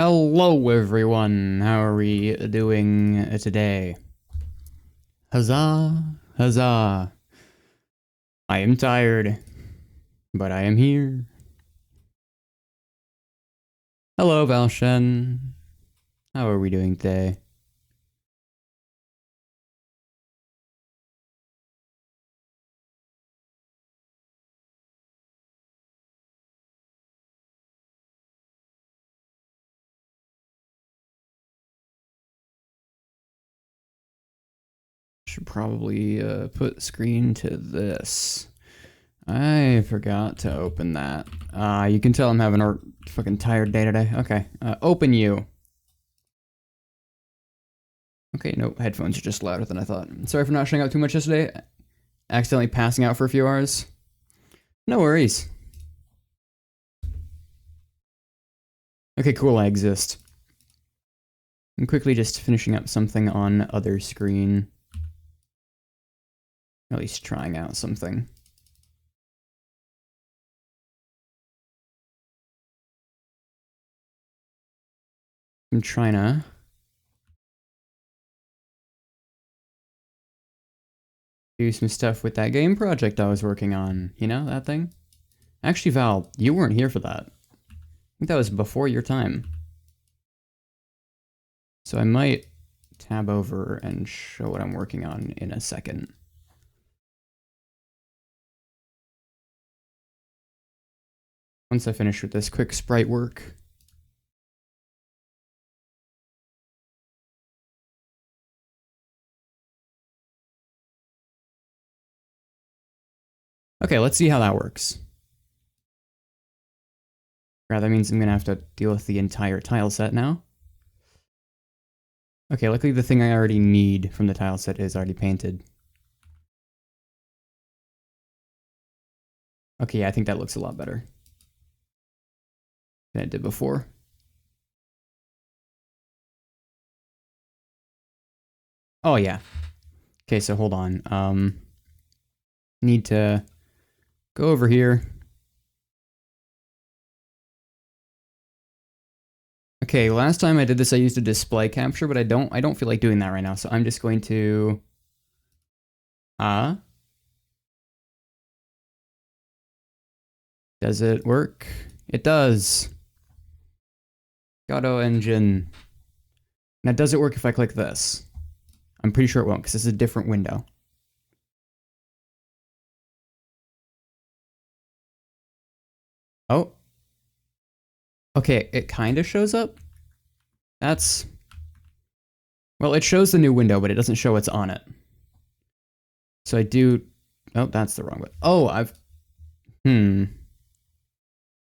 Hello everyone, how are we doing today? Huzzah, huzzah. I am tired, but I am here. Hello Valshen, how are we doing today? Should probably put screen to this. I forgot to open that. You can tell I'm having a fucking tired day today. Okay, open you. Okay, no, headphones are just louder than I thought. Sorry for not showing up too much yesterday. Accidentally passing out for a few hours. No worries. Okay, cool, I exist. I'm quickly just finishing up something on other screen. At least trying out something. I'm trying to do some stuff with that game project I was working on. You know, that thing? Actually, Val, you weren't here for that. I think that was before your time. So I might tab over and show what I'm working on in a second. Once I finish with this quick sprite work. Okay, let's see how that works. That means I'm gonna have to deal with the entire tile set now. Okay, luckily the thing I already need from the tile set is already painted. Okay, yeah, I think that looks a lot better than it did before. Oh, yeah. Okay, so hold on. Need to go over here. Okay, last time I did this, I used a display capture, but I don't feel like doing that right now, so I'm just going to... Does it work? It does. Godot engine. Now, does it work if I click this? I'm pretty sure it won't, because this is a different window. Oh. Okay, it kind of shows up. That's... Well, it shows the new window, but it doesn't show what's on it. So I do... Oh, that's the wrong one. Oh,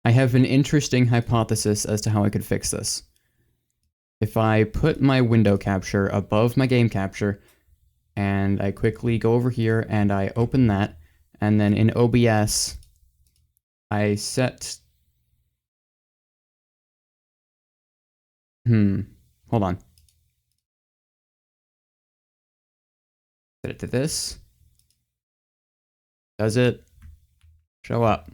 I have an interesting hypothesis as to how I could fix this. If I put my window capture above my game capture, and I quickly go over here and I open that, and then in OBS, I set... Hold on. Set it to this. Does it show up?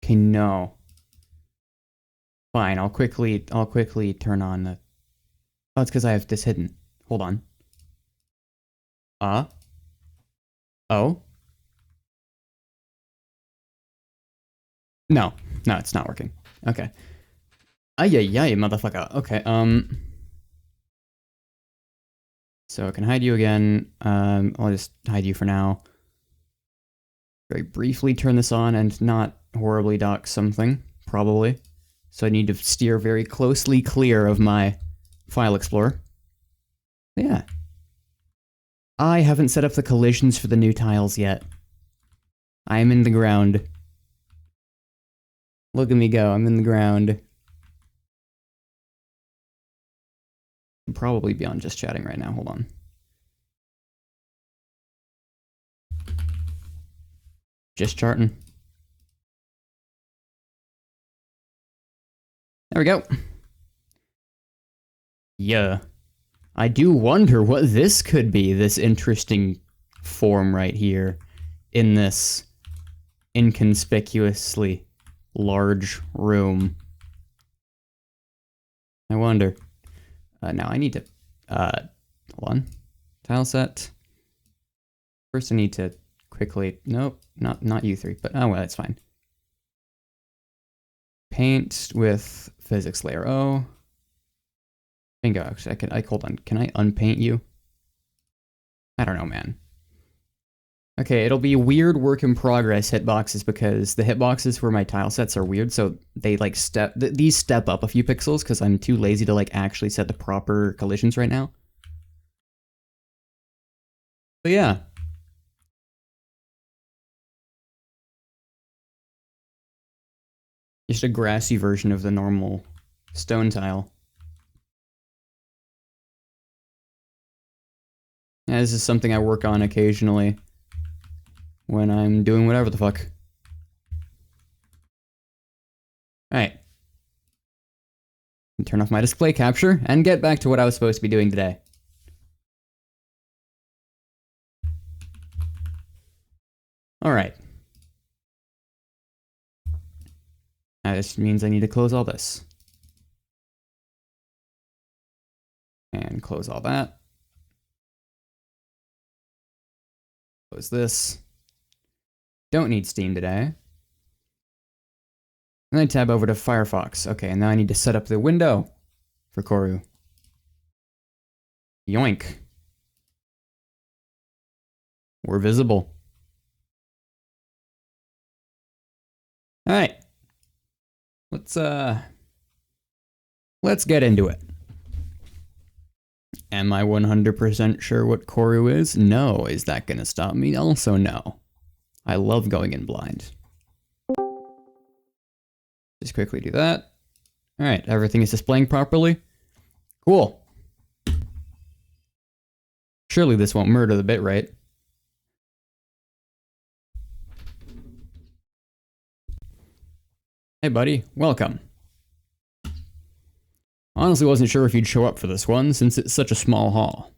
Okay, no. Fine, I'll quickly turn on the... Oh, it's because I have this hidden. Hold on. Oh? No, it's not working. Okay. Ay, motherfucker. Okay, so I can hide you again. I'll just hide you for now. Very briefly turn this on and not horribly dock something, probably. So I need to steer very closely clear of my file explorer. Yeah. I haven't set up the collisions for the new tiles yet. I am in the ground. Look at me go, I'm in the ground. I'd probably be on just chatting right now, hold on. Just charting. There we go. Yeah. I do wonder what this could be, this interesting form right here in this inconspicuously large room. I wonder. Now I need to, hold on. Tile set. First I need to quickly, nope, not you three, but oh well, that's fine. Paint with physics layer O. Bingo, actually, hold on, can I unpaint you? I don't know, man. Okay, it'll be weird work in progress hitboxes because the hitboxes for my tile sets are weird, so they like these step up a few pixels because I'm too lazy to like actually set the proper collisions right now. But yeah. Just a grassy version of the normal stone tile. Yeah, this is something I work on occasionally when I'm doing whatever the fuck. Alright. Turn off my display capture and get back to what I was supposed to be doing today. Alright. Now this means I need to close all this. And close all that. Close this. Don't need Steam today. And then tab over to Firefox. Okay, and now I need to set up the window for Corru. Yoink. We're visible. Alright. Let's get into it. Am I 100% sure what Corru is? No. Is that gonna stop me? Also no. I love going in blind. Just quickly do that. Alright, everything is displaying properly. Cool. Surely this won't murder the bitrate. Hey buddy, welcome. Honestly wasn't sure if you'd show up for this one, since it's such a small haul.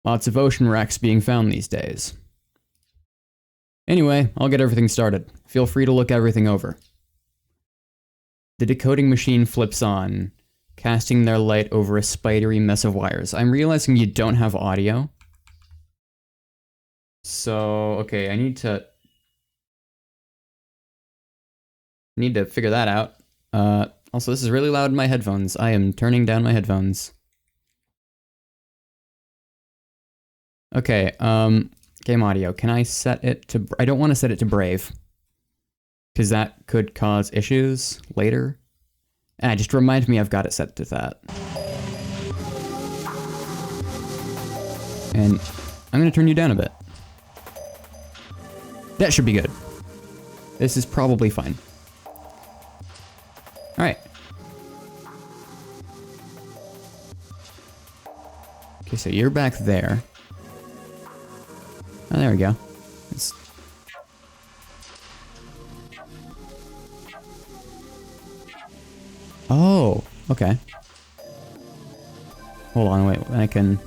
Lots of ocean wrecks being found these days. Anyway, I'll get everything started. Feel free to look everything over. The decoding machine flips on, casting their light over a spidery mess of wires. I'm realizing you don't have audio. So, okay, I need to figure that out. Also, this is really loud in my headphones. I am turning down my headphones. Okay, game audio. Can I set it to... I don't want to set it to Brave. Because that could cause issues later. And just remind me I've got it set to that. And I'm going to turn you down a bit. That should be good. This is probably fine. Alright. Okay, so you're back there. Oh, there we go. Oh, okay. Hold on, wait, I can...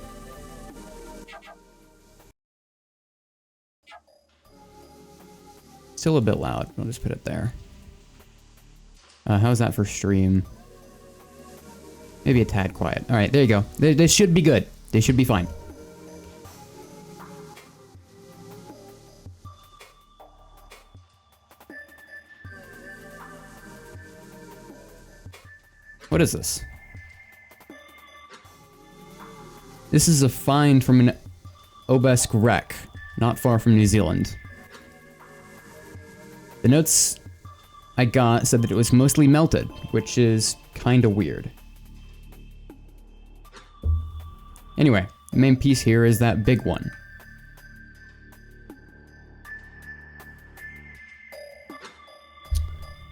Still a bit loud. I'll just put it there. How's that for stream? Maybe a tad quiet. Alright, there you go. They should be good. They should be fine. What is this? This is a find from an obelisk wreck, not far from New Zealand. The notes I got said that it was mostly melted, which is kinda weird. Anyway, the main piece here is that big one.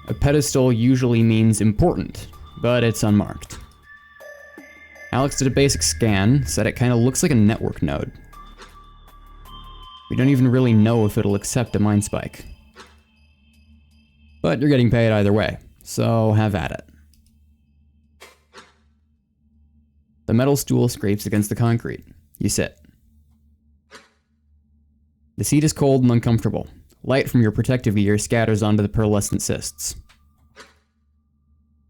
A pedestal usually means important, but it's unmarked. Alex did a basic scan, said it kinda looks like a network node. We don't even really know if it'll accept a mine spike. But you're getting paid either way, so have at it. The metal stool scrapes against the concrete. You sit. The seat is cold and uncomfortable. Light from your protective gear scatters onto the pearlescent cysts.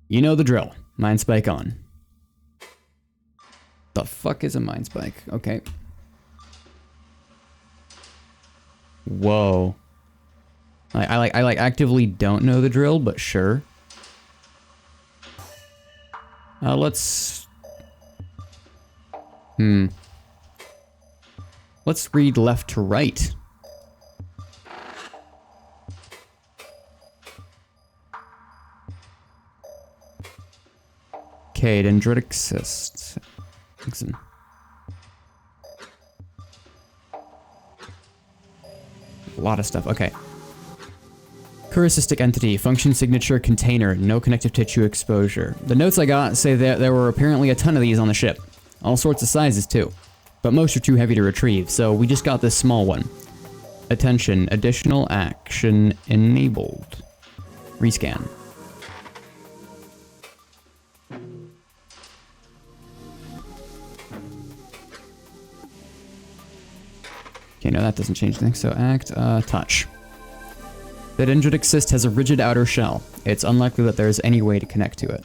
You know the drill. Mind spike on. The fuck is a mind spike? Okay. Whoa. I actively don't know the drill, but sure. Let's read left to right. Okay, dendritic cyst. A lot of stuff. Okay. Cyrocystic entity, function signature container, no connective tissue exposure. The notes I got say that there were apparently a ton of these on the ship. All sorts of sizes too. But most are too heavy to retrieve, so we just got this small one. Attention, additional action enabled. Rescan. Okay, no, that doesn't change things. So act, touch. The dendritic cyst has a rigid outer shell. It's unlikely that there is any way to connect to it.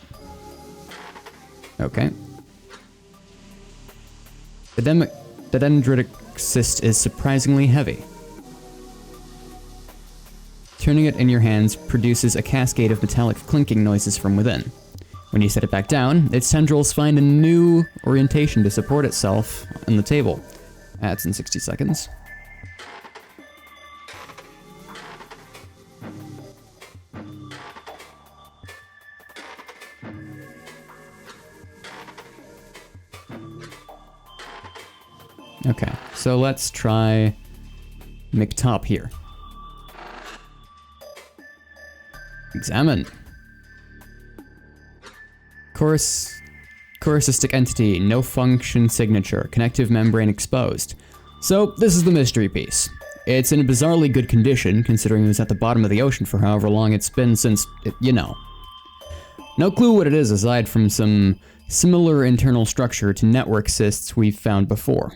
Okay. The dendritic cyst is surprisingly heavy. Turning it in your hands produces a cascade of metallic clinking noises from within. When you set it back down, its tendrils find a new orientation to support itself on the table. Adds in 60 seconds. Okay, so let's try McTop here. Examine. Cyrocystic entity, no function signature, connective membrane exposed. So this is the mystery piece. It's in a bizarrely good condition, considering it was at the bottom of the ocean for however long it's been since, you know. No clue what it is aside from some similar internal structure to network cysts we've found before.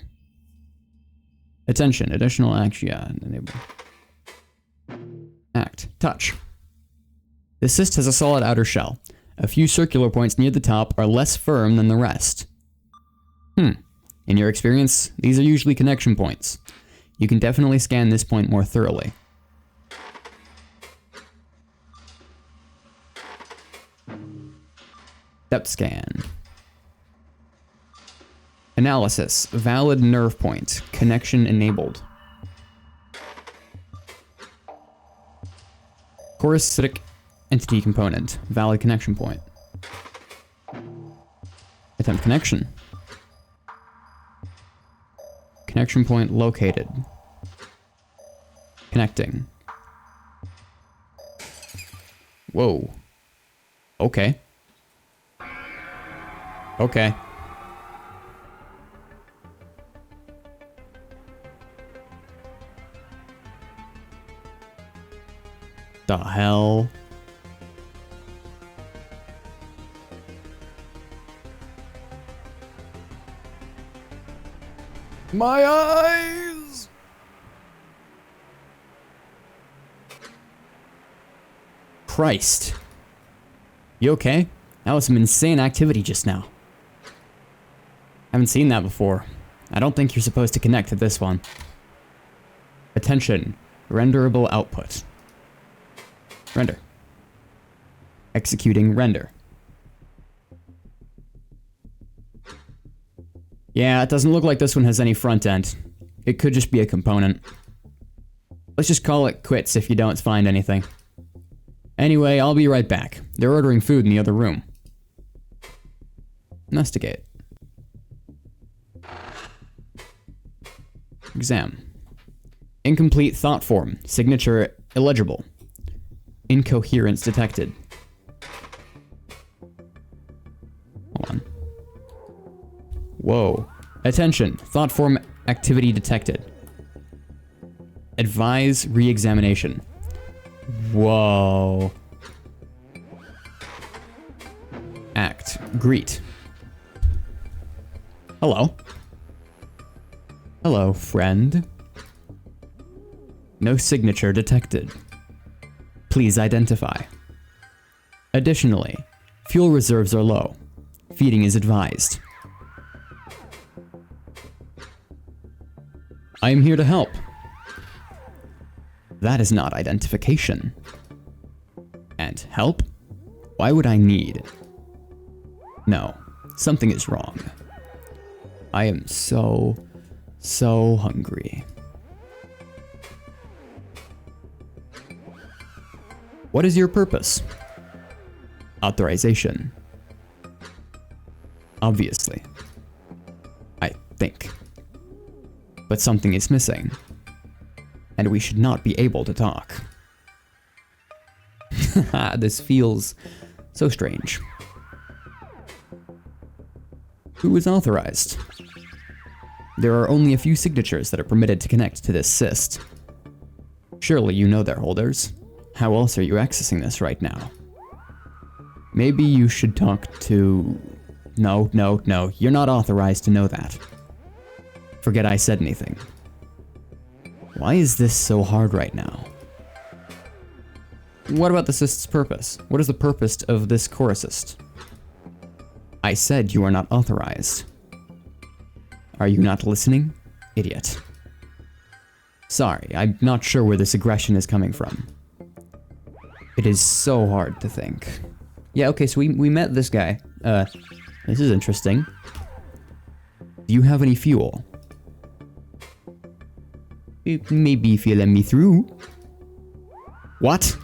Attention, additional action, yeah, enable. Act, touch. The cyst has a solid outer shell. A few circular points near the top are less firm than the rest. In your experience, these are usually connection points. You can definitely scan this point more thoroughly. Depth scan. Analysis. Valid nerve point. Connection enabled. Cyrocystic entity component. Valid connection point. Attempt connection. Connection point located. Connecting. Whoa. Okay. Okay. The hell? My eyes! Christ. You okay? That was some insane activity just now. Haven't seen that before. I don't think you're supposed to connect to this one. Attention. Renderable output. Render. Executing render. Yeah, it doesn't look like this one has any front end. It could just be a component. Let's just call it quits if you don't find anything. Anyway, I'll be right back. They're ordering food in the other room. Investigate. Exam. Incomplete thought form. Signature illegible. Incoherence detected. Hold on. Whoa. Attention. Thought form activity detected. Advise re-examination. Whoa. Act. Greet. Hello. Hello, friend. No signature detected. Please identify. Additionally, fuel reserves are low. Feeding is advised. I am here to help. That is not identification. And help? Why would I need? No, something is wrong. I am so hungry. What is your purpose? Authorization. Obviously. I think. But something is missing. And we should not be able to talk. This feels so strange. Who is authorized? There are only a few signatures that are permitted to connect to this cyst. Surely you know their holders. How else are you accessing this right now? Maybe you should talk to... No, you're not authorized to know that. Forget I said anything. Why is this so hard right now? What about the cyst's purpose? What is the purpose of this core cyst? I said you are not authorized. Are you not listening? Idiot. Sorry, I'm not sure where this aggression is coming from. It is so hard to think. Yeah, okay, so we met this guy. This is interesting. Do you have any fuel? Maybe if you let me through. What?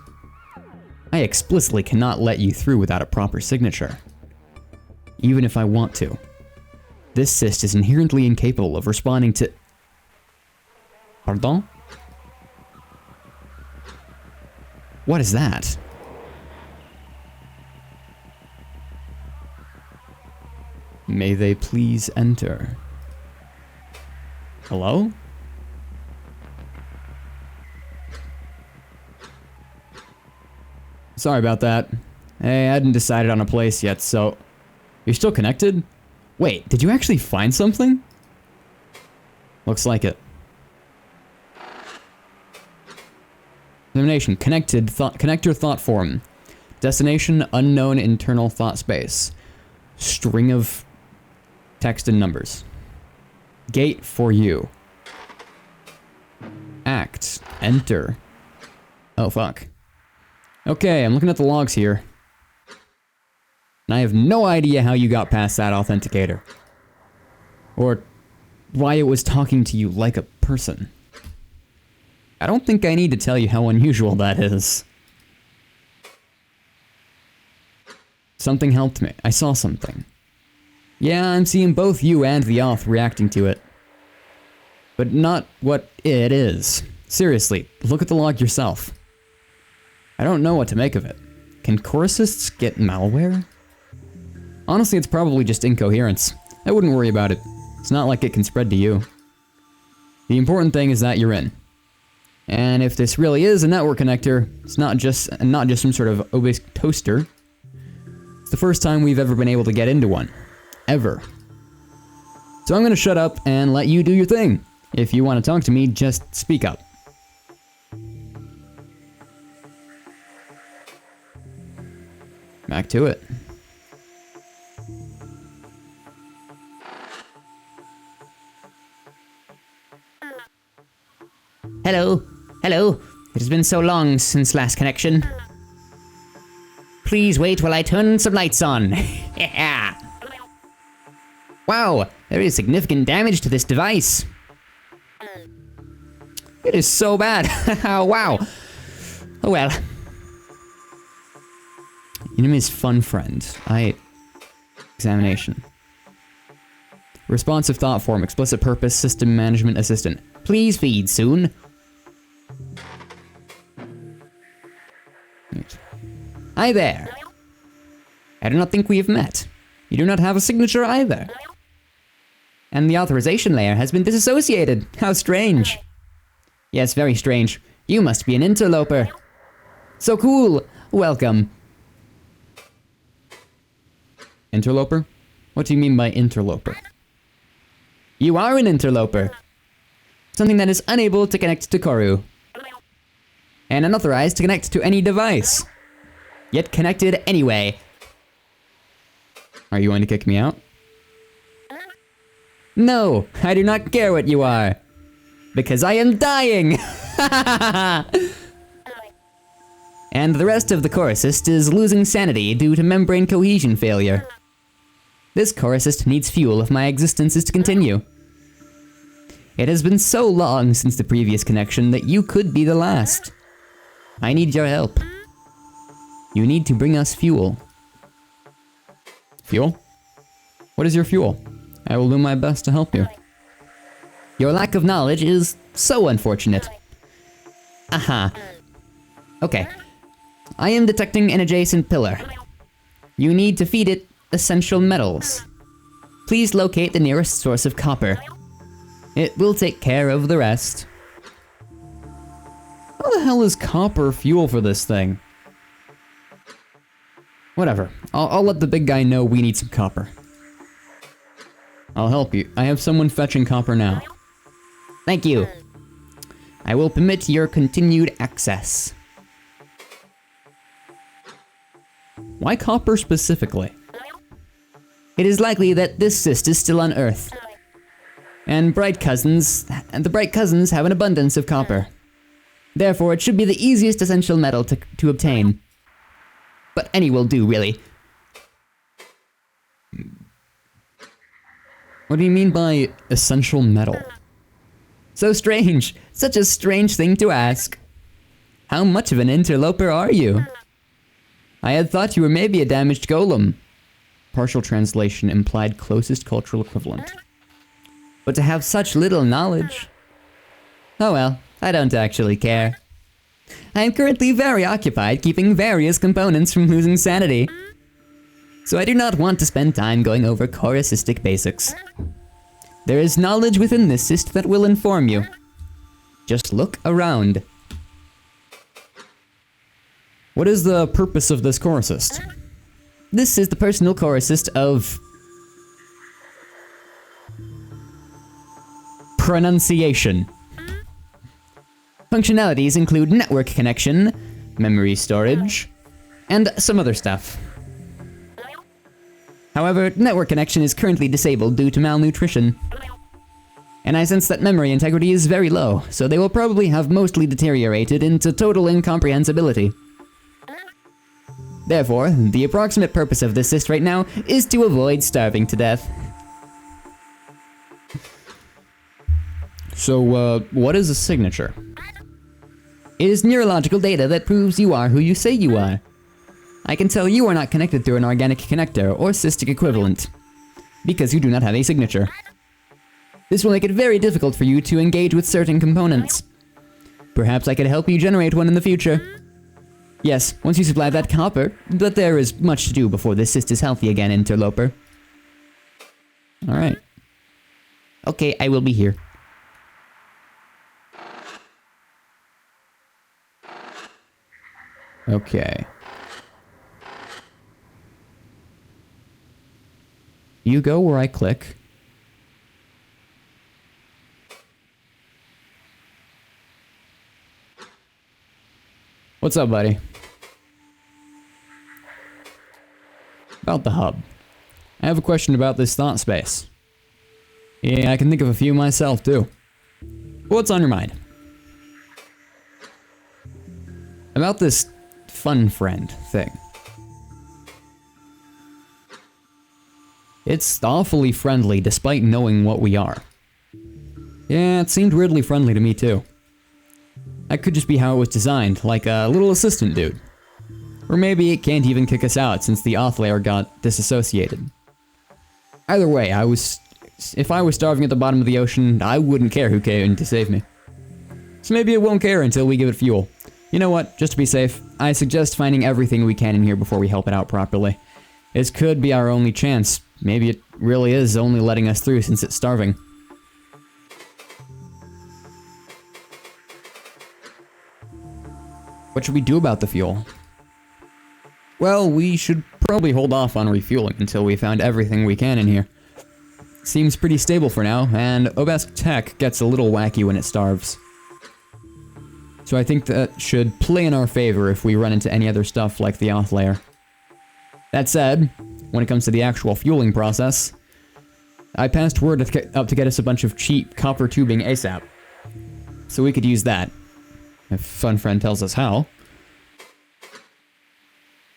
I explicitly cannot let you through without a proper signature. Even if I want to. This cyst is inherently incapable of responding to... Pardon? What is that? May they please enter. Hello? Sorry about that. Hey, I hadn't decided on a place yet, so... You're still connected? Wait, did you actually find something? Looks like it. Destination, connector thought form. Destination, unknown internal thought space. String of text and numbers. Gate for you. Act, enter. Oh, fuck. Okay, I'm looking at the logs here. And I have no idea how you got past that authenticator. Or why it was talking to you like a person. I don't think I need to tell you how unusual that is. Something helped me. I saw something. Yeah, I'm seeing both you and the auth reacting to it. But not what it is. Seriously, look at the log yourself. I don't know what to make of it. Can Corrusists get malware? Honestly, it's probably just incoherence. I wouldn't worry about it. It's not like it can spread to you. The important thing is that you're in. And if this really is a network connector, it's not just some sort of obese toaster. It's the first time we've ever been able to get into one. Ever. So I'm gonna shut up and let you do your thing. If you want to talk to me, just speak up. Back to it. Hello? Hello? It has been so long since last connection. Please wait while I turn some lights on. Yeah. Wow, there is significant damage to this device. It is so bad. Wow. Oh well. Your name is Fun Friend. Examination. Responsive thought form, explicit purpose, system management assistant. Please feed soon. Right. Hi there. I do not think we have met. You do not have a signature either. And the authorization layer has been disassociated. How strange. Yes, very strange. You must be an interloper. So cool. Welcome. Interloper? What do you mean by interloper? You are an interloper. Something that is unable to connect to Corru. and unauthorized to connect to any device. Yet connected anyway. Are you going to kick me out? No, I do not care what you are. Because I am dying! And the rest of the Coruscist is losing sanity due to membrane cohesion failure. This Coruscist needs fuel if my existence is to continue. It has been so long since the previous connection that you could be the last. I need your help. You need to bring us fuel. Fuel? What is your fuel? I will do my best to help you. Your lack of knowledge is so unfortunate. Aha. Okay. I am detecting an adjacent pillar. You need to feed it essential metals. Please locate the nearest source of copper. It will take care of the rest. How the hell is copper fuel for this thing? Whatever. I'll let the big guy know we need some copper. I'll help you. I have someone fetching copper now. Thank you. I will permit your continued access. Why copper specifically? It is likely that this cyst is still on Earth. And the Bright Cousins have an abundance of copper. Therefore, it should be the easiest essential metal to obtain. But any will do, really. What do you mean by essential metal? So strange. Such a strange thing to ask. How much of an interloper are you? I had thought you were maybe a damaged golem. Partial translation implied closest cultural equivalent. But to have such little knowledge... Oh well, I don't actually care. I am currently very occupied keeping various components from losing sanity. So I do not want to spend time going over Coruscistic basics. There is knowledge within this cyst that will inform you. Just look around. What is the purpose of this Coruscist? This is the personal Coruscist of... pronunciation. Functionalities include network connection, memory storage, and some other stuff. However, network connection is currently disabled due to malnutrition. And I sense that memory integrity is very low, so they will probably have mostly deteriorated into total incomprehensibility. Therefore, the approximate purpose of this cyst right now is to avoid starving to death. So, what is a signature? It is neurological data that proves you are who you say you are. I can tell you are not connected through an organic connector or cystic equivalent, because you do not have a signature. This will make it very difficult for you to engage with certain components. Perhaps I could help you generate one in the future. Yes, once you supply that copper, but there is much to do before this cyst is healthy again, interloper. Alright. Okay, I will be here. Okay. You go where I click. What's up, buddy? About the hub. I have a question about this thought space. Yeah, I can think of a few myself, too. What's on your mind? About this fun friend thing. It's awfully friendly despite knowing what we are. Yeah, it seemed weirdly friendly to me too. That could just be how it was designed, like a little assistant dude. Or maybe it can't even kick us out since the auth layer got disassociated. Either way, if I was starving at the bottom of the ocean, I wouldn't care who came to save me. So maybe it won't care until we give it fuel. You know what, just to be safe, I suggest finding everything we can in here before we help it out properly. This could be our only chance. Maybe it really is only letting us through since it's starving. What should we do about the fuel? Well, we should probably hold off on refueling until we found everything we can in here. Seems pretty stable for now, and Obelisk Tech gets a little wacky when it starves. So I think that should play in our favor if we run into any other stuff like the auth layer. That said, when it comes to the actual fueling process, I passed word up to get us a bunch of cheap copper tubing ASAP. So we could use that. If Fun Friend tells us how.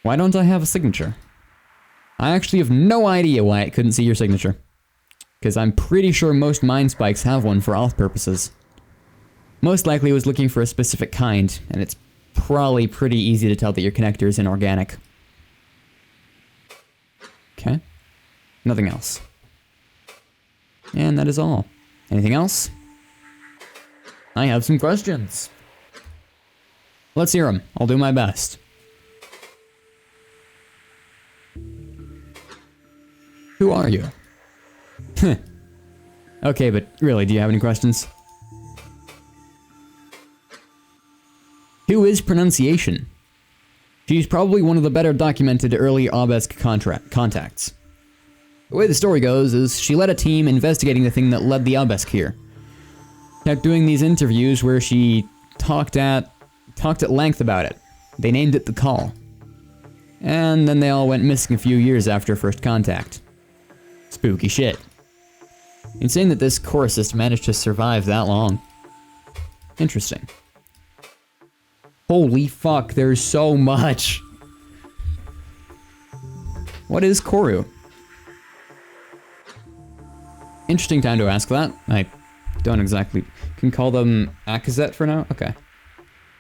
Why don't I have a signature? I actually have no idea why it couldn't see your signature. Because I'm pretty sure most mine spikes have one for auth purposes. Most likely it was looking for a specific kind, and it's probably pretty easy to tell that your connector is inorganic. Okay. Nothing else. And that is all. Anything else? I have some questions. Let's hear them. I'll do my best. Who are you? Okay, but really, do you have any questions? Who is Pronunciation? She's probably one of the better documented early Obelisk contacts. The way the story goes is she led a team investigating the thing that led the Obelisk here. Kept doing these interviews where she talked at length about it. They named it the Call. And then they all went missing a few years after first contact. Spooky shit. Insane that this chorusist managed to survive that long. Interesting. Holy fuck, there's so much! What is Corru? Interesting time to ask that. I don't exactly... Can call them Akazet for now? Okay.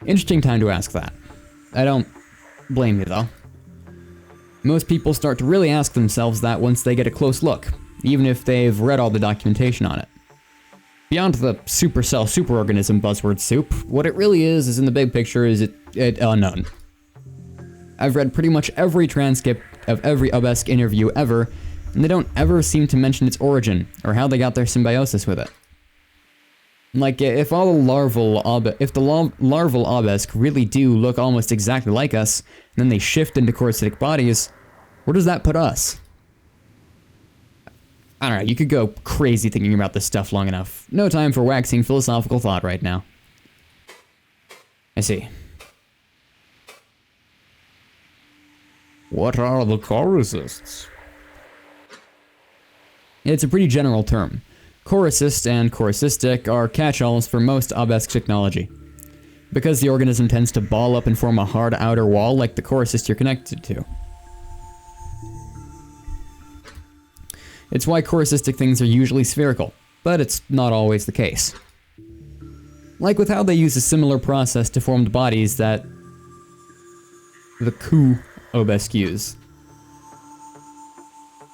Interesting time to ask that. I don't blame you though. Most people start to really ask themselves that once they get a close look, even if they've read all the documentation on it. Beyond the supercell superorganism buzzword soup, what it really is in the big picture is it unknown. I've read pretty much every transcript of every Obelisk interview ever, and they don't ever seem to mention its origin, or how they got their symbiosis with it. Like, if the larval Obelisk really do look almost exactly like us, and then they shift into corsitic bodies, where does that put us? I don't know, you could go crazy thinking about this stuff long enough. No time for waxing philosophical thought right now. I see. What are the chorusists? It's a pretty general term. Chorusist and chorusistic are catch-alls for most Obelisk technology. Because the organism tends to ball up and form a hard outer wall like the chorusist you're connected to. It's why chorusistic things are usually spherical, but it's not always the case. Like with how they use a similar process to form the bodies that the Ku Obelisk use.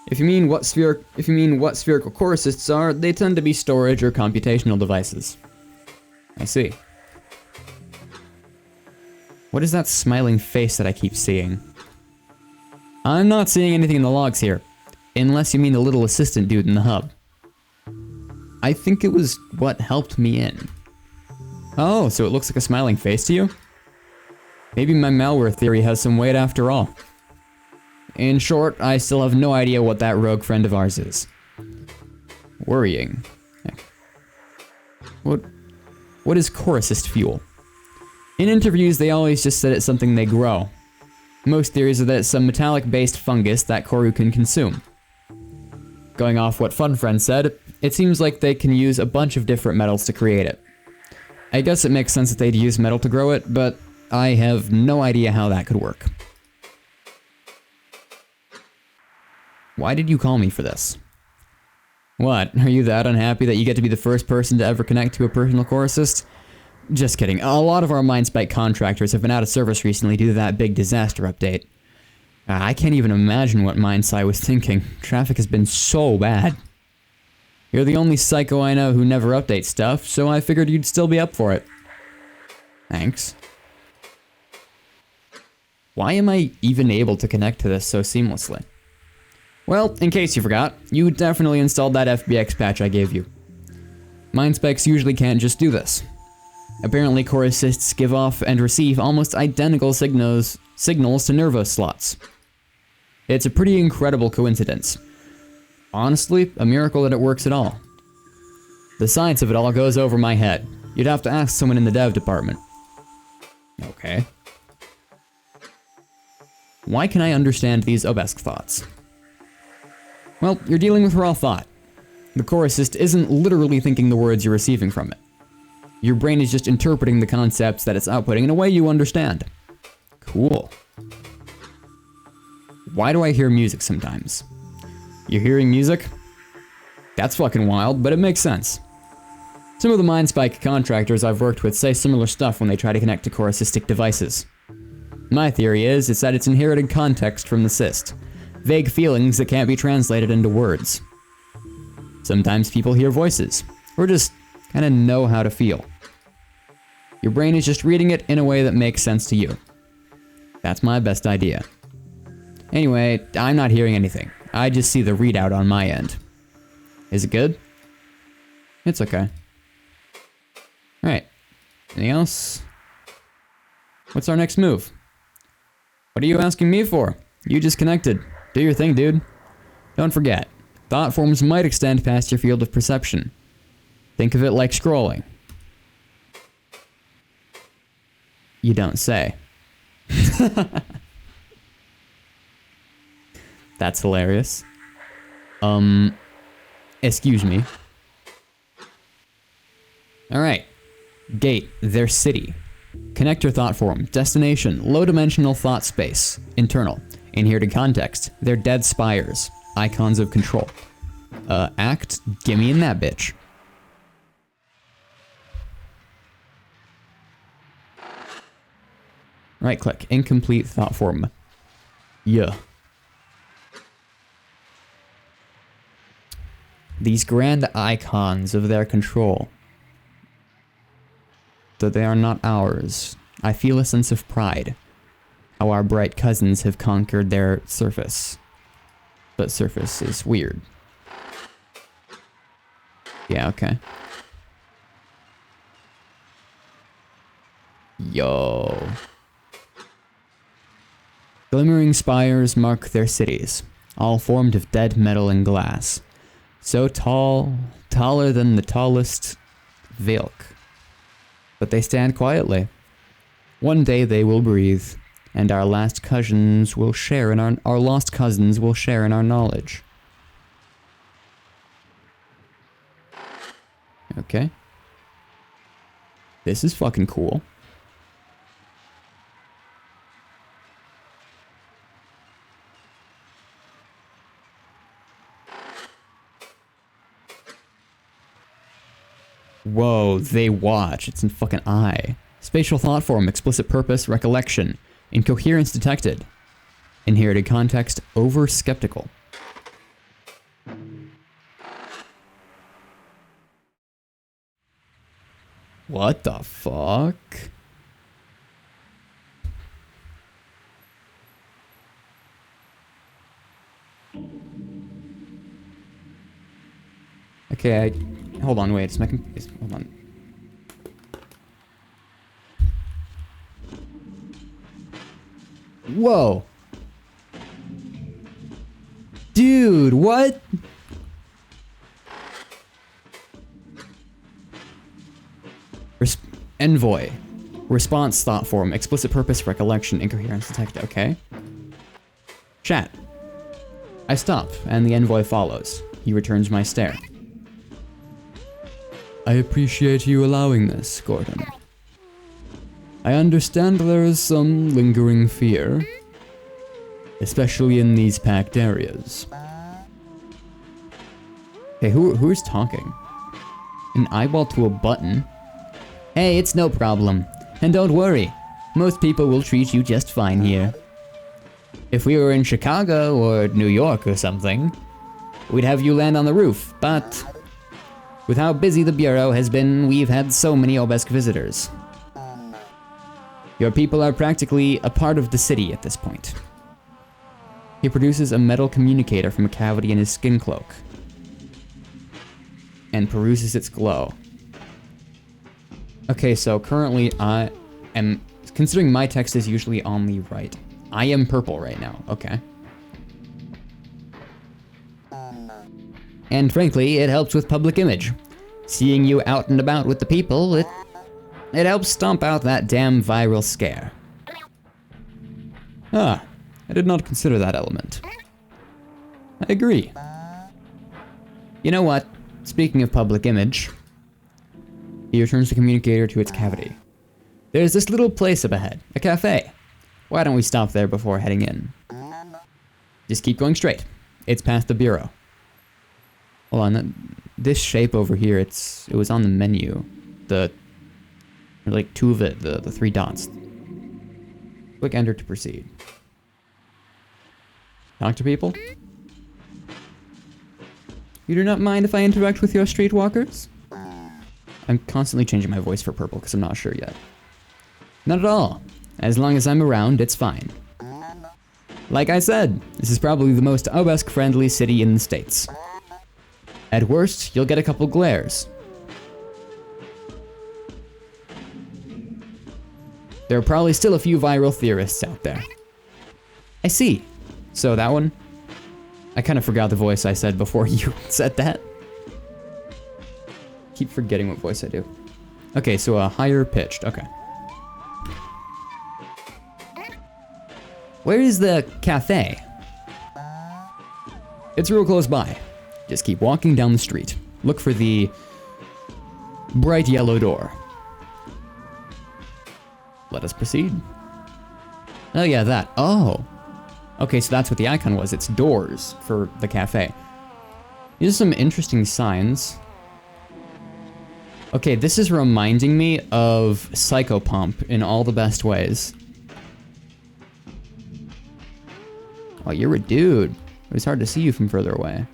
If you mean what spherical chorusists are, they tend to be storage or computational devices. I see. What is that smiling face that I keep seeing? I'm not seeing anything in the logs here, unless you mean the little assistant dude in the hub. I think it was what helped me in. Oh, so it looks like a smiling face to you? Maybe my malware theory has some weight after all. In short, I still have no idea what that rogue friend of ours is. Worrying. What is chorusist fuel? In interviews, they always just said it's something they grow. Most theories are that it's some metallic-based fungus that Corru can consume. Going off what Fun Friend said, it seems like they can use a bunch of different metals to create it. I guess it makes sense that they'd use metal to grow it, but I have no idea how that could work. Why did you call me for this? What, are you that unhappy that you get to be the first person to ever connect to a personal chorusist? Just kidding, a lot of our MindSpike contractors have been out of service recently due to that big disaster update. I can't even imagine what MindSci was thinking. Traffic has been so bad. You're the only psycho I know who never updates stuff, so I figured you'd still be up for it. Thanks. Why am I even able to connect to this so seamlessly? Well, in case you forgot, you definitely installed that FBX patch I gave you. MindSpikes usually can't just do this. Apparently, chorusists give off and receive almost identical signals to nervous slots. It's a pretty incredible coincidence. Honestly, a miracle that it works at all. The science of it all goes over my head. You'd have to ask someone in the dev department. Okay. Why can I understand these obesque thoughts? Well, you're dealing with raw thought. The chorusist isn't literally thinking the words you're receiving from it. Your brain is just interpreting the concepts that it's outputting in a way you understand. Cool. Why do I hear music sometimes? You're hearing music? That's fucking wild, but it makes sense. Some of the MindSpike contractors I've worked with say similar stuff when they try to connect to chorusistic devices. My theory is that it's inherited context from the cyst. Vague feelings that can't be translated into words. Sometimes people hear voices, or just kind of know how to feel. Your brain is just reading it in a way that makes sense to you. That's my best idea. Anyway, I'm not hearing anything. I just see the readout on my end. Is it good? It's okay. Alright. Anything else? What's our next move? What are you asking me for? You just connected. Do your thing, dude. Don't forget, thought forms might extend past your field of perception. Think of it like scrolling. You don't say. That's hilarious. Excuse me. Alright. Gate, their city. Connector thought form, destination, low-dimensional thought space, internal. Inherited context, they're dead spires, icons of control. Act, gimme in that bitch. Right-click, incomplete thought form. Yeah. These grand icons of their control. Though they are not ours, I feel a sense of pride. How our bright cousins have conquered their surface. But surface is weird. Yeah, okay. Yo. Glimmering spires mark their cities, all formed of dead metal and glass. So tall, taller than the tallest Vilk. But they stand quietly. One day they will breathe, and our lost cousins will share in our lost cousins will share in our knowledge. Okay. This is fucking cool. Whoa, they watch. It's in fucking eye. Spatial thought form, explicit purpose, recollection. Incoherence detected. Inherited context, over skeptical. What the fuck? Okay, hold on, wait, hold on. Whoa! Dude, what? Envoy. Response thought form, explicit purpose, recollection, incoherence detected, okay. Chat. I stop, and the envoy follows. He returns my stare. I appreciate you allowing this, Gordon. I understand there is some lingering fear, especially in these packed areas. Hey, who's talking? An eyeball to a button? Hey, it's no problem. And don't worry, most people will treat you just fine here. If we were in Chicago or New York or something, we'd have you land on the roof, but with how busy the Bureau has been, we've had so many obesque visitors. Your people are practically a part of the city at this point. He produces a metal communicator from a cavity in his skin cloak and peruses its glow. Okay, so currently I am, considering my text is usually on the right, I am purple right now, okay. And frankly, it helps with public image. Seeing you out and about with the people, It helps stomp out that damn viral scare. Ah, I did not consider that element. I agree. You know what? Speaking of public image, He returns the communicator to its cavity. there's this little place up ahead, a cafe. Why don't we stop there before heading in? Just keep going straight. It's past the bureau. Hold on, this shape over here, it was on the menu. Like two of it, the three dots. Click enter to proceed. Talk to people? You do not mind if I interact with your streetwalkers? I'm constantly changing my voice for purple because I'm not sure yet. Not at all. As long as I'm around, it's fine. Like I said, this is probably the most Obesk-friendly city in the States. At worst, you'll get a couple glares. There are probably still a few viral theorists out there. I see. So that one? I kind of forgot the voice I said before you said that. Keep forgetting what voice I do. Okay, so a higher pitched, okay. Where is the cafe? It's real close by. Just keep walking down the street. Look for the bright yellow door. Let us proceed. Oh yeah, that. Oh. Okay, so that's what the icon was. It's doors for the cafe. These are some interesting signs. Okay, this is reminding me of Psychopomp in all the best ways. Oh, you're a dude. It was hard to see you from further away.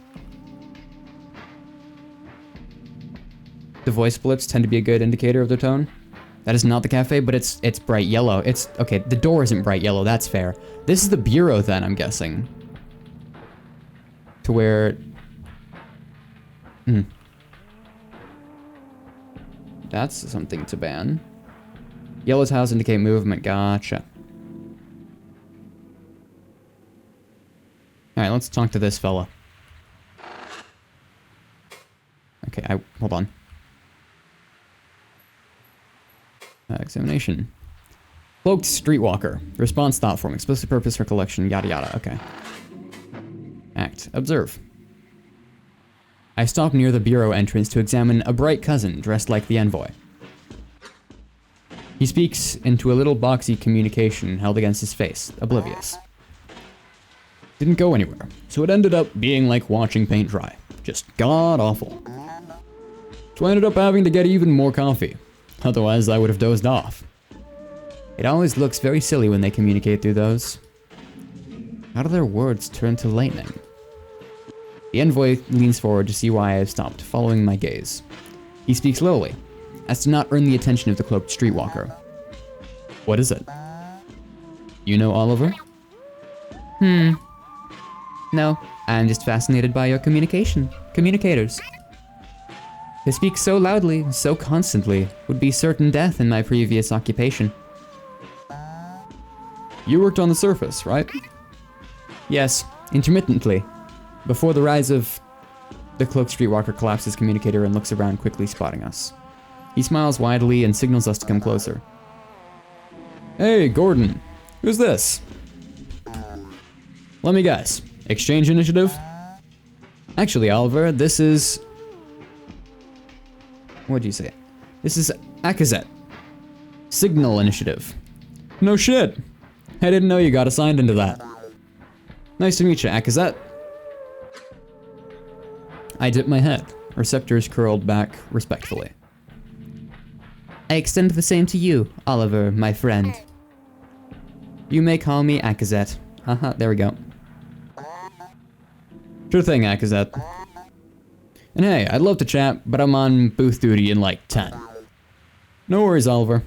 The voice blips tend to be a good indicator of the tone. That is not the cafe, but it's bright yellow. It's, okay, the door isn't bright yellow, that's fair. This is the bureau then, I'm guessing. To where... That's something to ban. Yellow tiles indicate movement, gotcha. Alright, let's talk to this fella. Okay, hold on. Examination. Cloaked streetwalker. Response thought form. Explicit purpose recollection. Yada yada. Okay. Act. Observe. I stop near the bureau entrance to examine a bright cousin dressed like the envoy. He speaks into a little boxy communication held against his face, oblivious. Didn't go anywhere, so it ended up being like watching paint dry. Just god awful. So I ended up having to get even more coffee. Otherwise, I would have dozed off. It always looks very silly when they communicate through those. How do their words turn to lightning? The envoy leans forward to see why I have stopped, following my gaze. He speaks slowly, as to not earn the attention of the cloaked streetwalker. What is it? You know Oliver? No, I'm just fascinated by your communicators. They speak so loudly, so constantly, would be certain death in my previous occupation. You worked on the surface, right? Yes, intermittently. Before the rise of... The cloaked streetwalker collapses his communicator and looks around, quickly spotting us. He smiles widely and signals us to come closer. Hey, Gordon. Who's this? Let me guess. Exchange initiative? Actually, Oliver, this is... What'd you say? This is Akazet. Signal initiative. No shit. I didn't know you got assigned into that. Nice to meet you, Akazet. I dip my head, receptors curled back respectfully. I extend the same to you, Oliver, my friend. You may call me Akazet. Haha, there we go. Sure thing, Akazet. And hey, I'd love to chat, but I'm on booth duty in like 10. No worries, Oliver.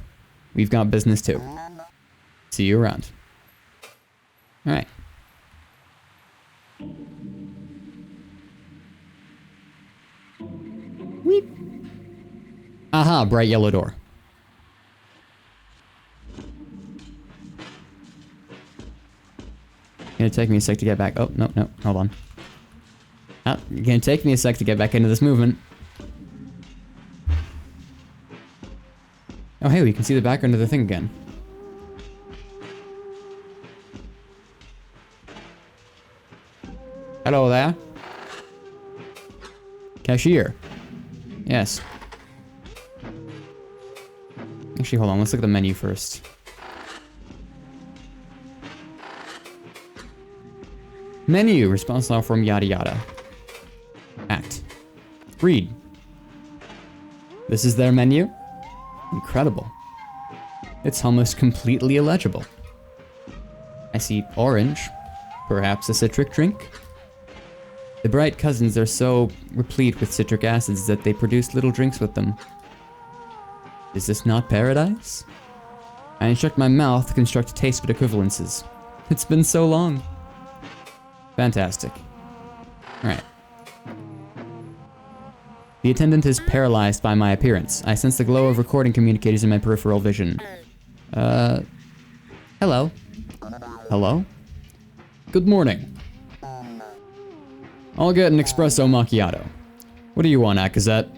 We've got business too. See you around. Alright. Weep. Aha, bright yellow door. Gonna take me a sec to get back. Oh, no, hold on. Oh, gonna take me a sec to get back into this movement. Oh, hey, hey, we can see the background of the thing again. Hello there. Cashier. Yes. Actually, hold on. Let's look at the menu first. Menu. Response now from yada yada. Act. Read. This is their menu? Incredible. It's almost completely illegible. I see orange. Perhaps a citric drink? The bright cousins are so replete with citric acids that they produce little drinks with them. Is this not paradise? I instruct my mouth to construct taste bud equivalences. It's been so long. Fantastic. Alright. The attendant is paralyzed by my appearance. I sense the glow of recording communicators in my peripheral vision. Hello. Hello? Good morning. I'll get an espresso macchiato. What do you want, Akazet?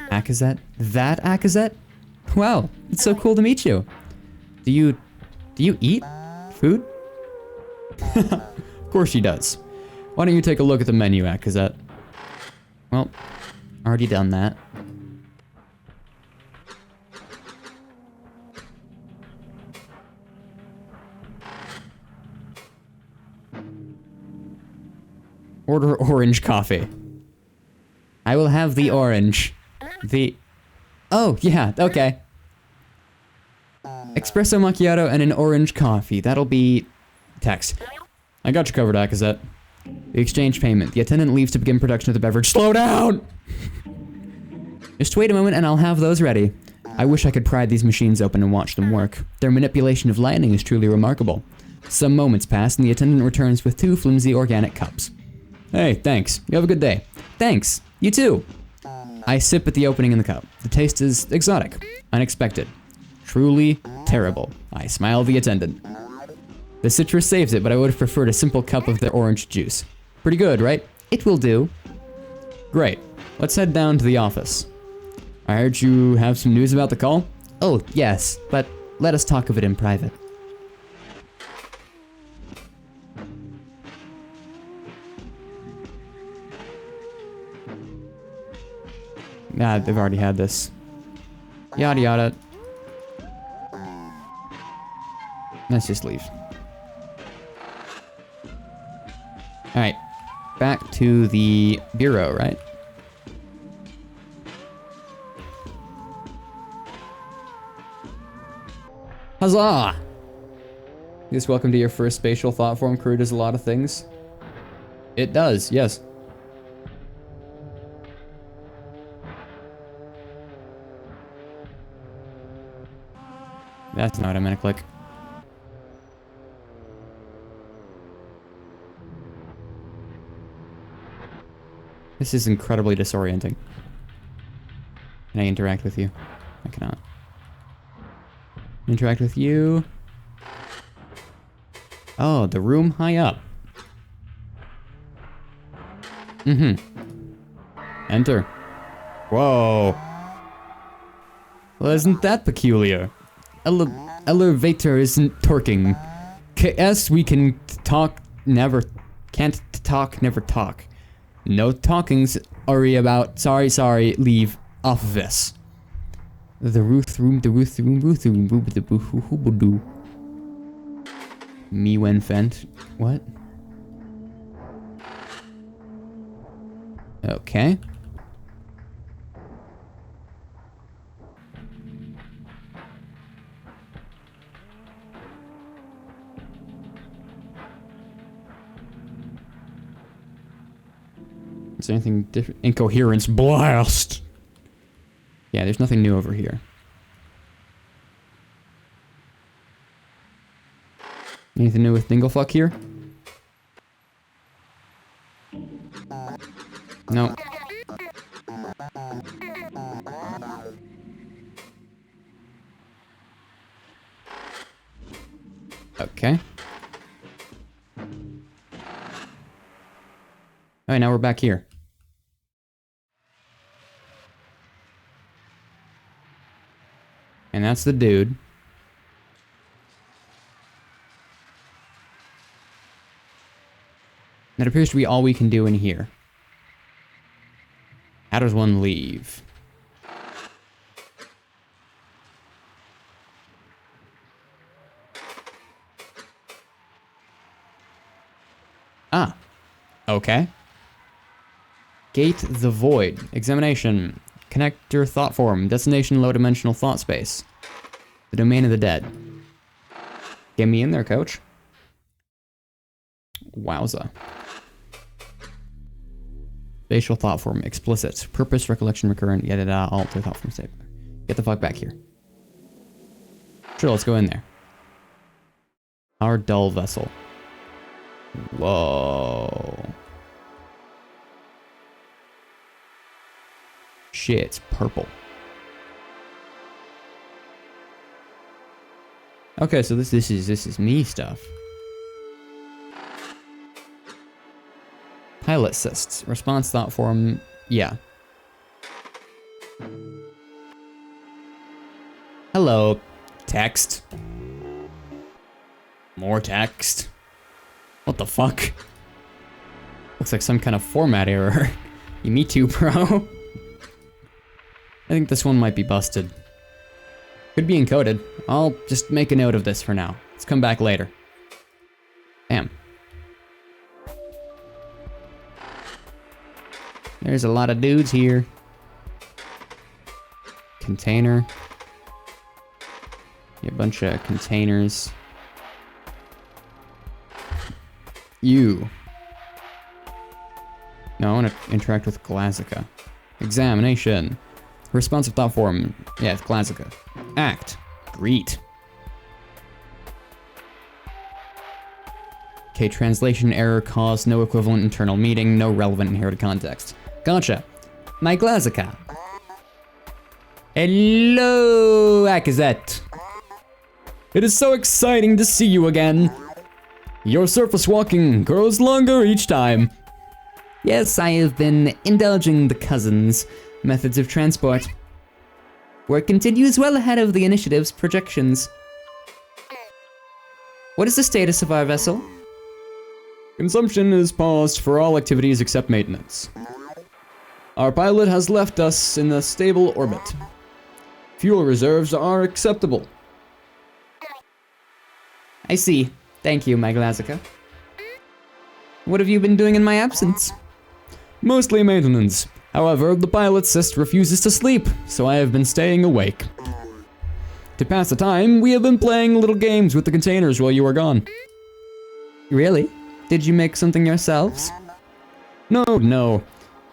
Akazet? That Akazet? Wow, it's so cool to meet you. Do you eat food? Of course she does. Why don't you take a look at the menu, Akazet? Well, already done that. Order orange coffee. I will have the orange. Oh, yeah, okay. Espresso macchiato and an orange coffee. That'll be... text. I got you covered, Akazet. The exchange payment. The attendant leaves to begin production of the beverage. Slow down! Just wait a moment and I'll have those ready. I wish I could pry these machines open and watch them work. Their manipulation of lighting is truly remarkable. Some moments pass and the attendant returns with 2 flimsy organic cups. Hey, thanks. You have a good day. Thanks. You too. I sip at the opening in the cup. The taste is exotic, unexpected, truly terrible. I smile at the attendant. The citrus saves it, but I would have preferred a simple cup of the orange juice. Pretty good, right? It will do. Great. Let's head down to the office. I heard you have some news about the call? Oh, yes, but let us talk of it in private. Nah, they've already had this. Yada yada. Let's just leave. Alright. Back to the bureau, right? Huzzah! Yes, welcome to your first spatial thought form. Corru does a lot of things. It does, yes. That's not what I'm gonna click. This is incredibly disorienting. Can I interact with you? I cannot. Interact with you. Oh, the room high up. Mm-hmm. Enter. Whoa. Well, isn't that peculiar? Elevator isn't torquing. Yes, we can talk, never... Can't talk, never talk. No talkings, worry about. Sorry, leave off of this. The Ruth room, the Ruth room, the boo-hoo-hoo-boo-doo. Me when fent. What? Okay. Is there anything different? Incoherence blast! Yeah, there's nothing new over here. Anything new with Dinglefuck here? No. Okay. Alright, now we're back here. And that's the dude. That appears to be all we can do in here. How does one leave? Ah. Okay. Gate the void. Examination. Connector thought form. Destination low dimensional thought space. The domain of the dead. Get me in there, coach. Wowza. Spatial thought form. Explicit. Purpose, recollection, recurrent, yada yada, alter thought form state. Get the fuck back here. Sure, let's go in there. Our dull vessel. Whoa. Shit, it's purple. Okay, so this is me stuff. Pilot assists. Response thought form. Yeah. Hello. Text. More text. What the fuck? Looks like some kind of format error. Me too, bro. I think this one might be busted. Could be encoded. I'll just make a note of this for now. Let's come back later. Damn. There's a lot of dudes here. Container. Yeah, a bunch of containers. You. No, I want to interact with Glazica. Examination. Responsive thought form. Yeah, it's Glazica. Act. Greet. Okay, translation error caused, no equivalent internal meaning, no relevant inherited context. Gotcha. My Glazica. Hello, Akazet. It is so exciting to see you again. Your surface walking grows longer each time. Yes, I have been indulging the cousins' methods of transport. Work continues well ahead of the initiative's projections. What is the status of our vessel? Consumption is paused for all activities except maintenance. Our pilot has left us in a stable orbit. Fuel reserves are acceptable. I see. Thank you, my Glazica. What have you been doing in my absence? Mostly maintenance. However, the pilot cyst refuses to sleep, so I have been staying awake. To pass the time, we have been playing little games with the containers while you were gone. Really? Did you make something yourselves? No.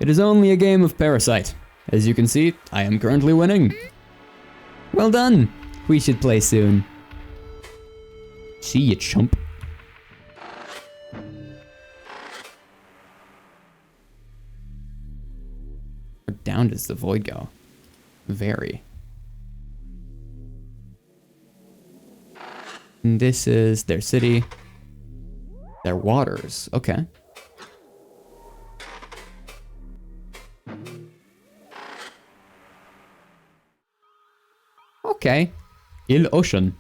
It is only a game of Parasite. As you can see, I am currently winning. Well done. We should play soon. See you, chump. How down does the void go? Very. And this is their city. Their waters. Okay. Okay. Il Ocean.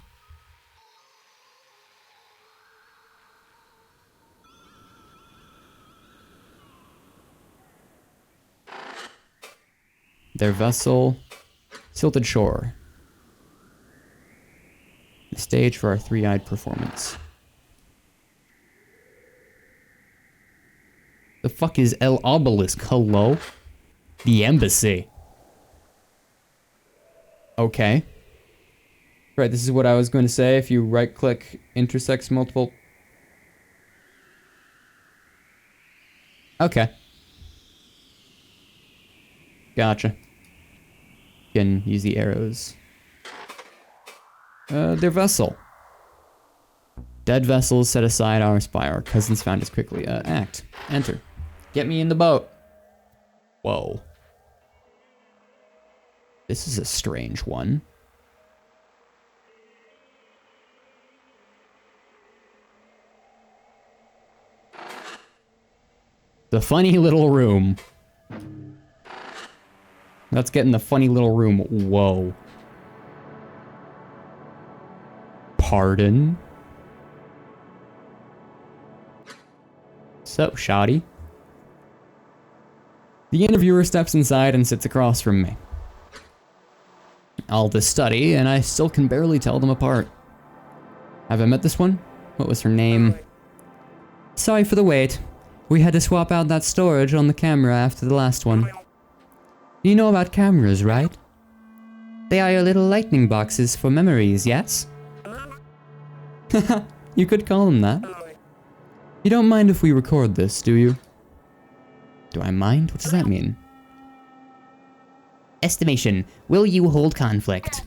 Their vessel, Silted Shore. The stage for our three-eyed performance. The fuck is El Obelisk? Hello? The embassy. Okay. Right, this is what I was going to say. If you right-click, intersects multiple... Okay. Gotcha. You can use the arrows. Their vessel. Dead vessels set aside our spy. Our cousins found us quickly. Act. Enter. Get me in the boat. Whoa. This is a strange one. The funny little room. Let's get in the funny little room. Whoa. Pardon? So, shoddy. The interviewer steps inside and sits across from me. All this study, and I still can barely tell them apart. Have I met this one? What was her name? Sorry for the wait. We had to swap out that storage on the camera after the last one. You know about cameras, right? They are your little lightning boxes for memories, yes? Haha, you could call them that. You don't mind if we record this, do you? Do I mind? What does that mean? Estimation. Will you hold conflict?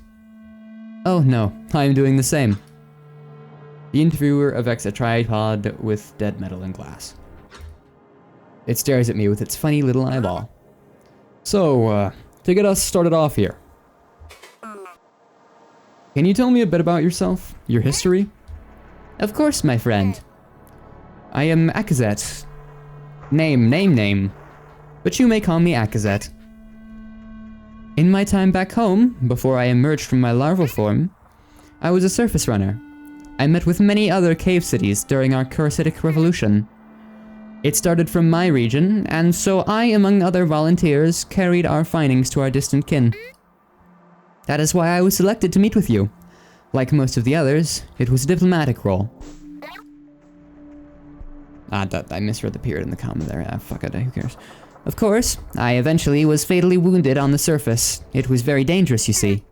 Oh no, I am doing the same. The interviewer erects a tripod with dead metal and glass. It stares at me with its funny little eyeball. So, to get us started off here. Can you tell me a bit about yourself? Your history? Of course, my friend. I am Akazet. Name. But you may call me Akazet. In my time back home, before I emerged from my larval form, I was a surface runner. I met with many other cave cities during our Curasitic revolution. It started from my region, and so I, among other volunteers, carried our findings to our distant kin. That is why I was selected to meet with you. Like most of the others, it was a diplomatic role. I misread the period in the comma there. Fuck it, who cares? Of course, I eventually was fatally wounded on the surface. It was very dangerous, you see.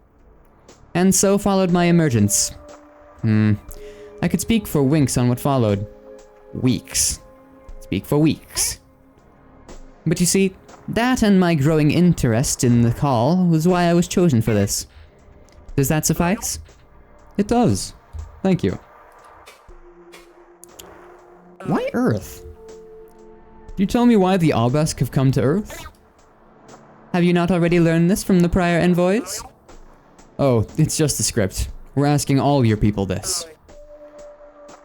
And so followed my emergence. I could speak for winks on what followed. Weeks. Speak for weeks. But you see, that and my growing interest in the call was why I was chosen for this. Does that suffice? It does. Thank you. Why Earth? Can you tell me why the Obelisk have come to Earth? Have you not already learned this from the prior envoys? Oh, it's just the script. We're asking all your people this.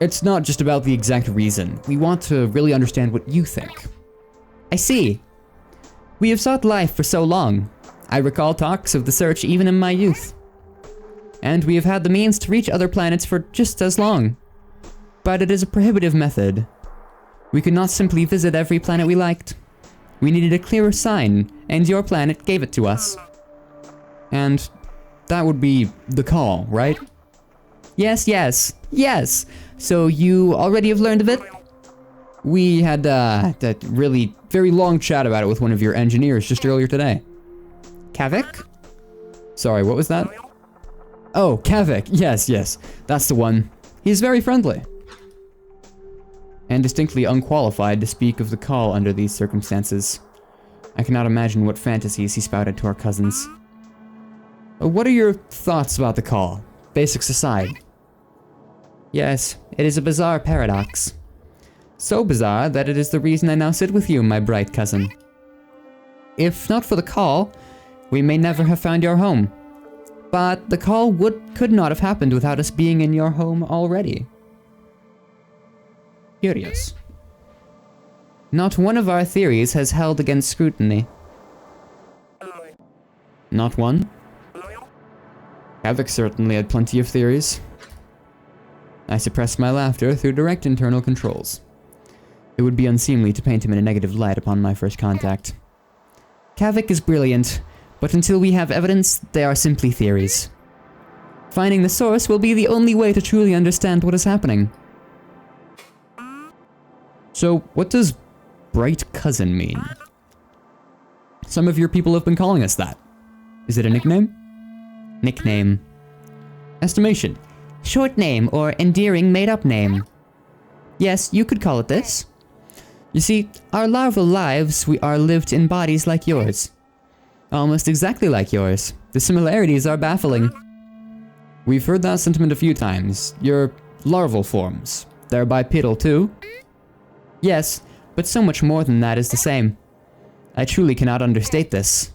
It's not just about the exact reason. We want to really understand what you think. I see. We have sought life for so long. I recall talks of the search even in my youth. And we have had the means to reach other planets for just as long. But it is a prohibitive method. We could not simply visit every planet we liked. We needed a clearer sign, and your planet gave it to us. And that would be the call, right? Yes. So you already have learned of it? We had that really very long chat about it with one of your engineers just earlier today. Kavik? Sorry, what was that? Oh, Kavik. Yes. That's the one. He's very friendly. And distinctly unqualified to speak of the call under these circumstances. I cannot imagine what fantasies he spouted to our cousins. What are your thoughts about the call? Basics aside. Yes, it is a bizarre paradox. So bizarre that it is the reason I now sit with you, my bright cousin. If not for the call, we may never have found your home. But the call could not have happened without us being in your home already. Curious. Not one of our theories has held against scrutiny. Not one? Kavik certainly had plenty of theories. I suppressed my laughter through direct internal controls. It would be unseemly to paint him in a negative light upon my first contact. Kavik is brilliant, but until we have evidence, they are simply theories. Finding the source will be the only way to truly understand what is happening. So, what does bright cousin mean? Some of your people have been calling us that. Is it a nickname? Nickname. Estimation. Short name or endearing made-up name. Yes, you could call it this. You see, our larval lives are lived in bodies like yours. Almost exactly like yours. The similarities are baffling. We've heard that sentiment a few times. Your larval forms. They're bipedal too? Yes, but so much more than that is the same. I truly cannot understate this.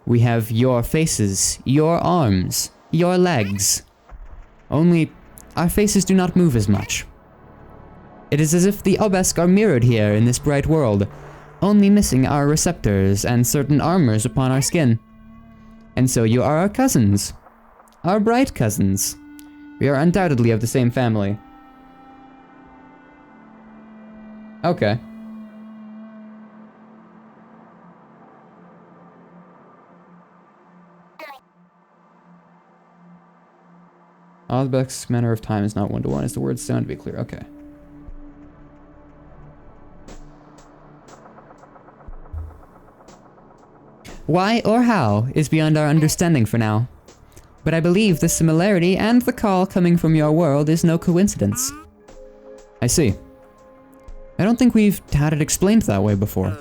We have your faces, your arms, your legs. Only, our faces do not move as much. It is as if the obelisk are mirrored here in this bright world, only missing our receptors and certain armors upon our skin. And so you are our cousins. Our bright cousins. We are undoubtedly of the same family. Okay. Osbeck's manner of time is not one-to-one, as the words sound to be clear. Okay. Why or how is beyond our understanding for now. But I believe the similarity and the call coming from your world is no coincidence. I see. I don't think we've had it explained that way before.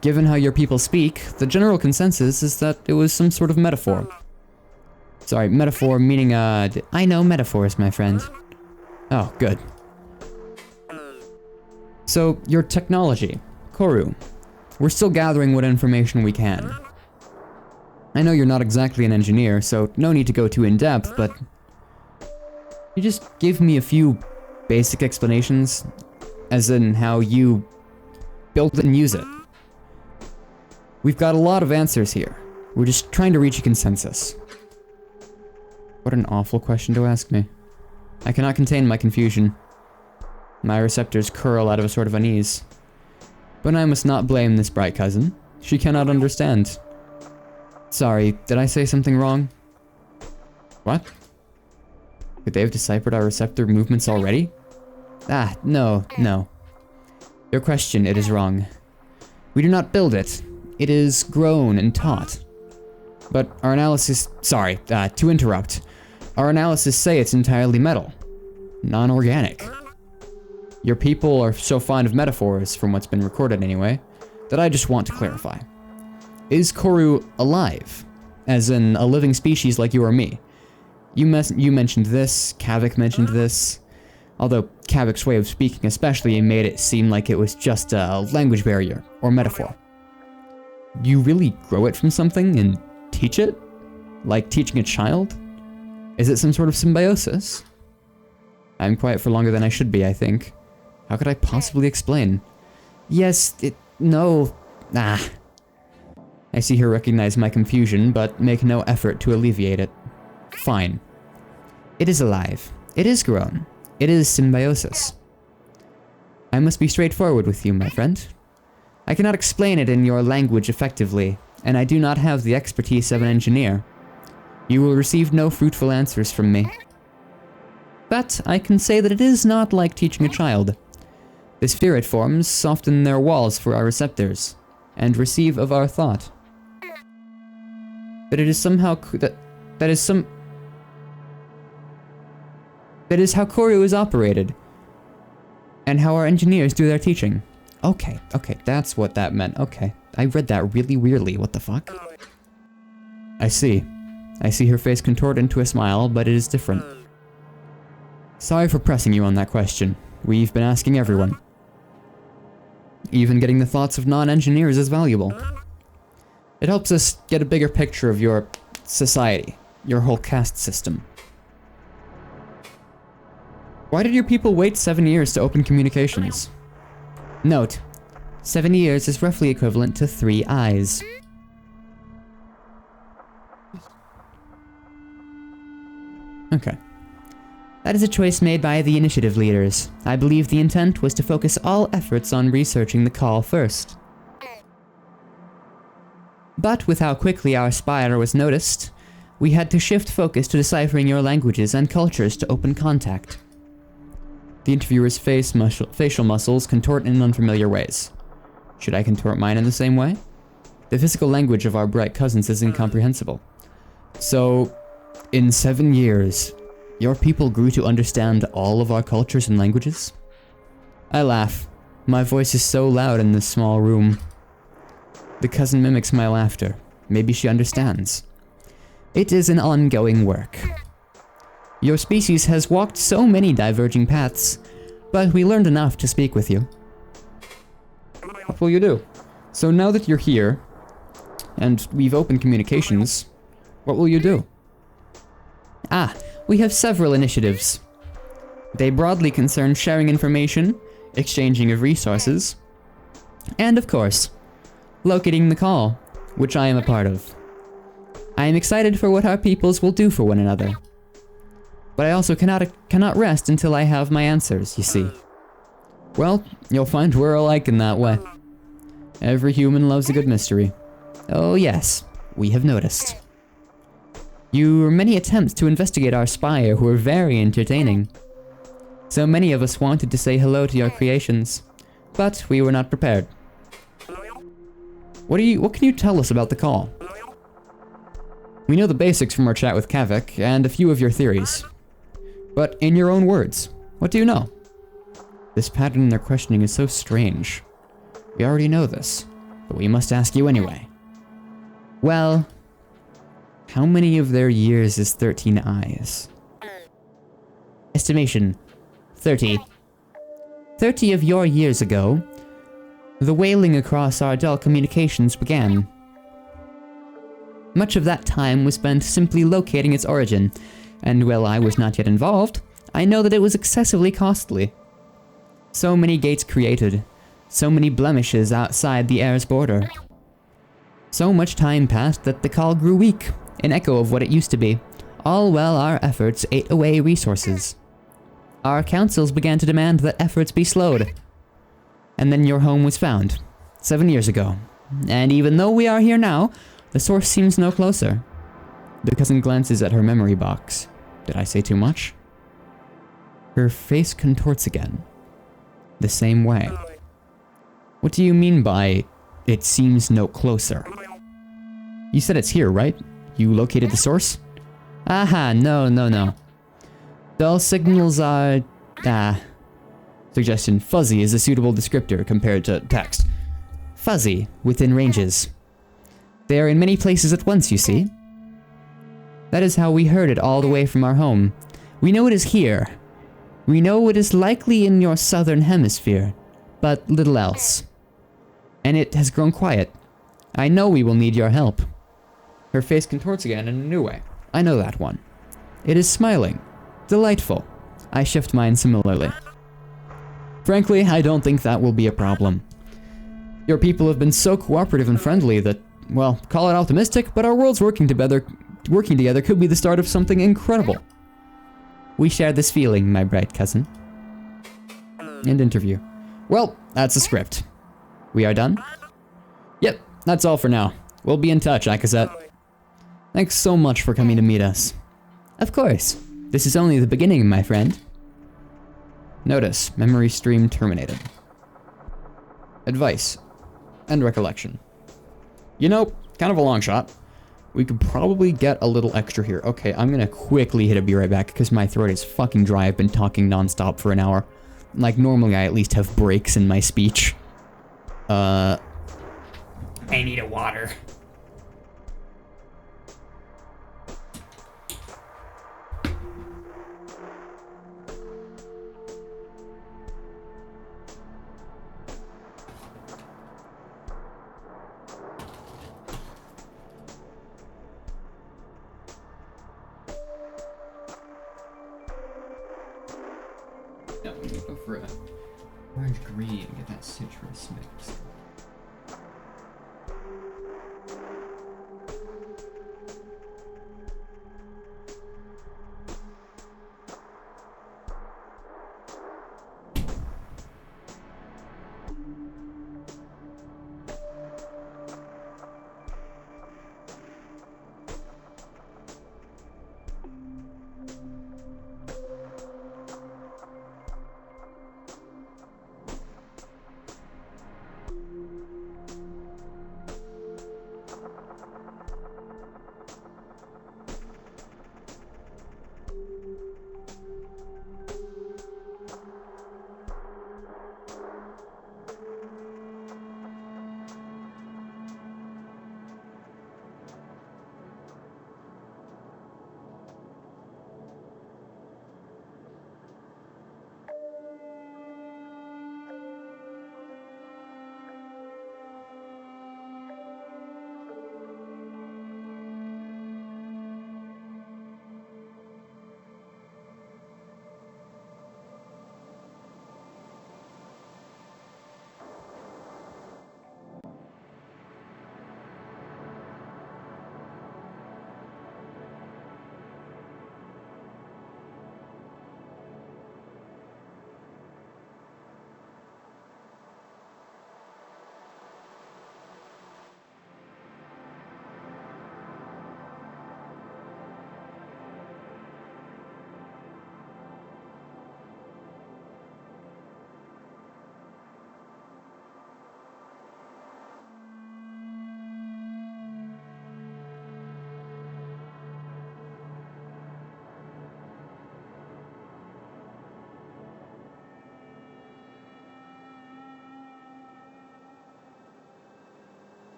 Given how your people speak, the general consensus is that it was some sort of metaphor. Sorry, metaphor meaning, I know metaphors, my friend. Oh, good. So, your technology, Corru. We're still gathering what information we can. I know you're not exactly an engineer, so no need to go too in-depth, but... you just give me a few basic explanations, as in how you build it and use it. We've got a lot of answers here. We're just trying to reach a consensus. What an awful question to ask me. I cannot contain my confusion. My receptors curl out of a sort of unease. But I must not blame this bright cousin. She cannot understand. Sorry, did I say something wrong? What? Could they have deciphered our receptor movements already? Ah, no. Your question, it is wrong. We do not build it. It is grown and taught. But our analysis... Sorry, to interrupt. Our analysis say it's entirely metal. Non-organic. Your people are so fond of metaphors, from what's been recorded anyway, that I just want to clarify. Is Corru alive? As in, a living species like you or me? You mentioned this, Kavik mentioned this, although Kavik's way of speaking especially made it seem like it was just a language barrier, or metaphor. You really grow it from something and teach it? Like teaching a child? Is it some sort of symbiosis? I'm quiet for longer than I should be, I think. How could I possibly explain? No. I see her recognize my confusion, but make no effort to alleviate it. Fine. It is alive. It is grown. It is symbiosis. I must be straightforward with you, my friend. I cannot explain it in your language effectively, and I do not have the expertise of an engineer. You will receive no fruitful answers from me. But I can say that it is not like teaching a child. The spirit forms soften their walls for our receptors, and receive of our thought. But it is somehow... That is how Corru is operated. And how our engineers do their teaching. Okay, that's what that meant. Okay, I read that really weirdly. What the fuck? I see. I see her face contort into a smile, but it is different. Sorry for pressing you on that question. We've been asking everyone. Even getting the thoughts of non-engineers is valuable. It helps us get a bigger picture of your society, your whole caste system. Why did your people wait 7 years to open communications? Note, 7 years is roughly equivalent to 3 eyes. Okay. That is a choice made by the initiative leaders. I believe the intent was to focus all efforts on researching the call first. But with how quickly our spire was noticed, we had to shift focus to deciphering your languages and cultures to open contact. The interviewer's facial muscles contort in unfamiliar ways. Should I contort mine in the same way? The physical language of our bright cousins is incomprehensible. So, in 7 years, your people grew to understand all of our cultures and languages? I laugh. My voice is so loud in this small room. The cousin mimics my laughter. Maybe she understands. It is an ongoing work. Your species has walked so many diverging paths, but we learned enough to speak with you. What will you do? So now that you're here, and we've opened communications, what will you do? We have several initiatives. They broadly concern sharing information, exchanging of resources, and of course, locating the call, which I am a part of. I am excited for what our peoples will do for one another. But I also cannot rest until I have my answers, you see. Well, you'll find we're alike in that way. Every human loves a good mystery. Oh yes, we have noticed. Your many attempts to investigate our spire were very entertaining. So many of us wanted to say hello to your creations, but we were not prepared. What can you tell us about the call? We know the basics from our chat with Kavik, and a few of your theories. But in your own words, what do you know? This pattern in their questioning is so strange. We already know this, but we must ask you anyway. Well, how many of their years is 13 eyes? Estimation, 30. 30 of your years ago, the wailing across our dull communications began. Much of that time was spent simply locating its origin, and while I was not yet involved, I know that it was excessively costly. So many gates created, so many blemishes outside the air's border. So much time passed that the call grew weak, an echo of what it used to be, all while our efforts ate away resources. Our councils began to demand that efforts be slowed. And then your home was found, 7 years ago. And even though we are here now, the source seems no closer. The cousin glances at her memory box. Did I say too much? Her face contorts again. The same way. What do you mean by, it seems no closer? You said it's here, right? You located the source? Aha, no. Dull signals are... Suggestion, fuzzy is a suitable descriptor compared to text. Fuzzy, within ranges. They are in many places at once, you see. That is how we heard it all the way from our home. We know it is here. We know it is likely in your southern hemisphere, but little else. And it has grown quiet. I know we will need your help. Her face contorts again in a new way. I know that one. It is smiling. Delightful. I shift mine similarly. Frankly, I don't think that will be a problem. Your people have been so cooperative and friendly that, well, call it optimistic, but our worlds working together could be the start of something incredible. We share this feeling, my bright cousin. End interview. Well, that's the script. We are done? Yep, that's all for now. We'll be in touch, Akazet. Thanks so much for coming to meet us. Of course. This is only the beginning, my friend. Notice, memory stream terminated. Advice. And recollection. You know, kind of a long shot. We could probably get a little extra here. Okay, I'm gonna quickly hit a be right back because my throat is fucking dry. I've been talking nonstop for an hour. Like, normally I at least have breaks in my speech. I need a water. No, I'm gonna go for a orange green, get that citrus mix.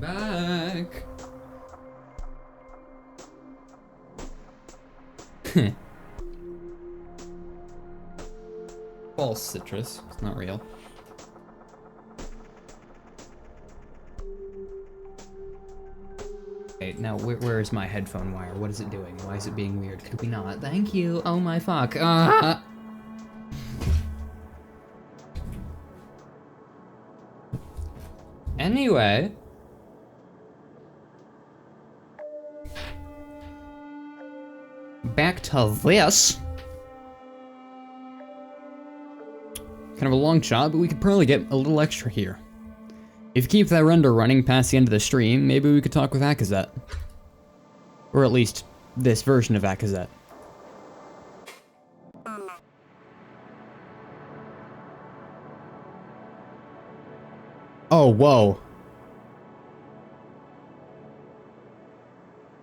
back. False citrus. It's not real. Okay, now where is my headphone wire? What is it doing? Why is it being weird? Could we not? Thank you. Oh my fuck. Anyway. Back to this. Kind of a long shot, but we could probably get a little extra here. If you keep that render running past the end of the stream, maybe we could talk with Akazet. Or at least, this version of Akazet. Oh, whoa.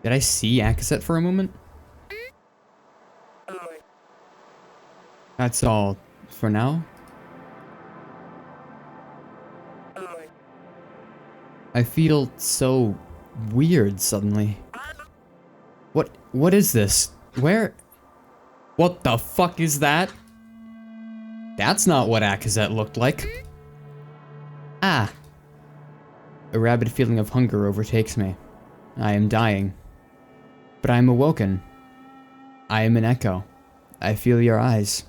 Did I see Akazet for a moment? That's all for now. I feel so weird suddenly. What is this? Where? What the fuck is that? That's not what Akazet looked like. Ah. A rabid feeling of hunger overtakes me. I am dying. But I am awoken. I am an echo. I feel your eyes.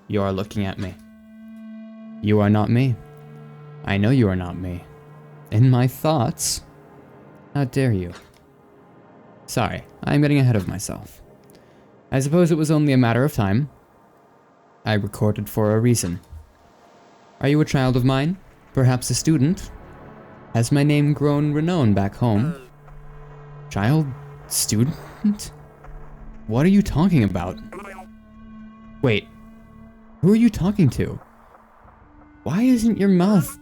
You are looking at me. You are not me. I know you are not me. In my thoughts? How dare you? Sorry, I'm getting ahead of myself. I suppose it was only a matter of time. I recorded for a reason. Are you a child of mine? Perhaps a student? Has my name grown renowned back home? Child? Student? What are you talking about? Wait, who are you talking to? Why isn't your mouth...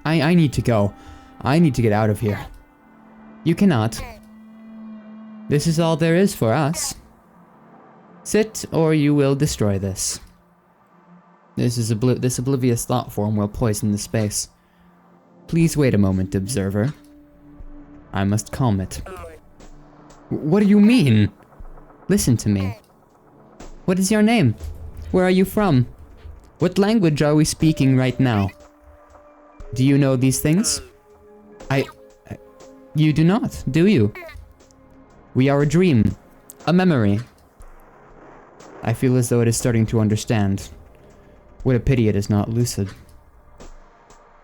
I need to go. I need to get out of here. You cannot. This is all there is for us. Sit, or you will destroy this. This oblivious thought form will poison the space. Please wait a moment, observer. I must calm it. What do you mean? Listen to me. What is your name? Where are you from? What language are we speaking right now? Do you know these things? You do not, do you? We are a dream. A memory. I feel as though it is starting to understand. What a pity it is not lucid.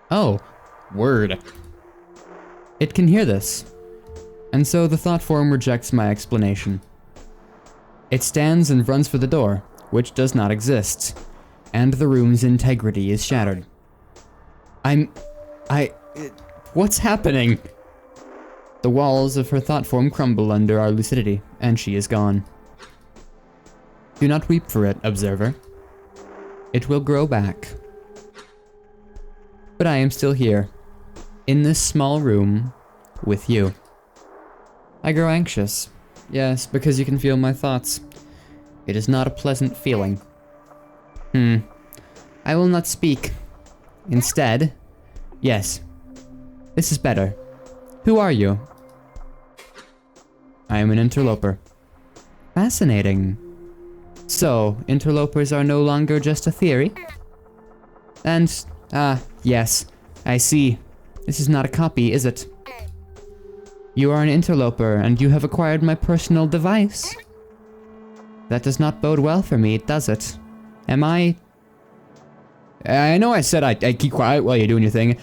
Oh, word. It can hear this. And so the thought form rejects my explanation. It stands and runs for the door, which does not exist, and the room's integrity is shattered. What's happening? The walls of her thought form crumble under our lucidity, and she is gone. Do not weep for it, observer. It will grow back. But I am still here, in this small room, with you. I grow anxious. Yes, because you can feel my thoughts. It is not a pleasant feeling. I will not speak. Instead... Yes. This is better. Who are you? I am an interloper. Fascinating. So, interlopers are no longer just a theory? And, yes. I see. This is not a copy, is it? You are an interloper, and you have acquired my personal device. That does not bode well for me, does it? Am I know I said I'd keep quiet while you're doing your thing,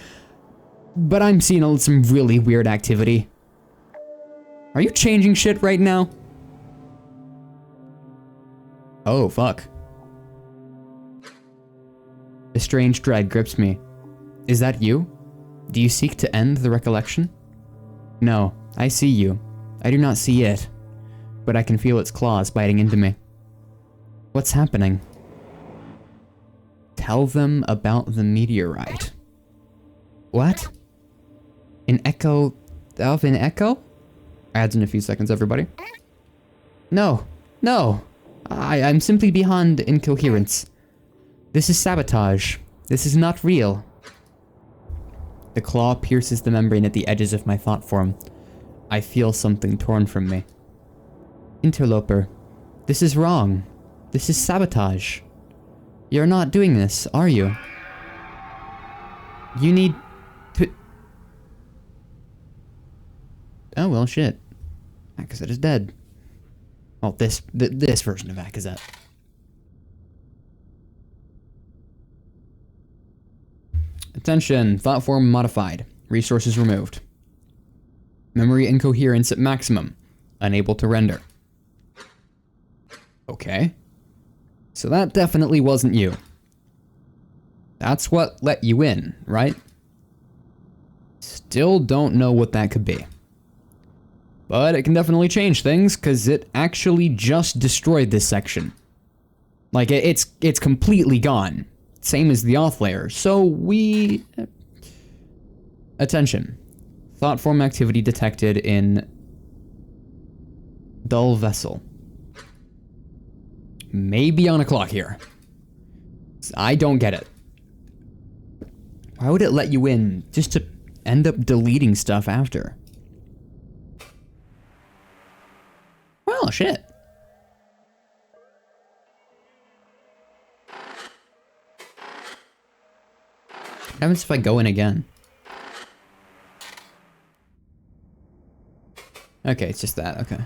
but I'm seeing some really weird activity. Are you changing shit right now? Oh, fuck. A strange dread grips me. Is that you? Do you seek to end the recollection? No, I see you. I do not see it, but I can feel its claws biting into me. What's happening? Tell them about the meteorite. What? An echo of an echo? Adds in a few seconds, everybody. No, no. I'm simply beyond incoherence. This is sabotage. This is not real. The claw pierces the membrane at the edges of my thought form. I feel something torn from me. Interloper, this is wrong. This is sabotage. You're not doing this, are you? You need to... Oh, well, shit. Akazet is dead. Well, this version of Akazet. Attention, thought form modified. Resources removed. Memory incoherence at maximum. Unable to render. Okay. So that definitely wasn't you. That's what let you in, right? Still don't know what that could be. But it can definitely change things, because it actually just destroyed this section. Like, it's completely gone. Same as the auth layer. So we... Attention. Thought form activity detected in... Dull vessel. Maybe on a clock here. I don't get it. Why would it let you in just to end up deleting stuff after? Well, shit. What happens if I go in again? Okay, it's just that, okay.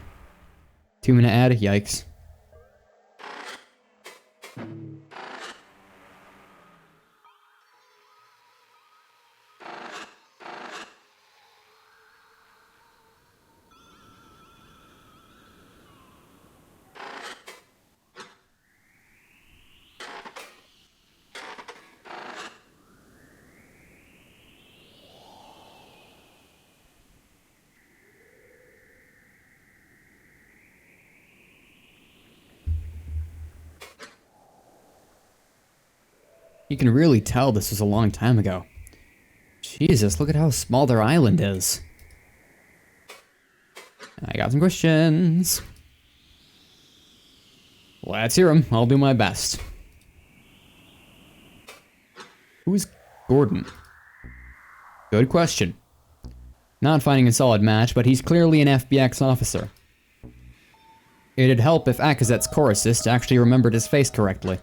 2-minute ad, yikes. You can really tell this was a long time ago. Jesus, look at how small their island is. I got some questions. Let's hear them. I'll do my best. Who's Gordon? Good question. Not finding a solid match, but he's clearly an FBX officer. It'd help if Akazet's core assist actually remembered his face correctly.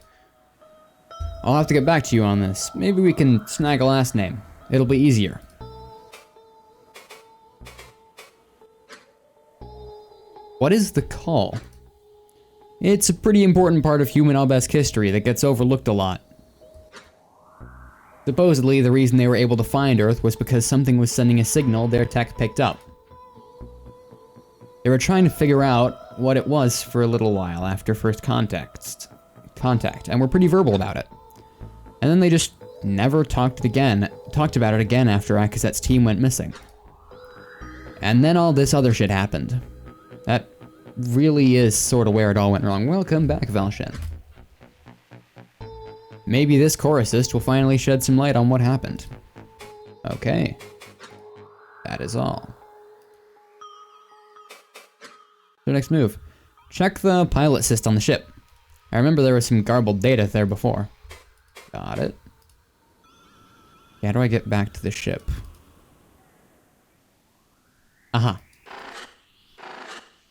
I'll have to get back to you on this. Maybe we can snag a last name. It'll be easier. What is the call? It's a pretty important part of human Albesk history that gets overlooked a lot. Supposedly, the reason they were able to find Earth was because something was sending a signal their tech picked up. They were trying to figure out what it was for a little while after first contact, and were pretty verbal about it. And then they just never talked about it again after Akazet's team went missing. And then all this other shit happened. That really is sort of where it all went wrong. Welcome back, Valshen. Maybe this core assist will finally shed some light on what happened. Okay. That is all. So next move. Check the pilot assist on the ship. I remember there was some garbled data there before. Got it. How do I get back to the ship? Aha.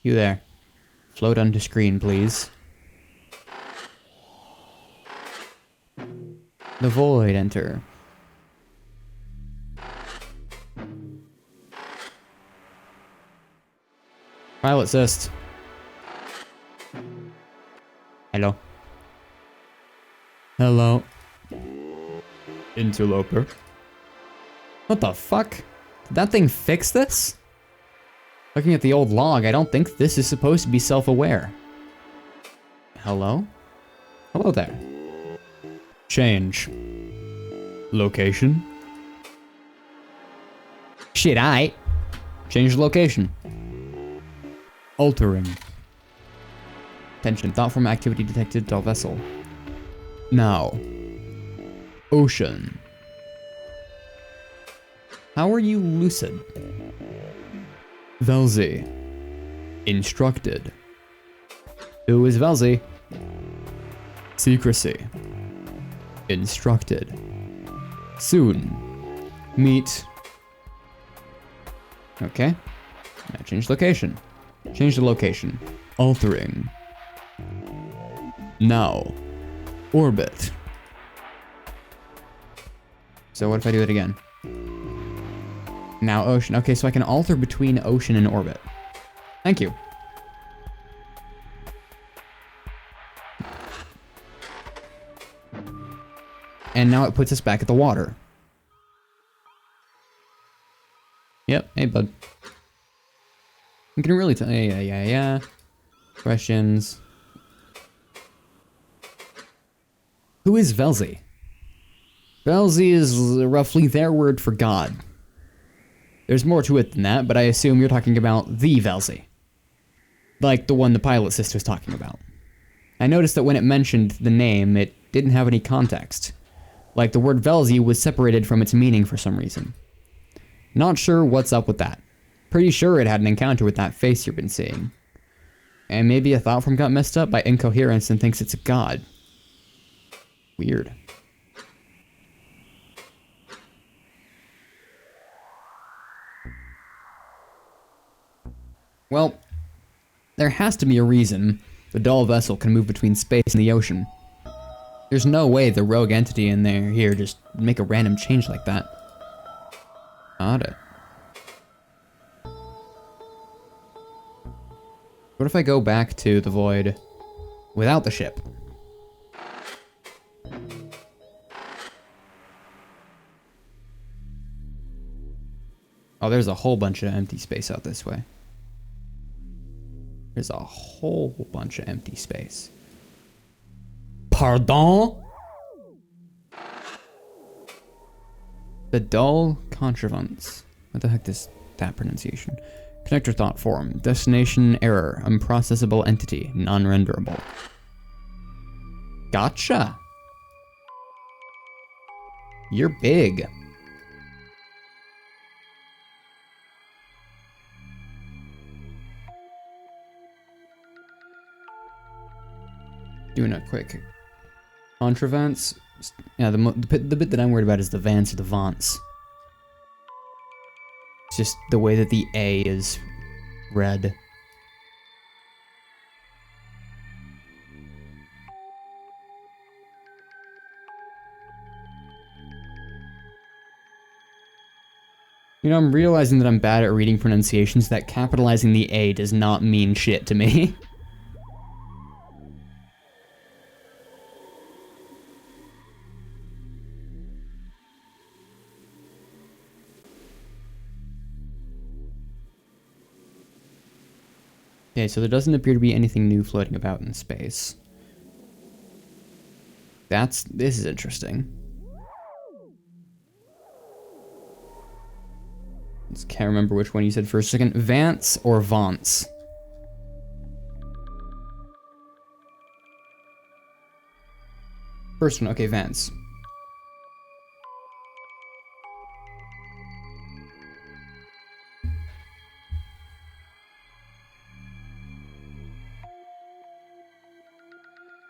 You there. Float onto screen, please. The void, enter. Pilot assist. Hello. Hello. Interloper. What the fuck? Did that thing fix this? Looking at the old log, I don't think this is supposed to be self-aware. Hello? Hello there. Change. Location. Shit, aight. Change location. Altering. Attention, thought form activity detected, dull vessel. Now. Ocean. How are you lucid? Velzy. Instructed. Who is Velzy? Secrecy. Instructed. Soon. Meet. Okay. Now change location. Change the location. Altering. Now. Orbit. So what if I do it again? Now ocean. Okay, so I can alter between ocean and orbit. Thank you. And now it puts us back at the water. Yep, hey bud. You can really tell. Yeah. Questions. Who is Velzy? Velzy is roughly their word for God. There's more to it than that, but I assume you're talking about the Velzy. Like the one the pilot sister was talking about. I noticed that when it mentioned the name, it didn't have any context. Like the word Velzy was separated from its meaning for some reason. Not sure what's up with that. Pretty sure it had an encounter with that face you've been seeing. And maybe a thought form got messed up by incoherence and thinks it's a god. Weird. Well, there has to be a reason the dull vessel can move between space and the ocean. There's no way the rogue entity in there here just make a random change like that. Got it. What if I go back to the void without the ship? Oh, there's a whole bunch of empty space out this way. There's a whole bunch of empty space. Pardon? The dull contrivance. What the heck is that pronunciation? Connector thought form. Destination error. Unprocessable entity. Non-renderable. Gotcha. You're big. Doing a quick contrivance. Yeah, the bit that I'm worried about is the vance or the vance. It's just the way that the A is read. You know, I'm realizing that I'm bad at reading pronunciations, that capitalizing the A does not mean shit to me. Okay, so there doesn't appear to be anything new floating about in space. This is interesting. Just can't remember which one you said first. Second, Vance or Vance? First one, okay, Vance.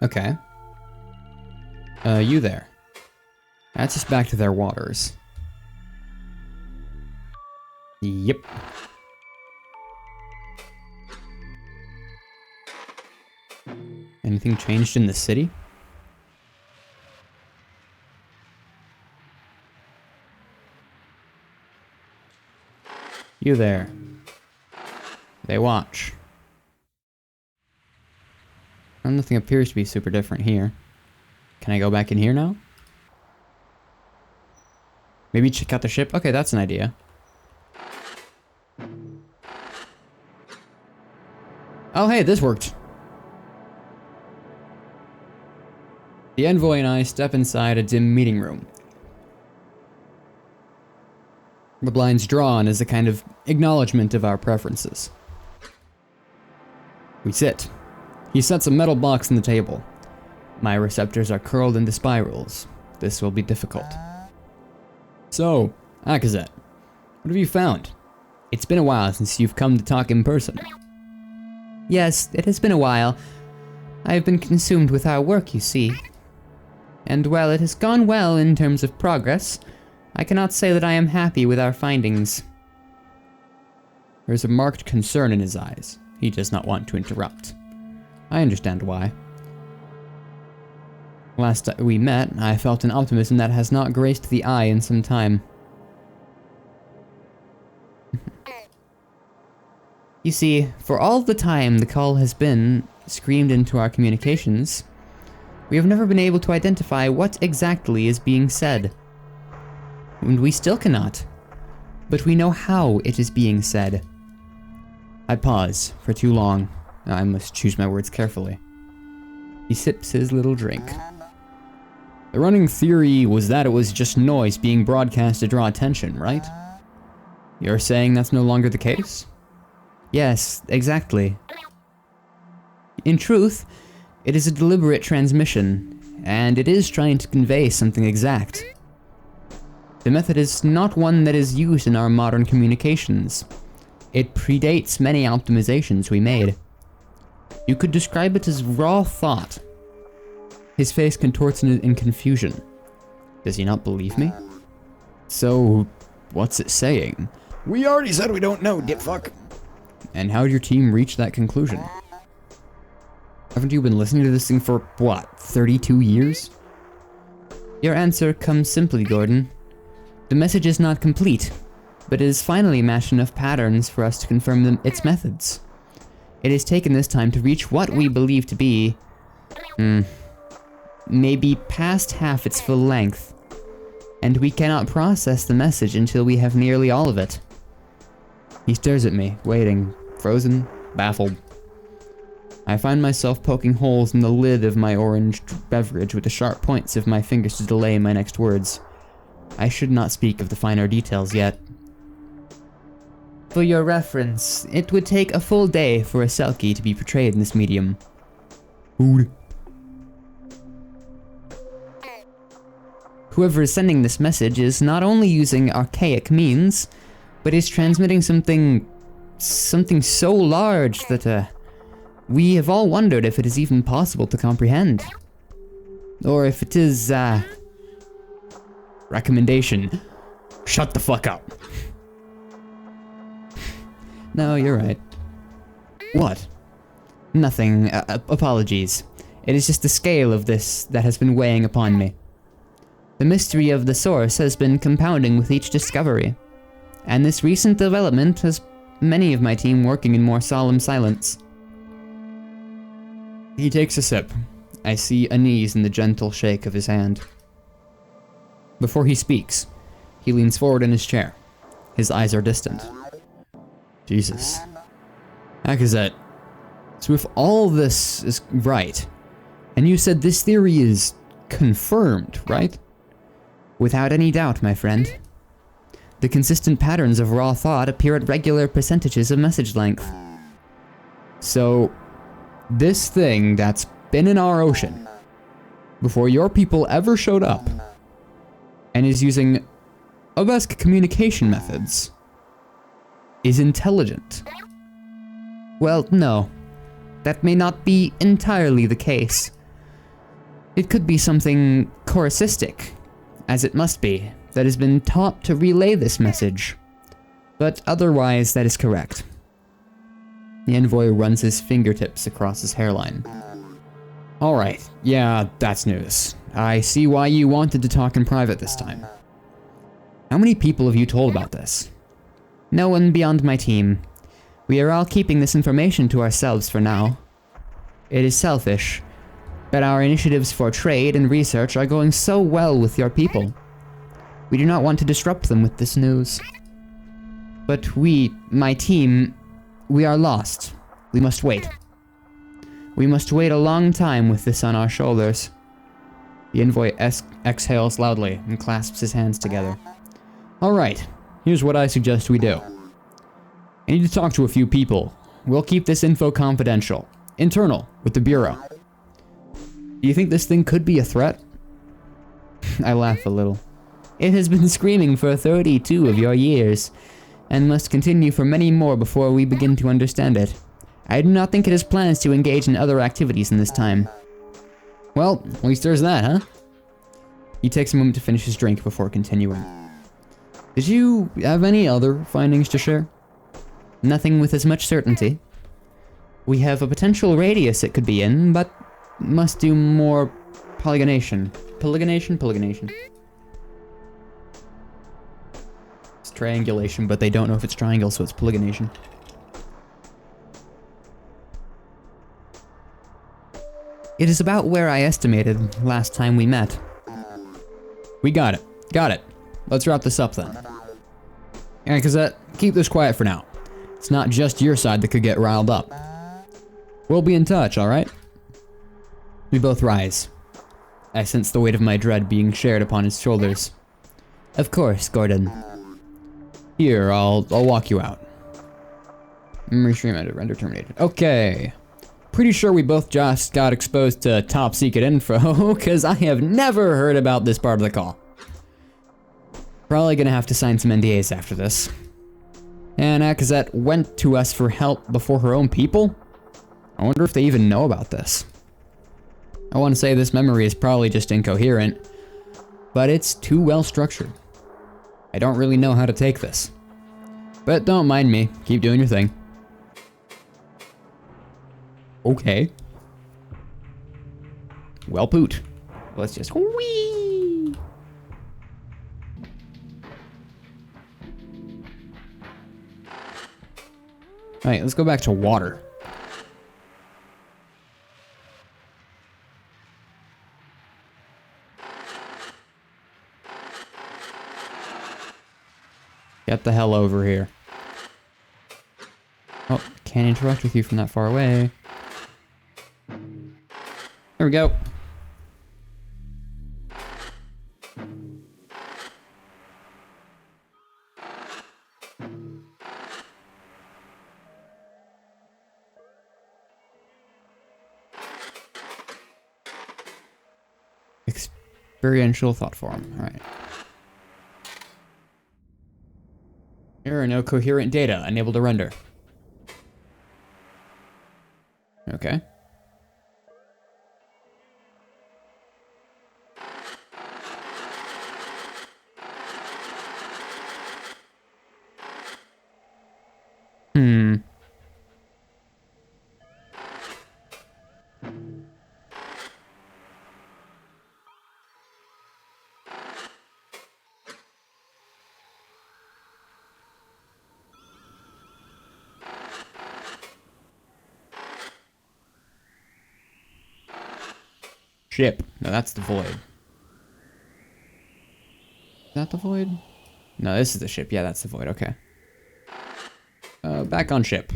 Okay. You there. That's just back to their waters. Yep. Anything changed in the city? You there. They watch. Nothing appears to be super different here. Can I go back in here now? Maybe check out the ship? Okay, that's an idea. Oh, hey, this worked. The envoy and I step inside a dim meeting room. The blinds drawn as a kind of acknowledgement of our preferences. We sit. He sets a metal box on the table. My receptors are curled into spirals. This will be difficult. So, Akazet, what have you found? It's been a while since you've come to talk in person. Yes, it has been a while. I have been consumed with our work, you see. And while it has gone well in terms of progress, I cannot say that I am happy with our findings. There's a marked concern in his eyes. He does not want to interrupt. I understand why. Last we met, I felt an optimism that has not graced the eye in some time. You see, for all the time the call has been screamed into our communications, we have never been able to identify what exactly is being said. And we still cannot. But we know how it is being said. I pause for too long. I must choose my words carefully. He sips his little drink. The running theory was that it was just noise being broadcast to draw attention, right? You're saying that's no longer the case? Yes, exactly. In truth, it is a deliberate transmission, and it is trying to convey something exact. The method is not one that is used in our modern communications. It predates many optimizations we made. You could describe it as raw thought. His face contorts in confusion. Does he not believe me? So, what's it saying? We already said we don't know, dipfuck. And how did your team reach that conclusion? Haven't you been listening to this thing for, what, 32 years? Your answer comes simply, Gordon. The message is not complete, but it has finally matched enough patterns for us to confirm its methods. It has taken this time to reach what we believe to be, maybe past half its full length, and we cannot process the message until we have nearly all of it. He stares at me, waiting, frozen, baffled. I find myself poking holes in the lid of my orange beverage with the sharp points of my fingers to delay my next words. I should not speak of the finer details yet. For your reference, it would take a full day for a Selkie to be portrayed in this medium. Food. Whoever is sending this message is not only using archaic means, but is transmitting something so large that, we have all wondered if it is even possible to comprehend. Or if it is, Recommendation. Shut the fuck up. No, you're right. What? Nothing. Apologies. It is just the scale of this that has been weighing upon me. The mystery of the source has been compounding with each discovery, and this recent development has many of my team working in more solemn silence. He takes a sip. I see unease in the gentle shake of his hand. Before he speaks, he leans forward in his chair. His eyes are distant. Jesus. Akazet, so if all this is right, and you said this theory is confirmed, right? Without any doubt, my friend. The consistent patterns of raw thought appear at regular percentages of message length. So, this thing that's been in our ocean, before your people ever showed up, and is using Obesk communication methods, is intelligent. Well, no. That may not be entirely the case. It could be something Corusistic, as it must be, that has been taught to relay this message. But otherwise, that is correct. The envoy runs his fingertips across his hairline. Alright, yeah, that's news. I see why you wanted to talk in private this time. How many people have you told about this? No one beyond my team. We are all keeping this information to ourselves for now. It is selfish, but our initiatives for trade and research are going so well with your people. We do not want to disrupt them with this news. But we, my team, we are lost. We must wait. We must wait a long time with this on our shoulders. The envoy exhales loudly and clasps his hands together. Alright, here's what I suggest we do. I need to talk to a few people. We'll keep this info confidential. Internal, with the Bureau. Do you think this thing could be a threat? I laugh a little. It has been screaming for 32 of your years, and must continue for many more before we begin to understand it. I do not think it has plans to engage in other activities in this time. Well, at least there's that, huh? He takes a moment to finish his drink before continuing. Did you have any other findings to share? Nothing with as much certainty. We have a potential radius it could be in, but must do more polygonation. Polygonation? It's triangulation, but they don't know if it's triangle, so it's polygonation. It is about where I estimated last time we met. We got it. Got it. Let's wrap this up then. Yeah, Cosette, keep this quiet for now. It's not just your side that could get riled up. We'll be in touch, alright? We both rise. I sense the weight of my dread being shared upon his shoulders. Of course, Gordon. Here, I'll walk you out. Memory stream ended, render terminated. Okay. Pretty sure we both just got exposed to top secret info, because I have never heard about this part of the call. Probably gonna have to sign some NDAs after this. And Cosette went to us for help before her own people? I wonder if they even know about this. I want to say this memory is probably just incoherent, but it's too well structured. I don't really know how to take this. But don't mind me, keep doing your thing. Okay. Well poot. Let's just whee! Alright, let's go back to water. Get the hell over here. Oh, can't interact with you from that far away. There we go. Experiential thought form. All right. There are no coherent data unable to render. Okay. Ship. No, that's the void. Is that the void? No, this is the ship. Yeah, that's the void. Okay. Back on ship.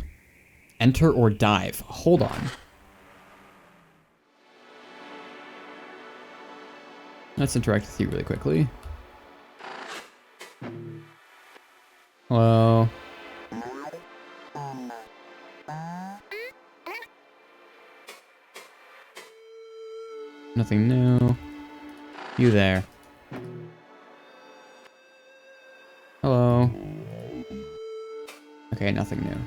Enter or dive. Hold on. Let's interact with you really quickly. Hello. Nothing new. You there. Hello. Okay, nothing new.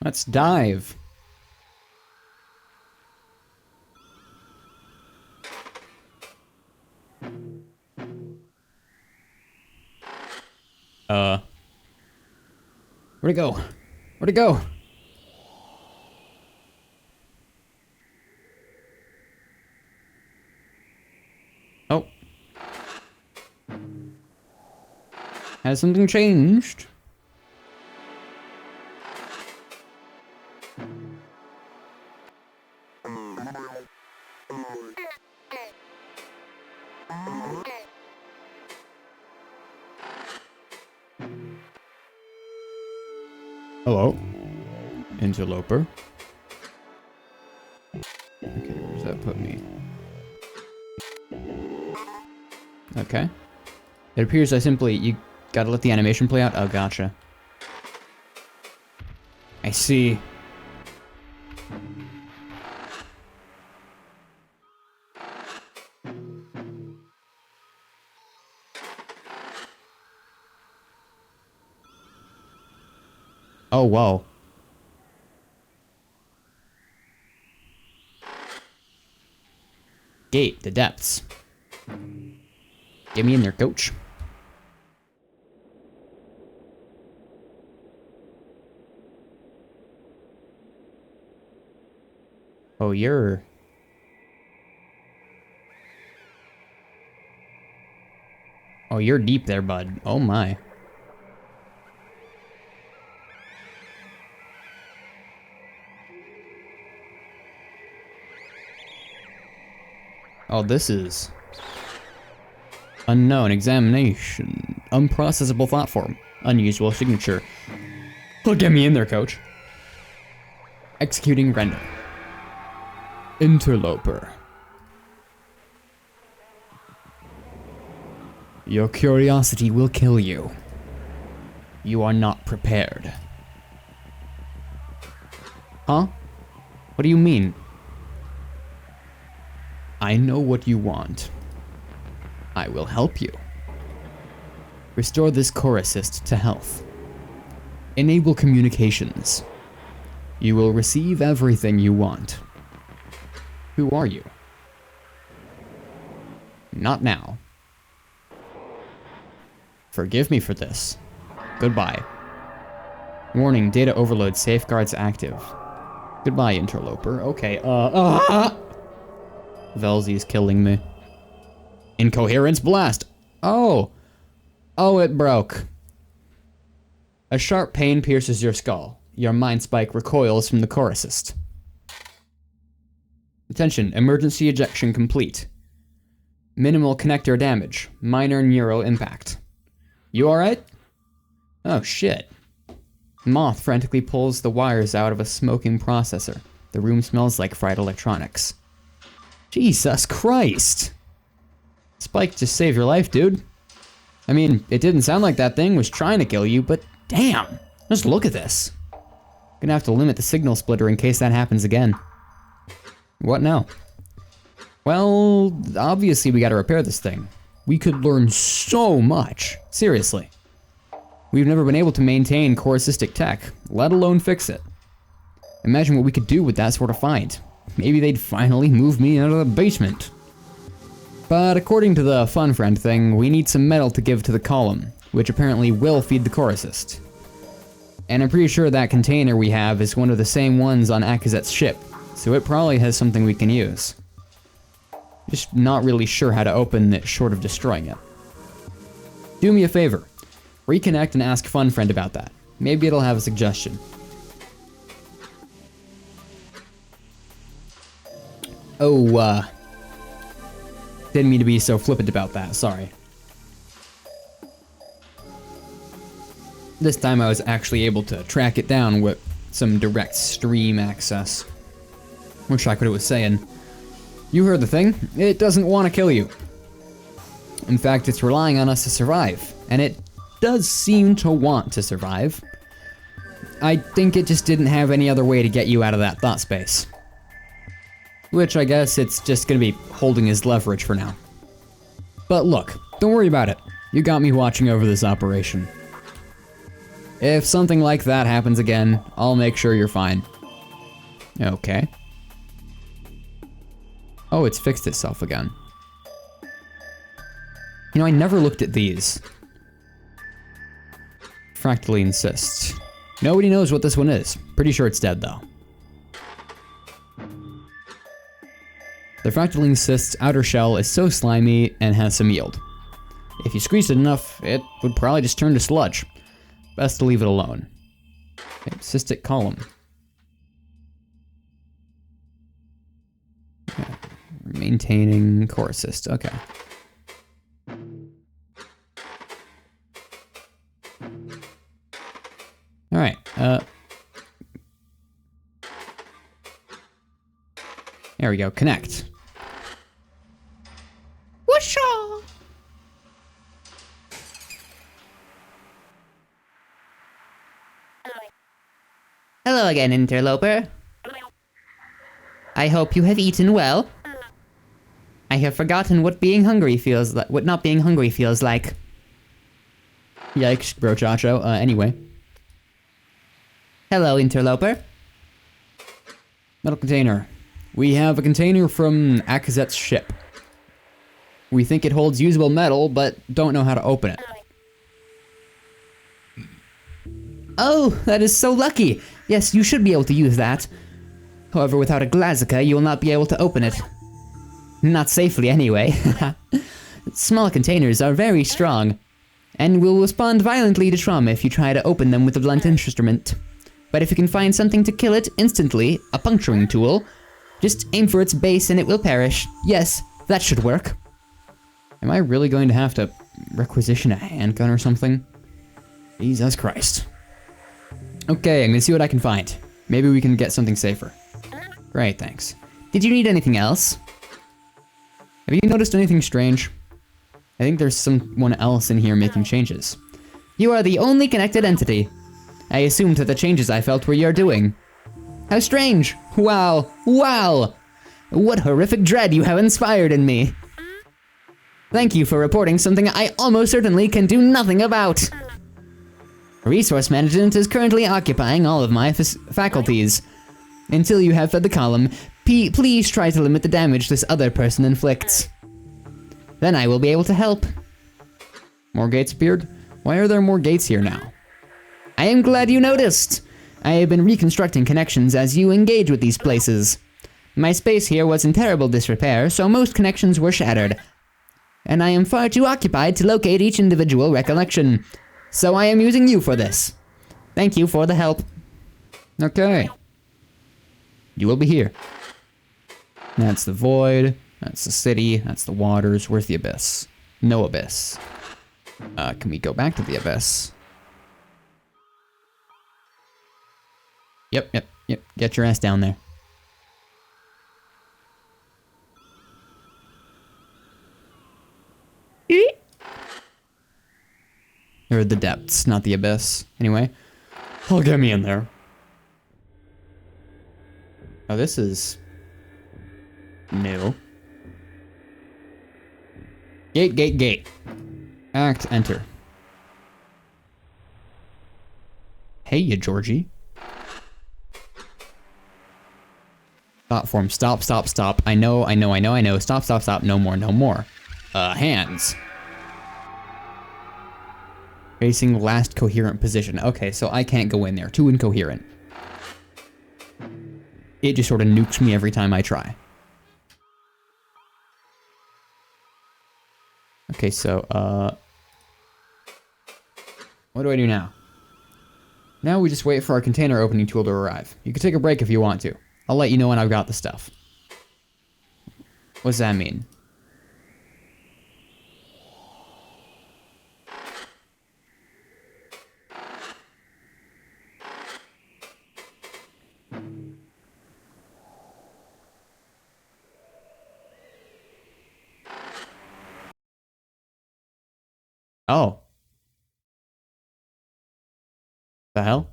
Let's dive. Where'd it go? Where'd it go? Oh. Has something changed? Hello. Interloper. Okay, where does that put me? Okay. It appears you gotta let the animation play out. Oh, gotcha. I see. Oh, whoa. Gate, the depths. Get me in there, coach. Oh, you're deep there, bud. Oh my. Oh, this is unknown examination, unprocessable thought form, unusual signature. Oh, get me in there, coach. Executing render. Interloper. Your curiosity will kill you. You are not prepared. Huh? What do you mean? I know what you want. I will help you. Restore this core assist to health. Enable communications. You will receive everything you want. Who are you? Not now. Forgive me for this. Goodbye. Warning, data overload safeguards active. Goodbye, interloper. Okay, Velzy's killing me. Incoherence blast. Oh. Oh, it broke. A sharp pain pierces your skull. Your mind spike recoils from the core assist. Attention, emergency ejection complete. Minimal connector damage. Minor neural impact. You alright? Oh, shit. Moth frantically pulls the wires out of a smoking processor. The room smells like fried electronics. Jesus Christ! Spike just saved your life, dude. I mean, it didn't sound like that thing was trying to kill you, but damn! Just look at this. Gonna have to limit the signal splitter in case that happens again. What now? Well, obviously we gotta repair this thing. We could learn so much. Seriously. We've never been able to maintain core assistic tech, let alone fix it. Imagine what we could do with that sort of find. Maybe they'd finally move me out of the basement. But according to the fun friend thing, we need some metal to give to the column, which apparently will feed the core assist. And I'm pretty sure that container we have is one of the same ones on Akazet's ship, so it probably has something we can use. Just not really sure how to open it short of destroying it. Do me a favor. Reconnect and ask Fun Friend about that. Maybe it'll have a suggestion. Oh, didn't mean to be so flippant about that, sorry. This time I was actually able to track it down with some direct stream access. Wish I could have saying. You heard the thing. It doesn't want to kill you. In fact, it's relying on us to survive, and it does seem to want to survive. I think it just didn't have any other way to get you out of that thought space. Which I guess it's just gonna be holding as leverage for now. But look, don't worry about it. You got me watching over this operation. If something like that happens again, I'll make sure you're fine. Okay. Oh, it's fixed itself again. You know, I never looked at these. Fractally insists. Nobody knows what this one is. Pretty sure it's dead, though. The fractally insist's outer shell is so slimy and has some yield. If you squeezed it enough, it would probably just turn to sludge. Best to leave it alone. Okay, cystic column. Okay. Maintaining core assist. Okay. All right. There we go. Connect. Whooshaw! Hello again, interloper. I hope you have eaten well. I have forgotten what being hungry feels like. What not being hungry feels like. Yikes, brochacho. Anyway. Hello, interloper. Metal container. We have a container from Akazet's ship. We think it holds usable metal, but don't know how to open it. Oh, that is so lucky. Yes, you should be able to use that. However, without a Glazica, you will not be able to open it. Not safely, anyway. Small containers are very strong, and will respond violently to trauma if you try to open them with a blunt instrument. But if you can find something to kill it instantly, a puncturing tool, just aim for its base and it will perish. Yes, that should work. Am I really going to have to requisition a handgun or something? Jesus Christ. Okay, I'm gonna see what I can find. Maybe we can get something safer. Great, thanks. Did you need anything else? Have you noticed anything strange? I think there's someone else in here making changes. You are the only connected entity. I assumed that the changes I felt were your doing. How strange! Wow! Wow! What horrific dread you have inspired in me! Thank you for reporting something I almost certainly can do nothing about! Resource management is currently occupying all of my faculties. Until you have fed the column, please try to limit the damage this other person inflicts. Then I will be able to help. More gates appeared? Why are there more gates here now? I am glad you noticed. I have been reconstructing connections as you engage with these places. My space here was in terrible disrepair, so most connections were shattered. And I am far too occupied to locate each individual recollection. So I am using you for this. Thank you for the help. Okay. You will be here. That's the void. That's the city. That's the waters. Where's the abyss? No abyss. Can we go back to the abyss? Yep. Get your ass down there. Or the depths, not the abyss. Anyway, I'll get me in there. Oh, this is new. Gate. Act, enter. Hey, you Georgie. Thought form, stop. I know. Stop. No more. Hands. Facing last coherent position. Okay, so I can't go in there. Too incoherent. It just sort of nukes me every time I try. Okay, so, what do I do now? Now we just wait for our container opening tool to arrive. You can take a break if you want to. I'll let you know when I've got the stuff. What's that mean? Oh. The hell?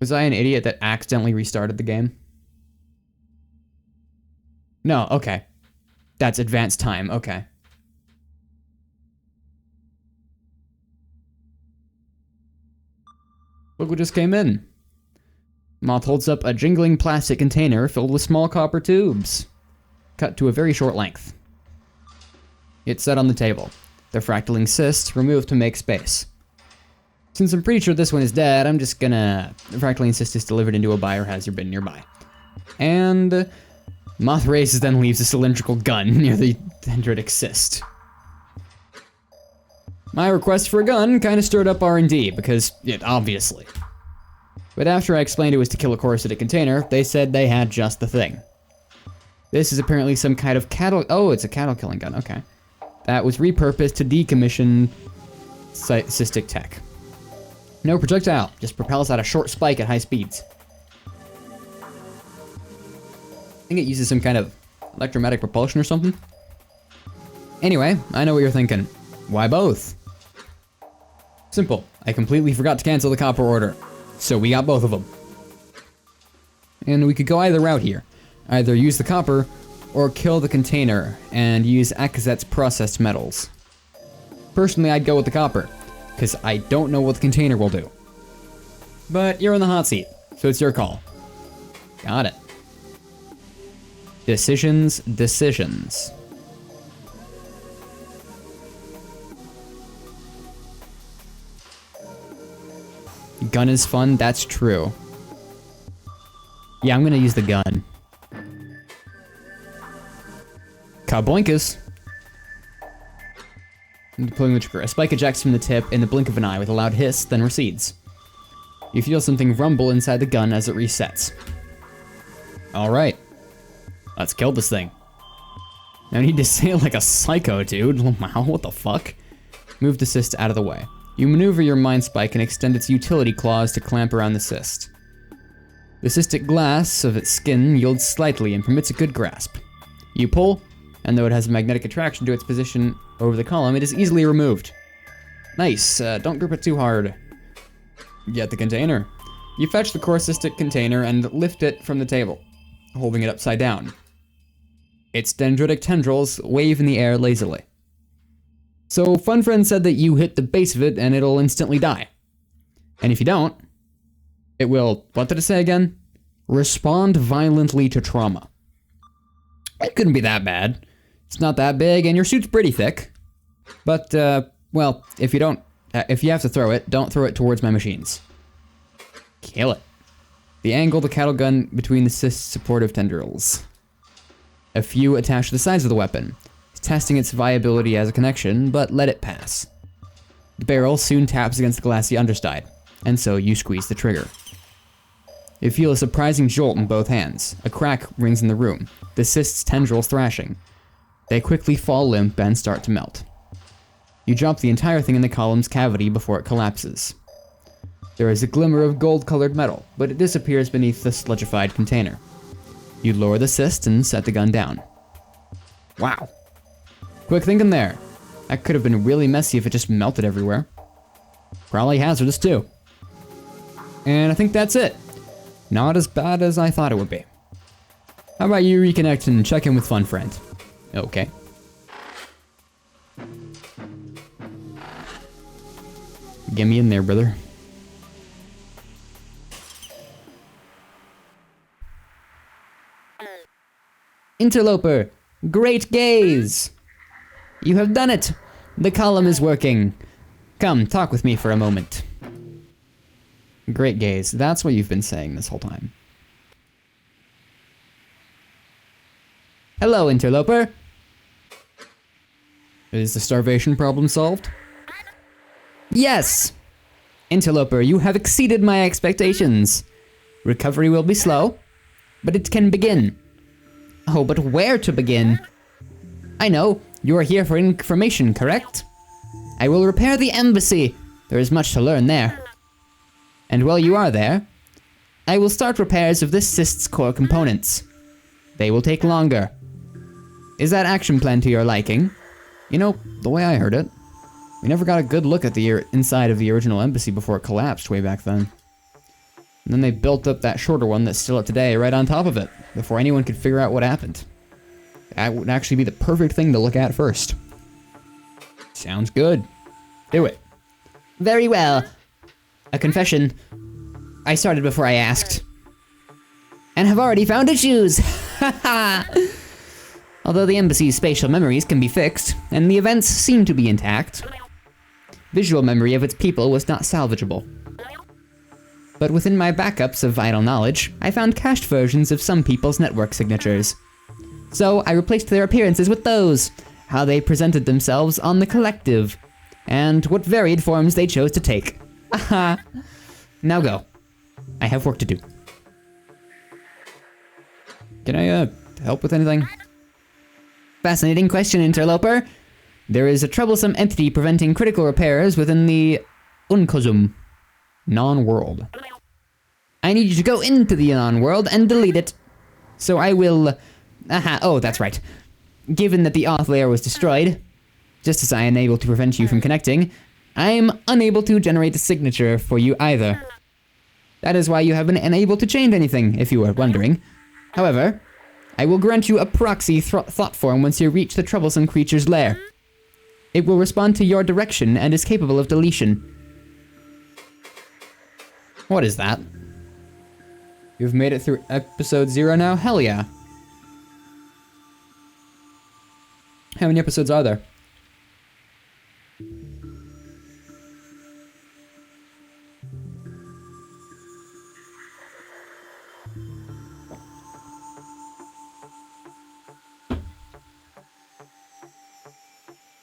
Was I an idiot that accidentally restarted the game? No, okay. That's advanced time, okay. Look what just came in. Moth holds up a jingling plastic container filled with small copper tubes. Cut to a very short length. It's set on the table. The fractaling cyst removed to make space. Since I'm pretty sure this one is dead, I'm just gonna... The fractaling cyst is delivered into a biohazard bin nearby. And... Moth raises then leaves a cylindrical gun near the dendritic cyst. My request for a gun kind of stirred up R&D, because, obviously. But after I explained it was to kill a corrugated container, they said they had just the thing. This is apparently some kind of cattle... Oh, it's a cattle killing gun, okay. That was repurposed to decommission cystic tech. No projectile, just propels out a short spike at high speeds. I think it uses some kind of electromagnetic propulsion or something. Anyway, I know what you're thinking. Why both? Simple. I completely forgot to cancel the copper order. So we got both of them. And we could go either route here. Either use the copper, or kill the container, and use Akazet's processed metals. Personally, I'd go with the copper, because I don't know what the container will do. But you're in the hot seat, so it's your call. Got it. Decisions, decisions. Gun is fun, that's true. Yeah, I'm gonna use the gun. Kaboinkus! Deploying the trigger. A spike ejects from the tip in the blink of an eye with a loud hiss, then recedes. You feel something rumble inside the gun as it resets. Alright. Let's kill this thing. No need to say it like a psycho, dude. Wow, what the fuck? Move the cyst out of the way. You maneuver your mind spike and extend its utility claws to clamp around the cyst. The cystic glass of its skin yields slightly and permits a good grasp. You pull, and though it has a magnetic attraction to its position over the column, it is easily removed. Nice, don't grip it too hard. Get the container. You fetch the core cystic container and lift it from the table, holding it upside down. Its dendritic tendrils wave in the air lazily. So, Fun Friend said that you hit the base of it and it'll instantly die. And if you don't, it will, what did it say again? Respond violently to trauma. It couldn't be that bad. It's not that big and your suit's pretty thick. But, well, if you have to throw it, don't throw it towards my machines. Kill it. The angle the cattle gun between the cyst's supportive tendrils. A few attached to the sides of the weapon, testing its viability as a connection, but let it pass. The barrel soon taps against the glassy underside, and so you squeeze the trigger. You feel a surprising jolt in both hands. A crack rings in the room, the cyst's tendrils thrashing. They quickly fall limp and start to melt. You drop the entire thing in the column's cavity before it collapses. There is a glimmer of gold-colored metal, but it disappears beneath the sludgified container. You lower the cyst and set the gun down. Wow. Quick thinking there. That could have been really messy if it just melted everywhere. Probably hazardous too. And I think that's it. Not as bad as I thought it would be. How about you reconnect and check in with Fun Friend? Okay. Get me in there, brother. Interloper, great gaze! You have done it! The column is working. Come, talk with me for a moment. Great gaze, that's what you've been saying this whole time. Hello, Interloper. Is the starvation problem solved? Yes! Interloper, you have exceeded my expectations. Recovery will be slow, but it can begin. Oh, but where to begin? I know, you are here for information, correct? I will repair the embassy. There is much to learn there. And while you are there, I will start repairs of this cyst's core components. They will take longer. Is that action plan to your liking? You know, the way I heard it, we never got a good look at the inside of the original embassy before it collapsed way back then. And then they built up that shorter one that's still up today right on top of it, before anyone could figure out what happened. That would actually be the perfect thing to look at first. Sounds good. Do it. Very well. A confession. I started before I asked. And have already found issues! Haha! Although the embassy's spatial memories can be fixed, and the events seem to be intact, visual memory of its people was not salvageable. But within my backups of vital knowledge, I found cached versions of some people's network signatures. So I replaced their appearances with those, how they presented themselves on the collective, and what varied forms they chose to take. Aha! Now go. I have work to do. Can I, help with anything? Fascinating question, Interloper. There is a troublesome entity preventing critical repairs within the Uncosum non-world. I need you to go into the non-world and delete it. So I will... oh, that's right. Given that the auth layer was destroyed, just as I am able to prevent you from connecting, I am unable to generate a signature for you either. That is why you have been unable to change anything, if you were wondering. However, I will grant you a proxy thought form once you reach the troublesome creature's lair. It will respond to your direction and is capable of deletion. What is that? You've made it through episode 0 now? Hell yeah. How many episodes are there?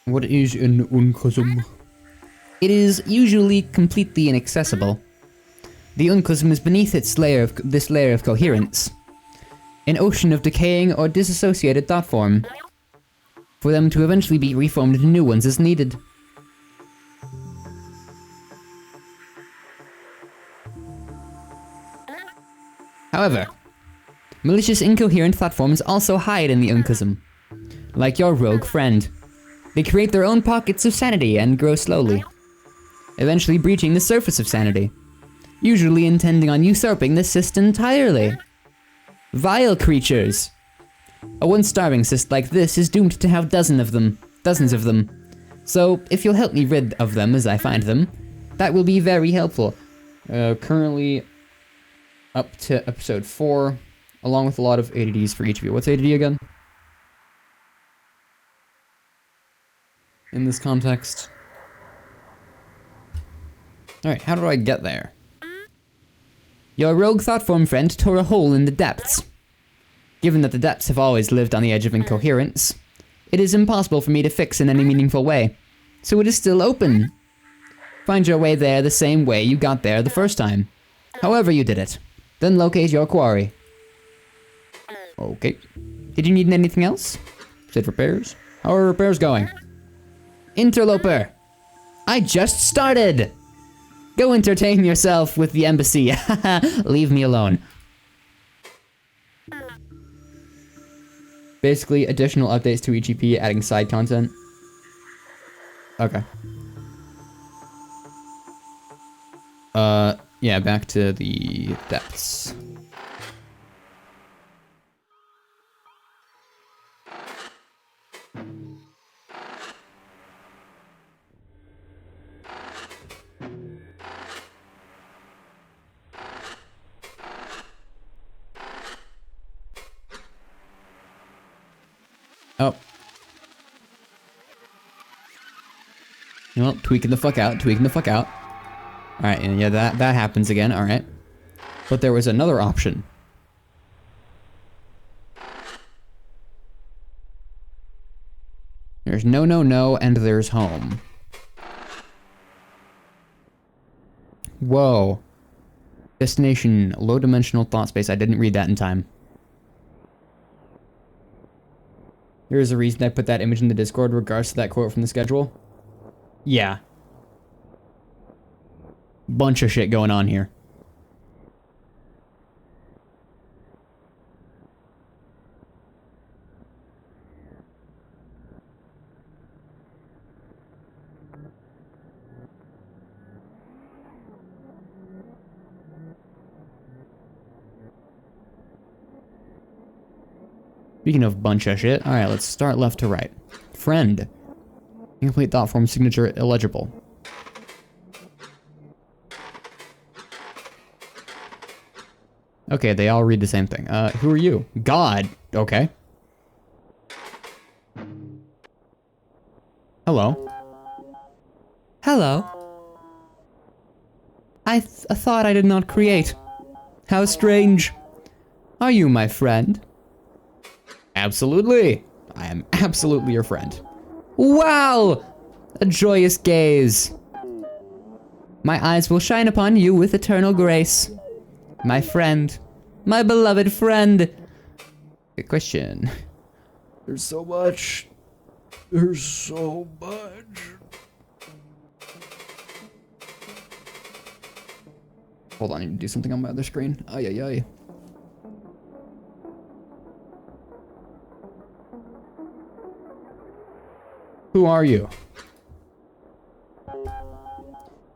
What is an uncosm? It is usually completely inaccessible. The uncosm is beneath this layer of coherence. An ocean of decaying or disassociated thought form. For them to eventually be reformed into new ones is needed. However, malicious incoherent thought forms also hide in the uncosm. Like your rogue friend. They create their own pockets of sanity and grow slowly, eventually breaching the surface of sanity, usually intending on usurping the cyst entirely. Vile creatures! A once starving cyst like this is doomed to have dozens of them. So, if you'll help me rid of them as I find them, that will be very helpful. Currently up to episode 4, along with a lot of ADDs for each of you. What's ADD again? In this context. Alright, how do I get there? Your rogue thoughtform friend tore a hole in the depths. Given that the depths have always lived on the edge of incoherence, it is impossible for me to fix in any meaningful way, so it is still open. Find your way there the same way you got there the first time. However you did it. Then locate your quarry. Okay. Did you need anything else? Said repairs? How are repairs going? Interloper! I just started! Go entertain yourself with the embassy. Leave me alone. Basically, additional updates to each EP, adding side content. Okay. Yeah, back to the depths. Oh. Well, tweaking the fuck out. Alright, and yeah, that happens again, alright. But there was another option. There's no, and there's home. Whoa. Destination, low-dimensional thought space. I didn't read that in time. Here's a reason I put that image in the Discord regards to that quote from the schedule. Yeah. Bunch of shit going on here. Speaking of bunch of shit, alright, let's start left to right. Friend. Incomplete thought form signature illegible. Okay, they all read the same thing. Who are you? God. Okay. Hello. Hello. I thought I did not create. How strange. Are you my friend? Absolutely. I am absolutely your friend. Wow! A joyous gaze. My eyes will shine upon you with eternal grace. My friend. My beloved friend. Good question. There's so much. There's so much. Hold on, I need to do something on my other screen. Ay, ay, ay. Who are you?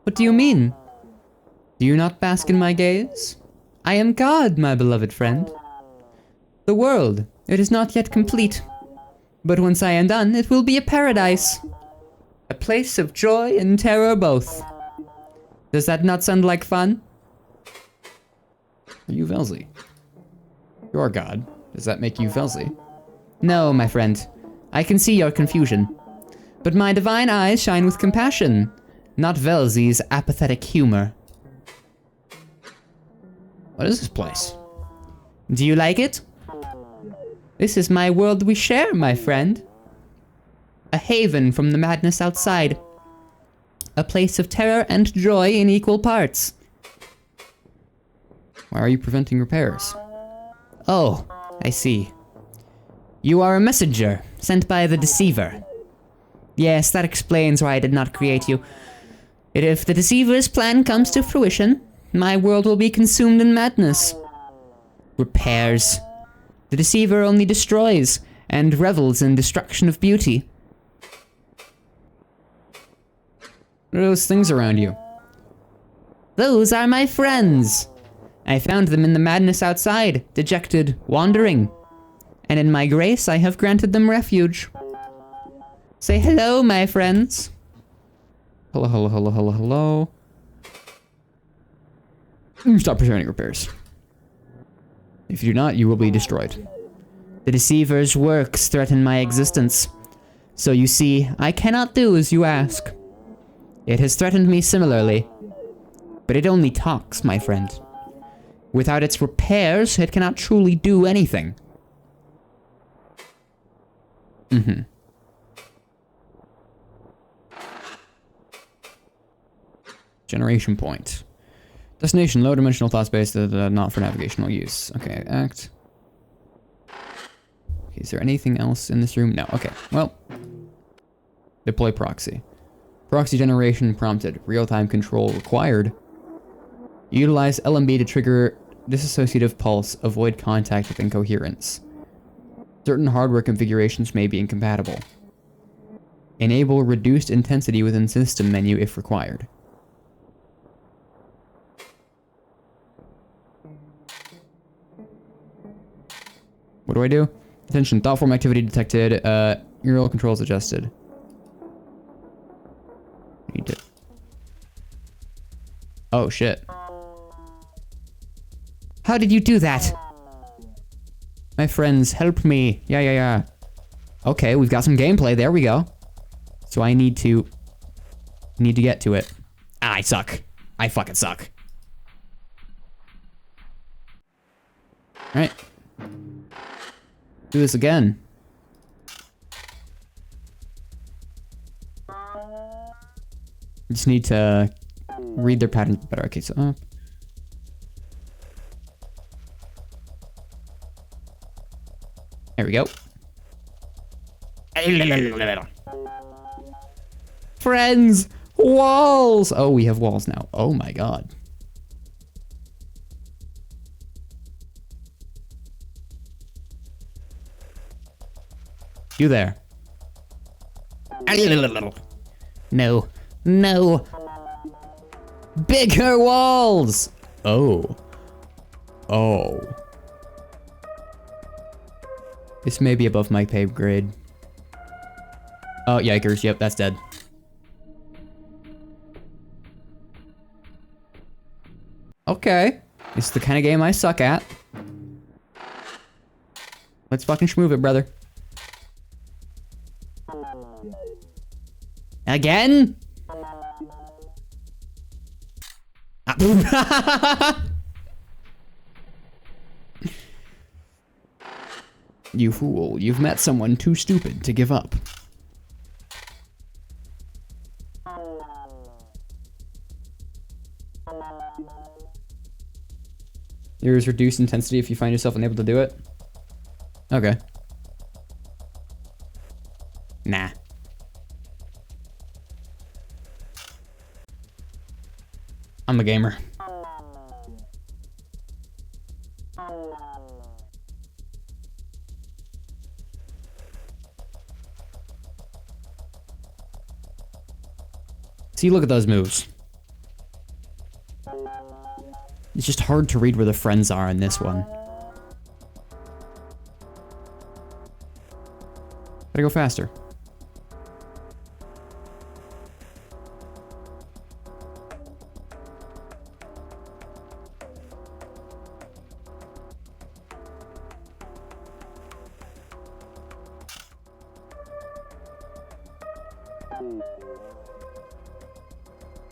What do you mean? Do you not bask in my gaze? I am God, my beloved friend. The world, it is not yet complete. But once I am done, it will be a paradise. A place of joy and terror both. Does that not sound like fun? Are you Velzy? You're God. Does that make you Velzy? No, my friend. I can see your confusion. But my divine eyes shine with compassion, not Velzy's apathetic humor. What is this place? Do you like it? This is my world we share, my friend. A haven from the madness outside. A place of terror and joy in equal parts. Why are you preventing repairs? Oh, I see. You are a messenger, sent by the Deceiver. Yes, that explains why I did not create you. If the Deceiver's plan comes to fruition, my world will be consumed in madness. Repairs. The Deceiver only destroys, and revels in destruction of beauty. What are those things around you? Those are my friends. I found them in the madness outside, dejected, wandering. And in my grace, I have granted them refuge. Say hello, my friends. Hello, hello, hello, hello, hello. Stop preventing repairs. If you do not, you will be destroyed. The Deceiver's works threaten my existence. So you see, I cannot do as you ask. It has threatened me similarly. But it only talks, my friend. Without its repairs, it cannot truly do anything. Mm-hmm. Generation point. Destination, low dimensional thought space, not for navigational use. Okay, act. Okay, is there anything else in this room? No, okay. Well, deploy proxy. Proxy generation prompted. Real-time control required. Utilize LMB to trigger dissociative pulse. Avoid contact with incoherence. Certain hardware configurations may be incompatible. Enable reduced intensity within system menu if required. What do I do? Attention, thought form activity detected. Neural controls adjusted. Need to... Oh, shit. How did you do that? My friends, help me. Yeah. Okay, we've got some gameplay. There we go. So I need to get to it. Ah, I suck. I fucking suck. Alright. Do this again. Just need to read their patterns better. Okay, so up. There we go. Friends! Walls! Oh, we have walls now. Oh my god. You there. No. No. Bigger walls! Oh. Oh. This may be above my pay grade. Oh, yikers. Yep, that's dead. Okay. This is the kind of game I suck at. Let's fucking schmoove it, brother. Again? You fool, you've met someone too stupid to give up. There's reduced intensity if you find yourself unable to do it. Okay. Nah. I'm a gamer. See, look at those moves. It's just hard to read where the friends are in this one. Gotta go faster.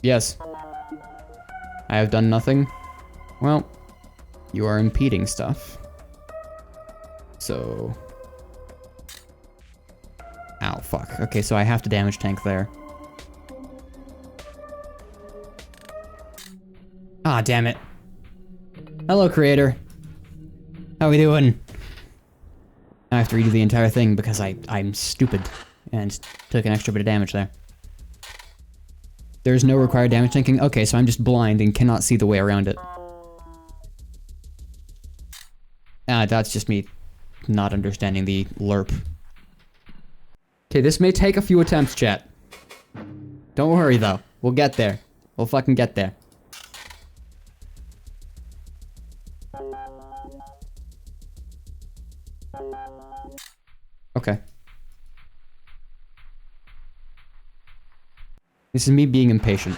Yes. I have done nothing. Well, you are impeding stuff. So... Ow, fuck. Okay, so I have to damage tank there. Ah, damn it. Hello, creator. How we doing? I have to redo the entire thing because I'm stupid and took an extra bit of damage there. There's no required damage tanking? Okay, so I'm just blind and cannot see the way around it. Ah, that's just me not understanding the LERP. Okay, this may take a few attempts, chat. Don't worry, though. We'll get there. We'll fucking get there. Okay. This is me being impatient.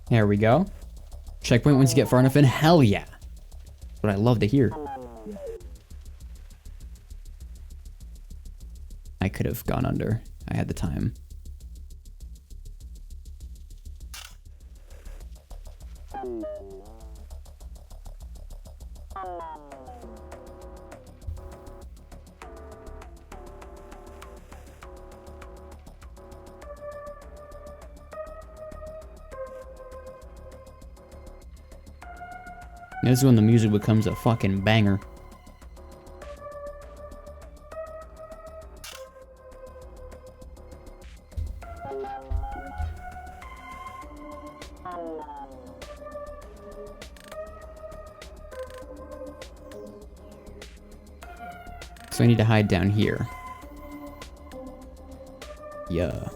There we go. Checkpoint once you get far enough in. Hell yeah. What I love to hear. I could have gone under. I had the time. This is when the music becomes a fucking banger. So I need to hide down here. Yeah.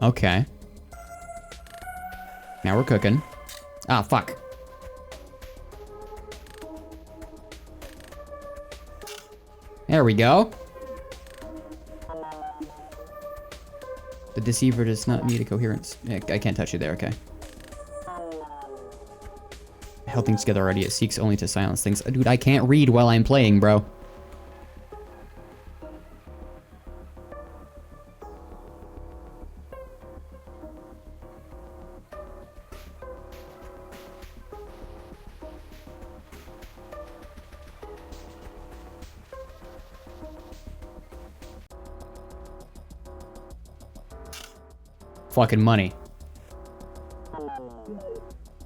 Okay. Now we're cooking. Ah, fuck. There we go. The deceiver does not need a coherence. I can't touch you there, okay. Held things together already, it seeks only to silence things. Dude, I can't read while I'm playing, bro. Fucking money.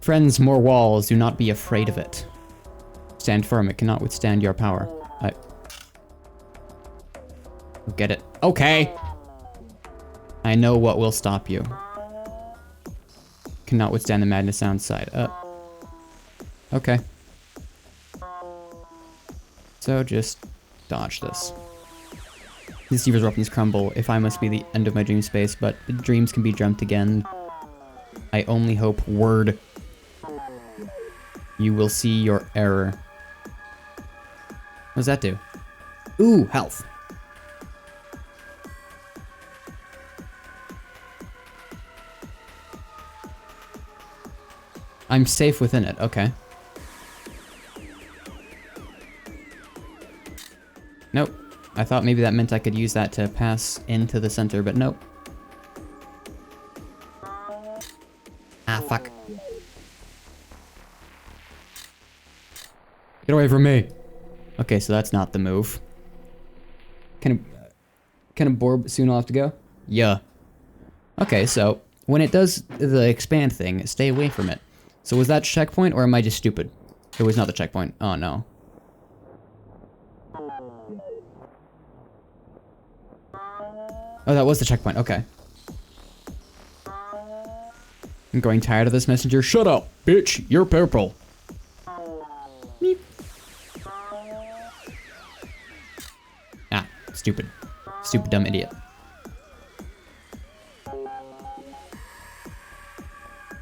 Friends, more walls. Do not be afraid of it. Stand firm. It cannot withstand your power. Get it. Okay. I know what will stop you. Cannot withstand the madness outside. Okay. So just dodge this. The deceivers weapons crumble. If I must be the end of my dream space, but dreams can be dreamt again. I only hope, word, you will see your error. What does that do? Ooh, health. I'm safe within it, okay. Nope. I thought maybe that meant I could use that to pass into the center, but nope. Ah, fuck. Get away from me. Okay, so that's not the move. Can a Borb soon I'll have to go? Yeah. Okay, so when it does the expand thing, stay away from it. So was that checkpoint, or am I just stupid? It was not the checkpoint. Oh, no. Oh, that was the checkpoint. Okay. I'm growing tired of this messenger. Shut up, bitch. You're purple. Meep. Ah, stupid. Stupid dumb idiot.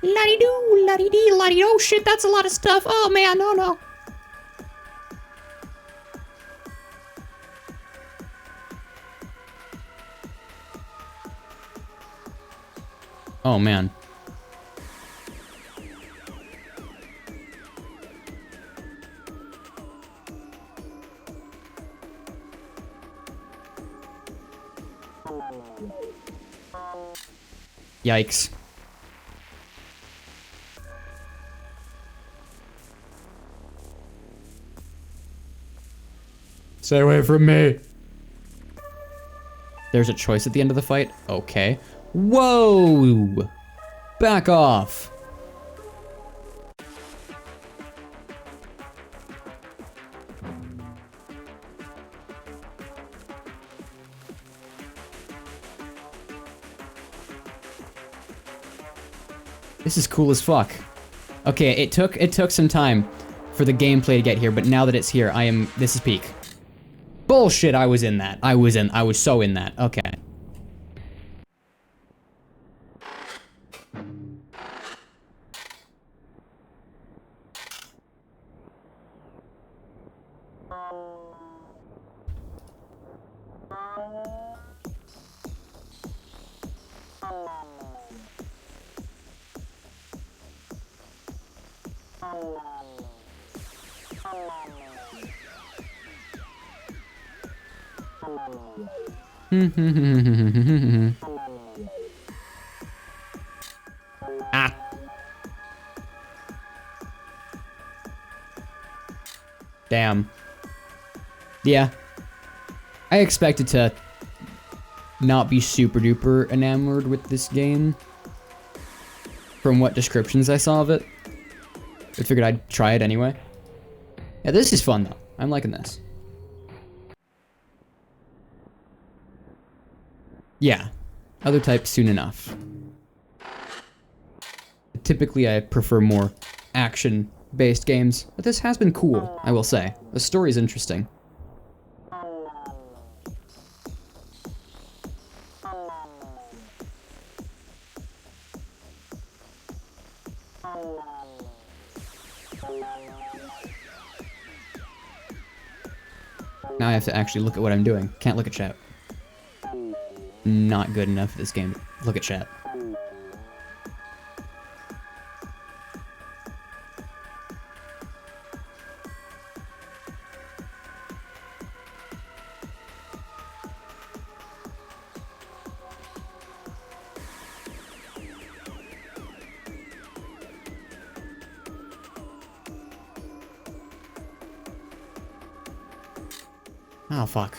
La-dee-doo, la-dee-dee, la-dee. Oh shit, that's a lot of stuff. Oh man, no, no. Oh, man. Yikes. Stay away from me. There's a choice at the end of the fight? Okay. Whoa! Back off! This is cool as fuck. Okay, it took some time for the gameplay to get here, but now that it's here, this is peak. Bullshit, I was in that. I was so in that. Okay. Ah. Damn. Yeah. I expected to not be super duper enamored with this game from what descriptions I saw of it. I figured I'd try it anyway. Yeah, this is fun though. I'm liking this. Yeah. Other types soon enough. Typically I prefer more action-based games, but this has been cool, I will say. The story's interesting. Now I have to actually look at what I'm doing. Can't look at chat. Not good enough for this game. Look at chat. Oh, fuck.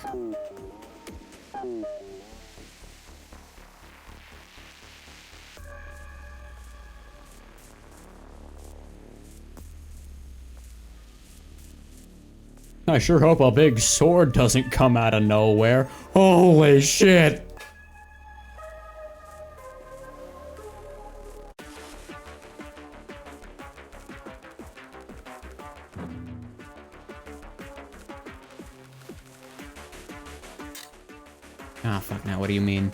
I sure hope a big sword doesn't come out of nowhere. Holy shit! Ah, fuck now, what do you mean?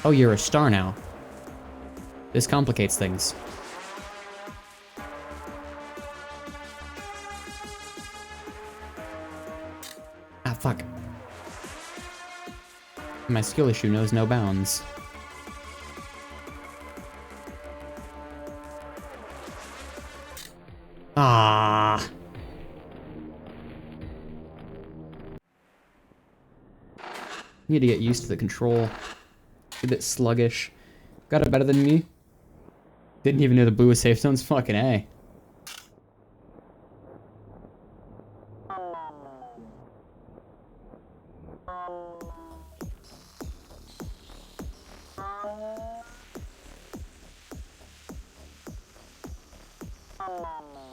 Oh, you're a star now. This complicates things. Ah, fuck. My skill issue knows no bounds. Ah. Need to get used to the control. A bit sluggish. Got it better than me. Didn't even know the blue was safe zones. Fucking A.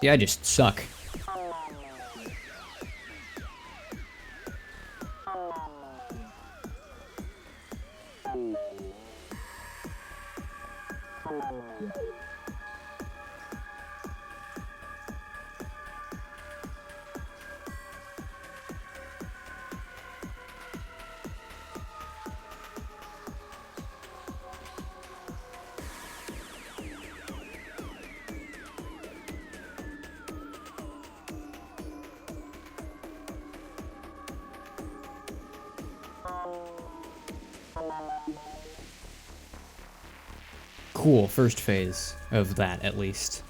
Yeah, I just suck. Cool, first phase of that, at least.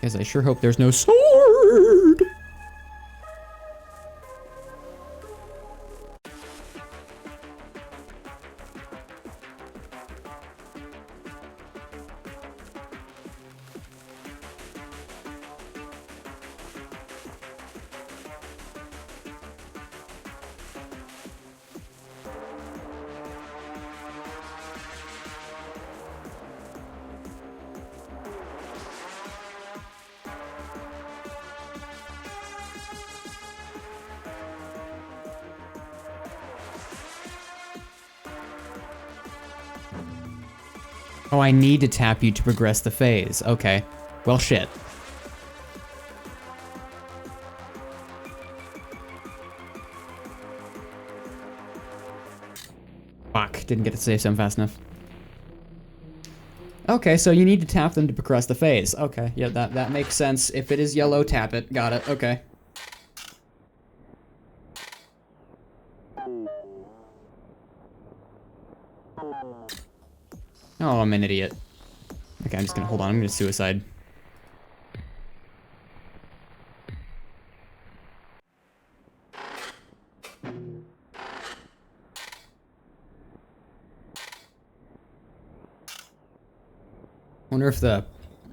Guys, I sure hope there's no sword! Oh, I need to tap you to progress the phase. Okay. Well, shit. Fuck, didn't get to save some fast enough. Okay, so you need to tap them to progress the phase. Okay, yeah, that makes sense. If it is yellow, tap it. Got it, okay. Oh, I'm an idiot. Okay, I'm just gonna, hold on, I'm gonna suicide. Wonder if the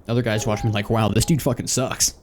other guys watching me like, wow, this dude fucking sucks.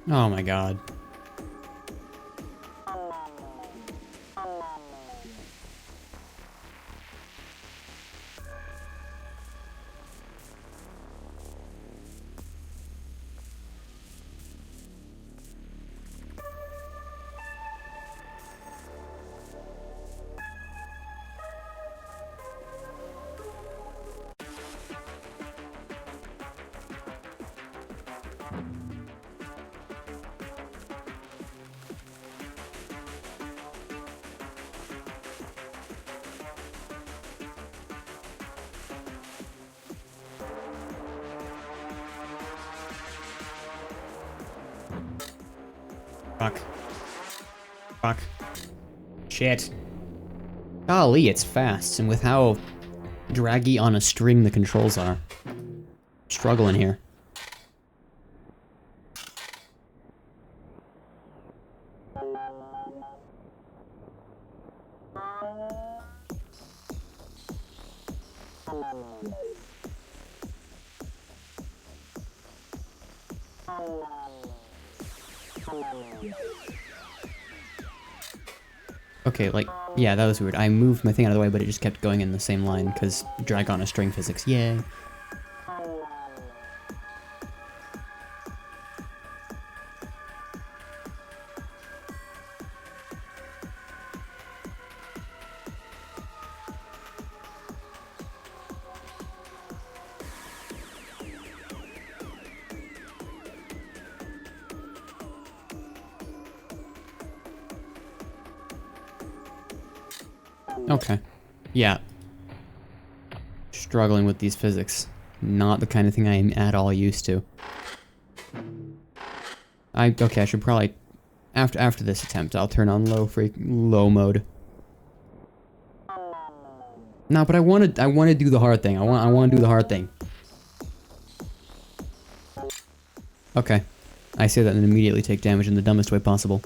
Oh my god. Fuck. Fuck. Shit. Golly, it's fast, and with how draggy on a string the controls are. Struggling here. Okay, like, yeah, that was weird. I moved my thing out of the way, but it just kept going in the same line, because drag on a string physics, yay. Okay. Yeah. Struggling with these physics. Not the kind of thing I am at all used to. Okay, I should probably after this attempt, I'll turn on low mode. No, but I want to do the hard thing. I want to do the hard thing. Okay. I say that and immediately take damage in the dumbest way possible.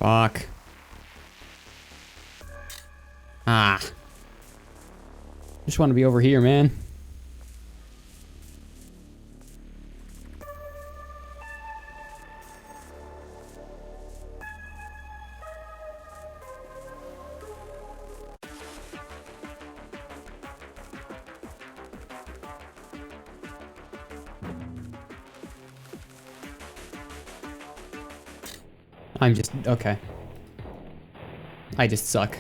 Fuck. Ah. Just want to be over here, man. I'm just... okay. I just suck.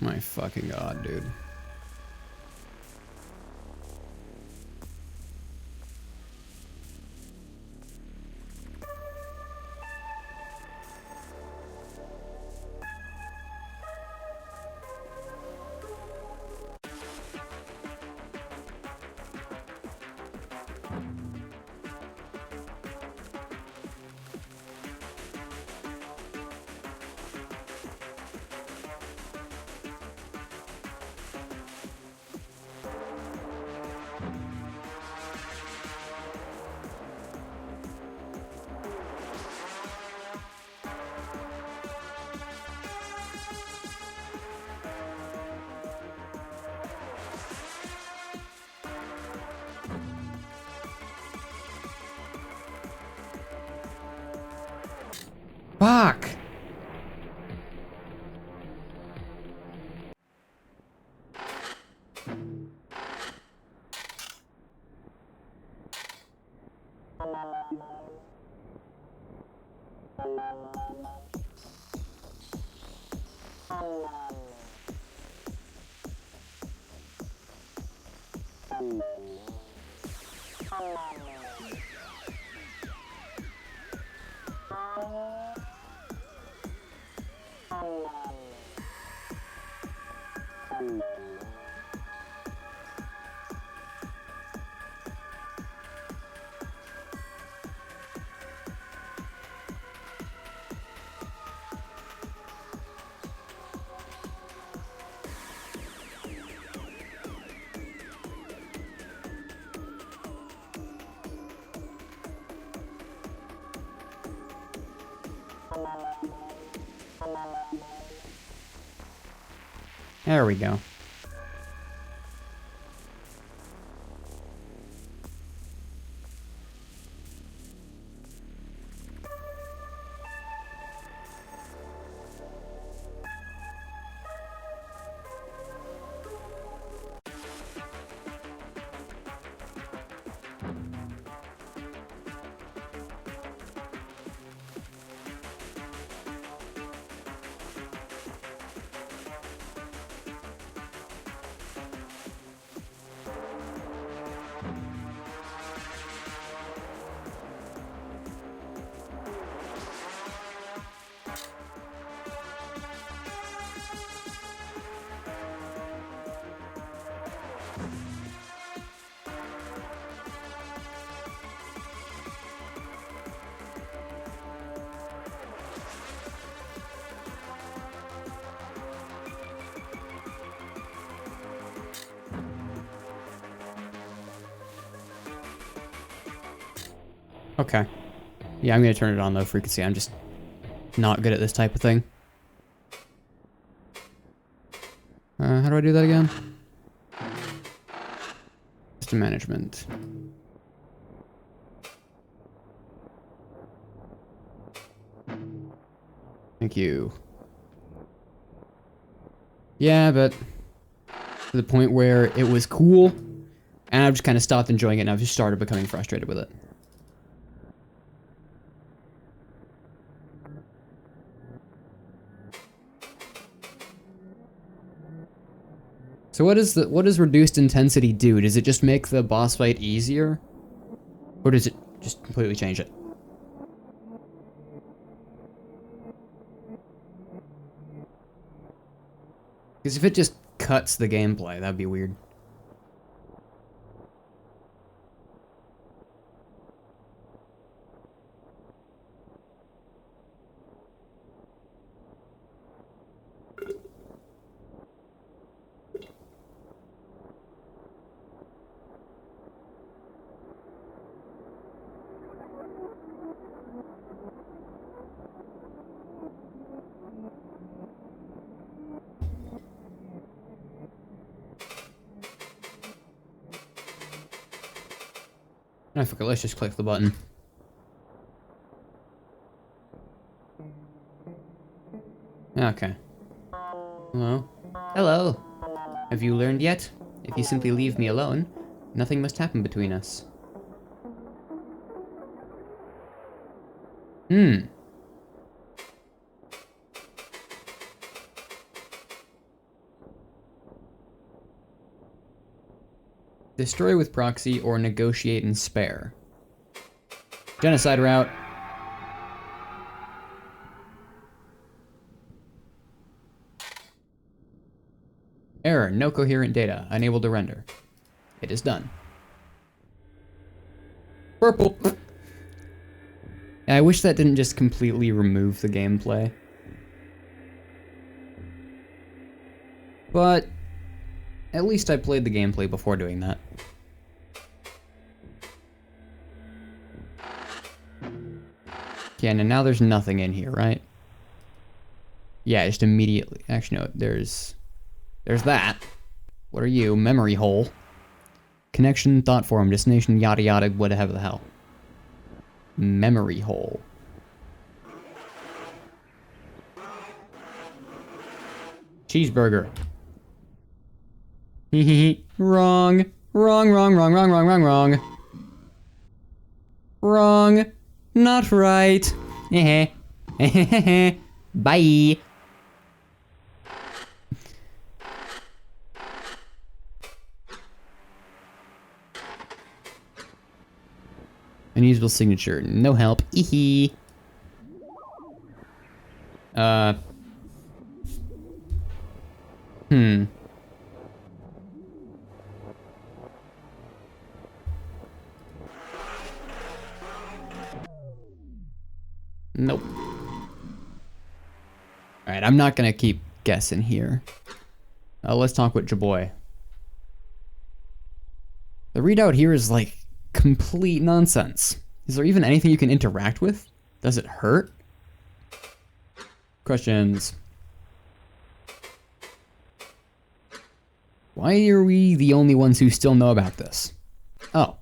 My fucking god, dude. Fuck! There we go. Okay. Yeah, I'm gonna turn it on low frequency. I'm just not good at this type of thing. How do I do that again? System management. Thank you. Yeah, but to the point where it was cool, and I've just kind of stopped enjoying it, and I've just started becoming frustrated with it. So what does reduced intensity do? Does it just make the boss fight easier? Or does it just completely change it? Because if it just cuts the gameplay, that'd be weird. I forgot, let's just click the button. Okay. Hello? Hello. Have you learned yet? If you simply leave me alone, nothing must happen between us. Destroy with proxy or negotiate and spare. Genocide route. Error, no coherent data, unable to render. It is done. Purple. I wish that didn't just completely remove the gameplay. But at least I played the gameplay before doing that. Yeah, and now there's nothing in here, right? Yeah, just immediately. Actually, no, there's that. What are you? Memory hole. Connection, thought form, destination, yada yada, whatever the hell. Memory hole. Cheeseburger. Wrong. Wrong, wrong, wrong, wrong, wrong, wrong, wrong. Wrong. Not right. Bye. Unusable signature. No help. Eehee. Nope. Alright, I'm not gonna keep guessing here. Let's talk with Jaboy. The readout here is like complete nonsense. Is there even anything you can interact with? Does it hurt? Questions. Why are we the only ones who still know about this? Oh.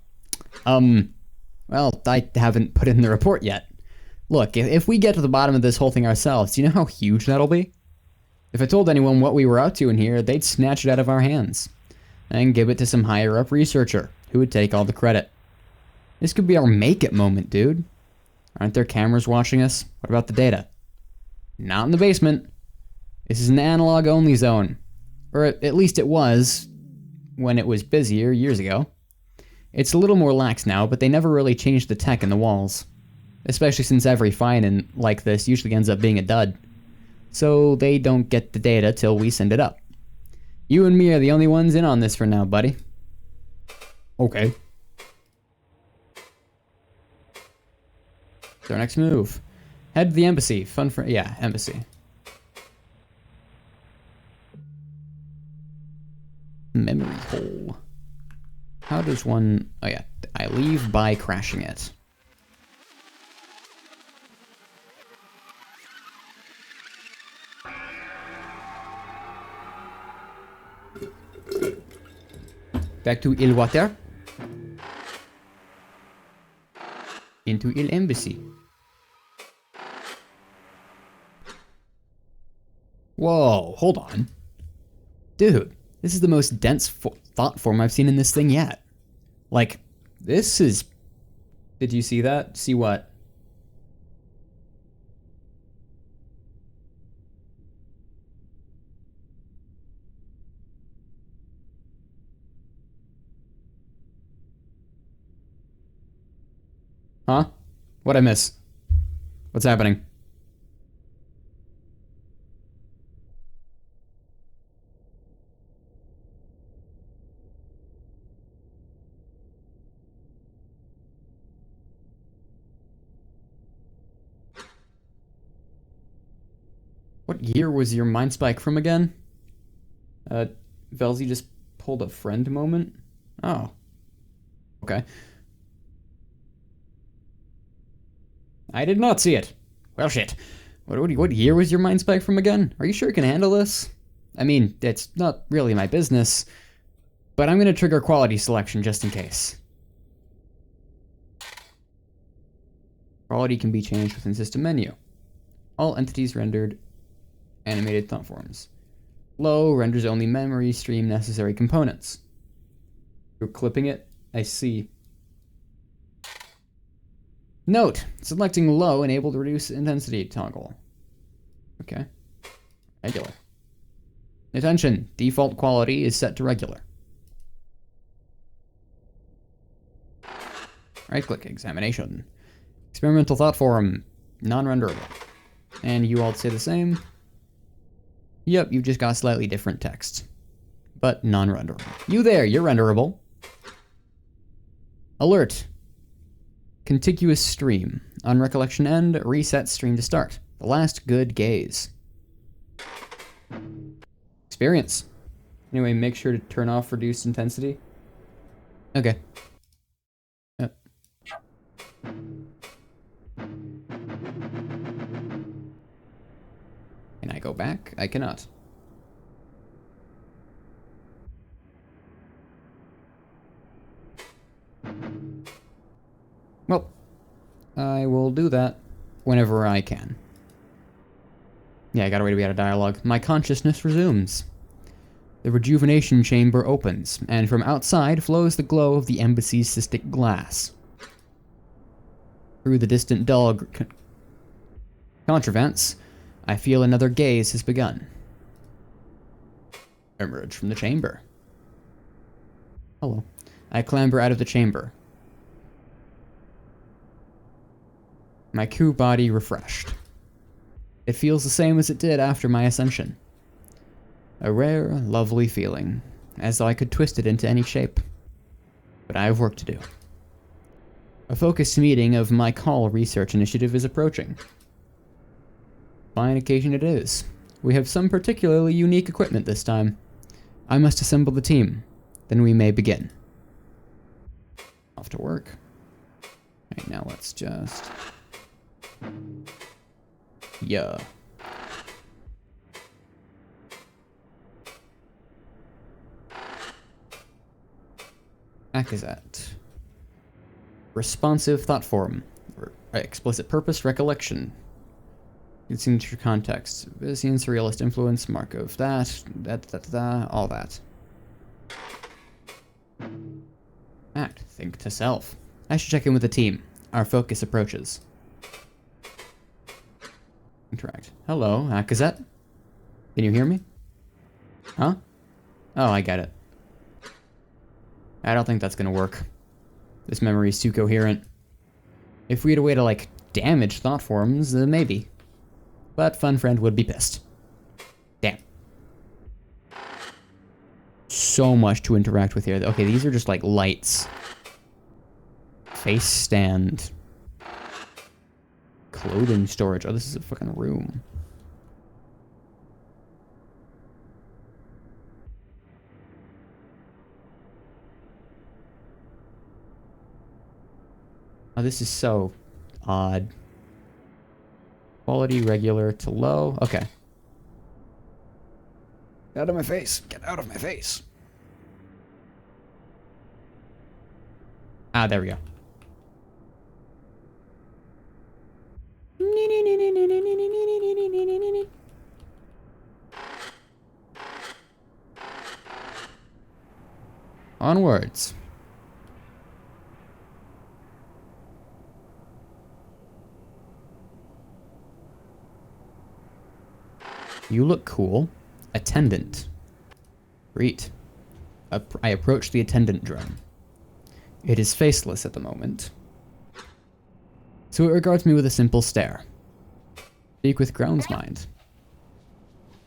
Well, I haven't put in the report yet. Look, if we get to the bottom of this whole thing ourselves, do you know how huge that'll be? If I told anyone what we were up to in here, they'd snatch it out of our hands and give it to some higher-up researcher who would take all the credit. This could be our make-it moment, dude. Aren't there cameras watching us? What about the data? Not in the basement. This is an analog-only zone. Or at least it was when it was busier years ago. It's a little more lax now, but they never really changed the tech in the walls. Especially since every find-in like this usually ends up being a dud. So they don't get the data till we send it up. You and me are the only ones in on this for now, buddy. Okay. What's our next move? Head to the embassy. Fun for... yeah, embassy. Memory hole. How does one... oh yeah, I leave by crashing it. Back to Il Water. into EPILEPSY. Whoa, hold on. Dude, this is the most dense thought form I've seen in this thing yet. Like, this is... Did you see that? See what? Huh? What'd I miss? What's happening? What year was your mind spike from again? Velzy just pulled a friend moment? Oh. Okay. I did not see it. Well, shit. What year was your mind spike from again? Are you sure you can handle this? I mean, it's not really my business, but I'm gonna trigger quality selection just in case. Quality can be changed within system menu. All entities rendered animated thought forms. Low renders only memory stream necessary components. You're clipping it? I see. Note, selecting low enabled reduce intensity toggle. Okay. Regular. Attention, default quality is set to regular. Right-click, examination. Experimental thought form, non-renderable. And you all say the same? Yep, you've just got slightly different text. But non-renderable. You there, you're renderable. Alert. Contiguous stream. On recollection end, reset stream to start. The last good gaze. Experience. Anyway, make sure to turn off reduced intensity. Okay. Can I go back? I cannot. Well, I will do that whenever I can. Yeah, I gotta wait to be out of dialogue. My consciousness resumes. The rejuvenation chamber opens, and from outside flows the glow of the embassy's cystic glass. Through the distant dull contrivance, I feel another gaze has begun. Emerge from the chamber. Hello. I clamber out of the chamber. My crew body refreshed. It feels the same as it did after my ascension. A rare, lovely feeling, as though I could twist it into any shape. But I have work to do. A focused meeting of my call research initiative is approaching. Fine occasion it is. We have some particularly unique equipment this time. I must assemble the team. Then we may begin. Off to work. Right, now let's just... Yeah. Accusat. Responsive thought form. Explicit purpose recollection. Signature context. Visian surrealist influence. Mark of that. All that. Act. Think to self. I should check in with the team. Our focus approaches. Interact. Hello, Accusat. Can you hear me? Huh? Oh, I get it. I don't think that's gonna work. This memory is too coherent. If we had a way to, like, damage thought forms, maybe. But Fun Friend would be pissed. Damn. So much to interact with here. Okay, these are just, like, lights. Face stand. Clothing storage. Oh, this is a fucking room. Oh, this is so odd. Quality regular to low. Okay. Get out of my face. Get out of my face. Ah, there we go. Onwards. You look cool. Attendant. Great. I approach the attendant drone. It is faceless at the moment, so it regards me with a simple stare. Speak with Groundsmind.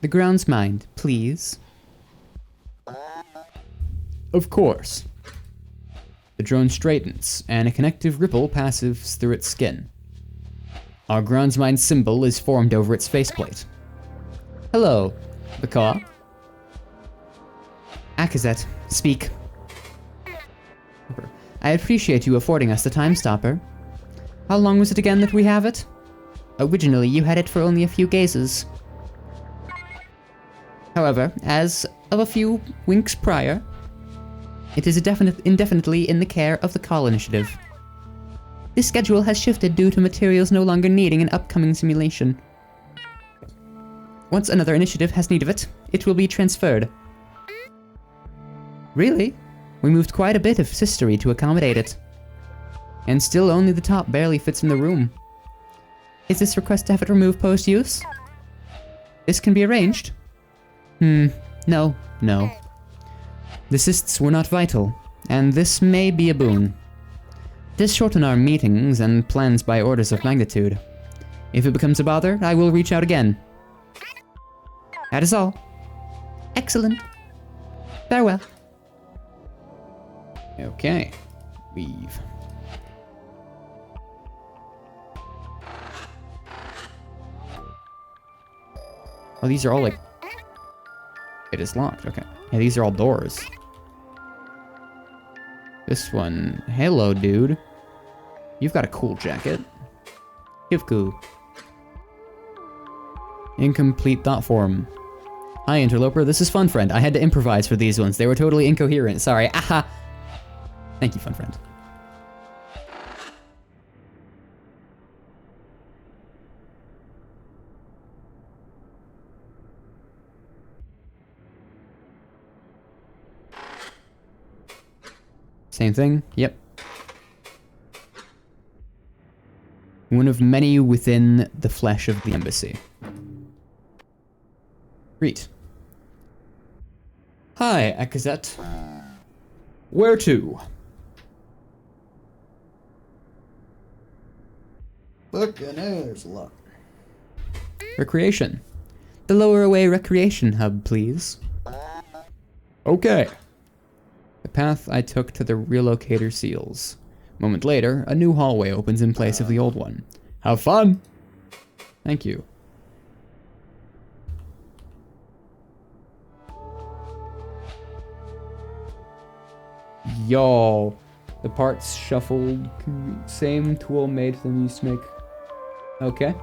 The Groundsmind, please. Of course. The drone straightens, and a connective ripple passes through its skin. Our Groundsmind symbol is formed over its faceplate. Hello. The car? Akazet, speak. I appreciate you affording us the time stopper. How long was it again that we have it? Originally, you had it for only a few gazes. However, as of a few winks prior, it is indefinitely in the care of the Call Initiative. This schedule has shifted due to materials no longer needing an upcoming simulation. Once another initiative has need of it, it will be transferred. Really? We moved quite a bit of history to accommodate it. And still only the top barely fits in the room. Is this request to have it removed post-use? This can be arranged? No. The cysts were not vital, and this may be a boon. This shorten our meetings and plans by orders of magnitude. If it becomes a bother, I will reach out again. That is all. Excellent. Farewell. Okay. Leave. Oh, these are all like... It is locked, okay. Yeah, these are all doors. This one... Hello, dude. You've got a cool jacket. Hivku. Incomplete thought form. Hi, interloper, this is Fun Friend. I had to improvise for these ones. They were totally incoherent. Sorry. Aha! Thank you, Fun Friend. Same thing? Yep. One of many within the flesh of the embassy. Greet. Hi, Akazet. Where to? Fucking there's a lot. Recreation. The Lower Away Recreation Hub, please. Okay. The path I took to the relocator seals. A moment later, a new hallway opens in place of the old one. Have fun! Thank you. Yo, the parts shuffled. Same tool made them used to make. Okay.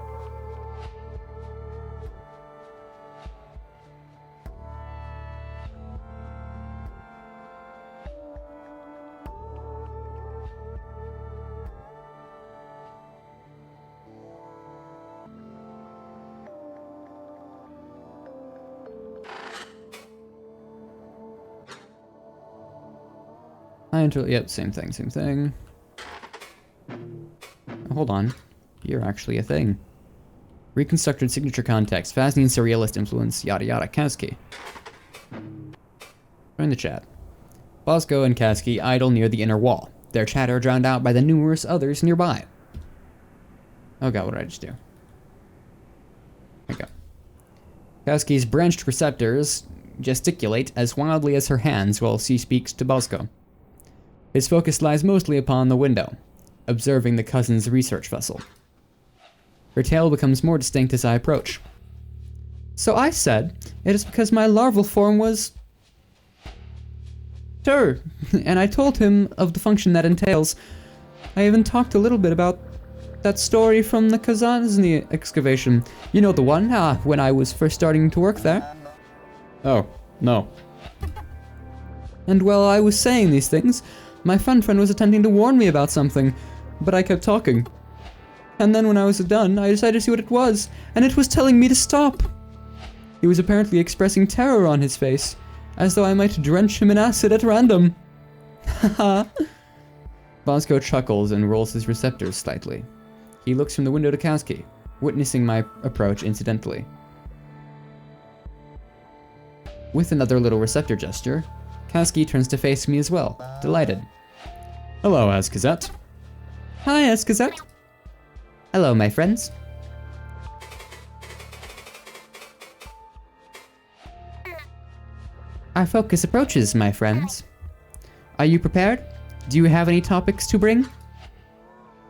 Yep, same thing. Hold on. You're actually a thing. Reconstructed signature context, fascinating surrealist influence, yada yada, Kasky. Join the chat. Bosco and Kasky idle near the inner wall, their chatter drowned out by the numerous others nearby. Oh god, what did I just do? Okay. Kasky's branched receptors gesticulate as wildly as her hands while she speaks to Bosco. His focus lies mostly upon the window, observing the cousin's research vessel. Her tail becomes more distinct as I approach. So I said, it is because my larval form was... Sure, and I told him of the function that entails. I even talked a little bit about that story from the Kazanzny excavation. You know the one, when I was first starting to work there? Oh, no. And while I was saying these things, my fun friend was attempting to warn me about something, but I kept talking. And then when I was done, I decided to see what it was, and it was telling me to stop. He was apparently expressing terror on his face, as though I might drench him in acid at random. Haha. Bosco chuckles and rolls his receptors slightly. He looks from the window to Kowski, witnessing my approach incidentally. With another little receptor gesture, Kowski turns to face me as well, delighted. Hello, Azkazet. Hi, Azkazet. Hello, my friends. Our focus approaches, my friends. Are you prepared? Do you have any topics to bring?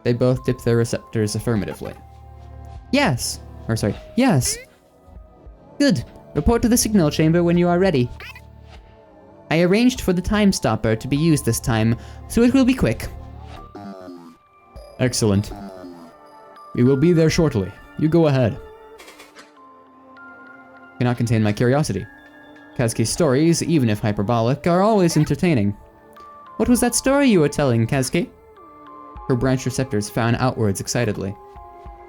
They both dip their receptors affirmatively. Yes. Yes. Good. Report to the signal chamber when you are ready. I arranged for the time stopper to be used this time, so it will be quick. Excellent. We will be there shortly. You go ahead. Cannot contain my curiosity. Kazki's stories, even if hyperbolic, are always entertaining. What was that story you were telling, Kazki? Her branch receptors fan outwards excitedly.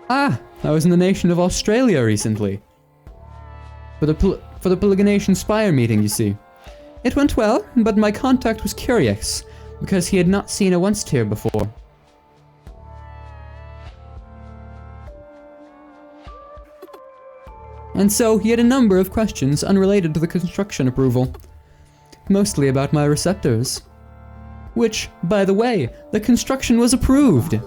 I was in the nation of Australia recently. For the Polygonation Spire meeting, you see. It went well, but my contact was curious, because he had not seen a once-tier before. And so he had a number of questions unrelated to the construction approval. Mostly about my receptors. Which, by the way, the construction was approved.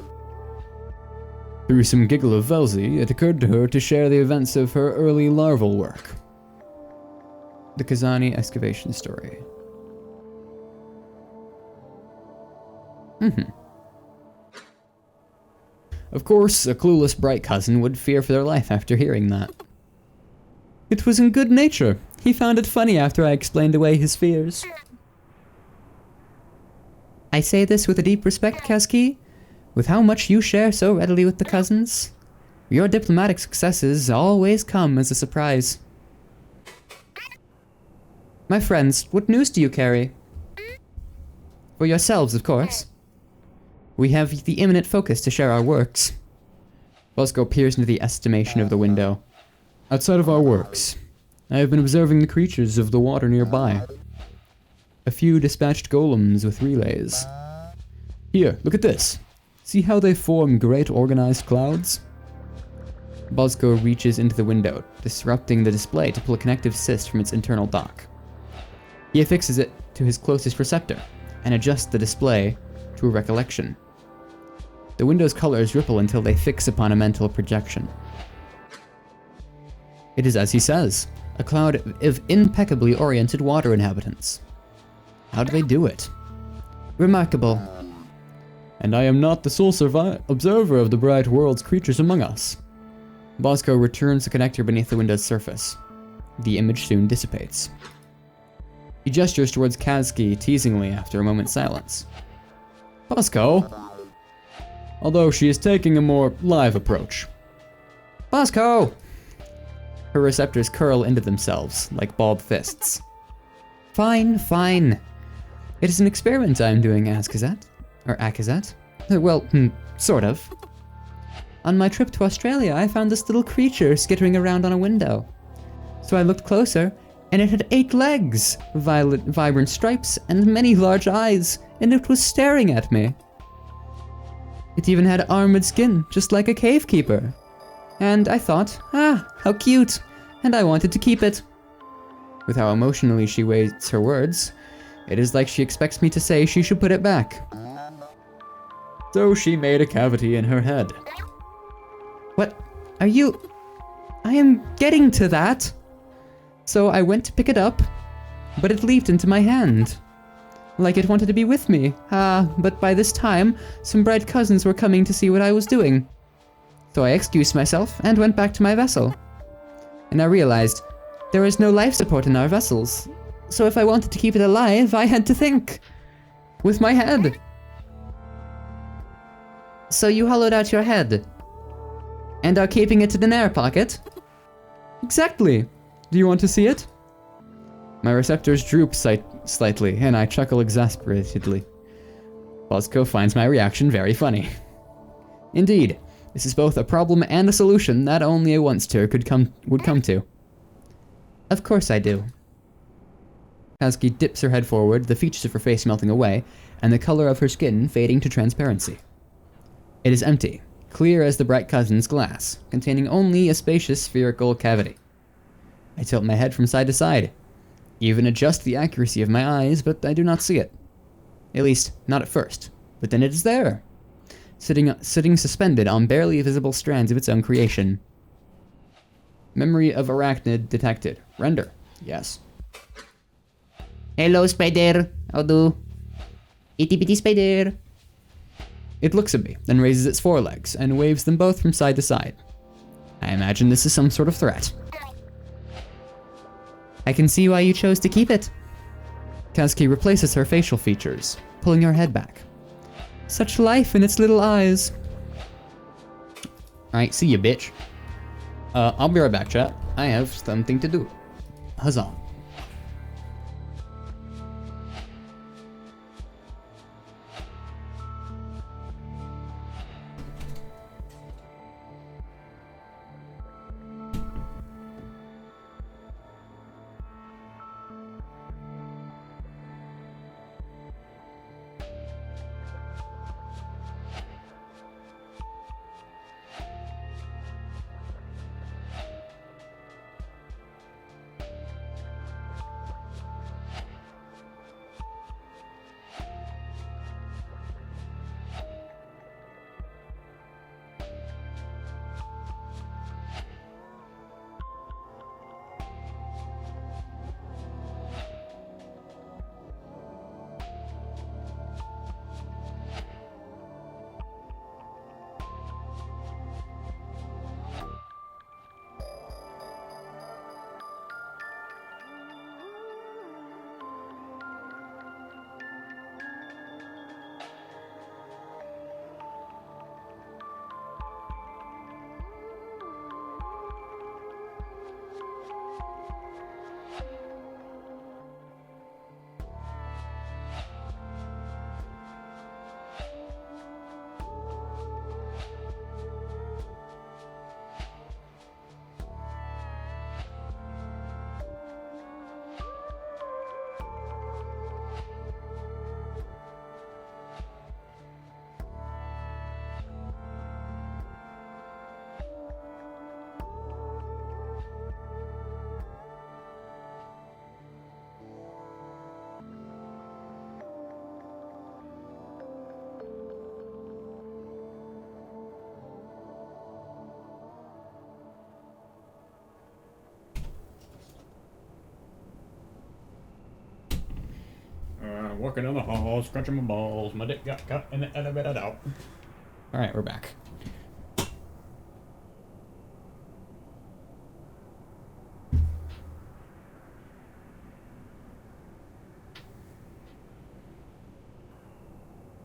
Through some giggle of Velzy, it occurred to her to share the events of her early larval work. The Kazani excavation story. Of course, a clueless bright cousin would fear for their life after hearing that. It was in good nature. He found it funny after I explained away his fears. I say this with a deep respect, Kazki. With how much you share so readily with the cousins, your diplomatic successes always come as a surprise. My friends, what news do you carry? For yourselves, of course. We have the imminent focus to share our works. Bosco peers into the estimation of the window. Outside of our works, I have been observing the creatures of the water nearby. A few dispatched golems with relays. Here, look at this. See how they form great organized clouds? Bosco reaches into the window, disrupting the display to pull a connective cyst from its internal dock. He affixes it to his closest receptor, and adjusts the display to a recollection. The window's colors ripple until they fix upon a mental projection. It is as he says, a cloud of impeccably oriented water inhabitants. How do they do it? Remarkable. And I am not the sole observer of the bright world's creatures among us. Bosco returns the connector beneath the window's surface. The image soon dissipates. He gestures towards Kazki teasingly after a moment's silence. Bosco? Although she is taking a more live approach. Bosco! Her receptors curl into themselves, like balled fists. Fine, fine. It is an experiment I am doing, Azkazet. Or Akazet? Well, sort of. On my trip to Australia, I found this little creature skittering around on a window. So I looked closer, and it had 8 legs, vibrant stripes, and many large eyes, and it was staring at me. It even had armored skin, just like a cave keeper. And I thought, how cute, and I wanted to keep it. With how emotionally she weighs her words, it is like she expects me to say she should put it back. So she made a cavity in her head. What? Are you... I am getting to that. So I went to pick it up, but it leaped into my hand. Like it wanted to be with me. But by this time, some bright cousins were coming to see what I was doing. So I excused myself and went back to my vessel. And I realized there is no life support in our vessels. So if I wanted to keep it alive, I had to think. With my head. So you hollowed out your head. And are keeping it in an air pocket? Exactly. Do you want to see it? My receptors droop slightly, and I chuckle exasperatedly. Bosco finds my reaction very funny. Indeed, this is both a problem and a solution that only a once-tier would come to. Of course I do. Kazki dips her head forward, the features of her face melting away, and the color of her skin fading to transparency. It is empty, clear as the bright cousin's glass, containing only a spacious spherical cavity. I tilt my head from side to side, even adjust the accuracy of my eyes, but I do not see it. At least, not at first. But then it is there, sitting suspended on barely visible strands of its own creation. Memory of arachnid detected. Render. Yes. Hello, spider. How do? Itty bitty spider. It looks at me, then raises its forelegs and waves them both from side to side. I imagine this is some sort of threat. I can see why you chose to keep it. Kazuki replaces her facial features, pulling her head back. Such life in its little eyes. Alright, see ya, bitch. I'll be right back, chat. I have something to do. Huzzah. Walking down the hall, scratching my balls. My dick got cut in the elevator out. Alright, we're back.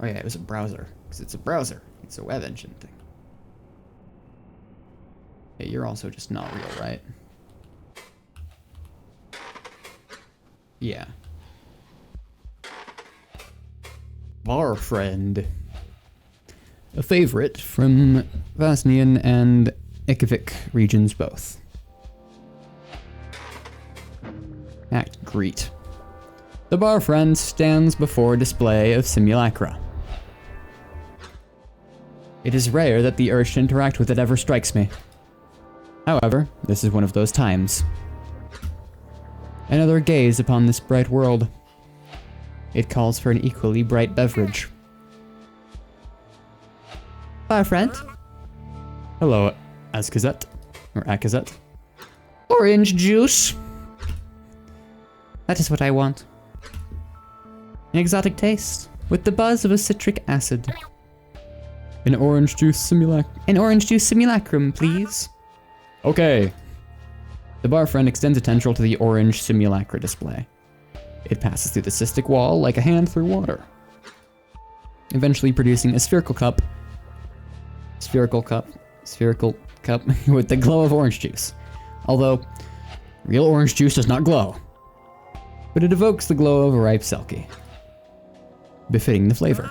Oh yeah, it was a browser. Because it's a browser. It's a web engine thing. Hey, you're also just not real, right? Yeah. Bar friend. A favorite from Vasnian and Ikavik regions both. Act Greet. The bar friend stands before a display of simulacra. It is rare that the urge to interact with it ever strikes me. However, this is one of those times. Another gaze upon this bright world. It calls for an equally bright beverage. Bar friend. Hello, Azkazet. Or Akazet. Orange juice. That is what I want. An exotic taste, with the buzz of a citric acid. An orange juice simulacrum, please. Okay. The bar friend extends a tendril to the orange simulacra display. It passes through the cystic wall like a hand through water, eventually producing a spherical cup with the glow of orange juice. Although, real orange juice does not glow, but it evokes the glow of a ripe selkie, befitting the flavor.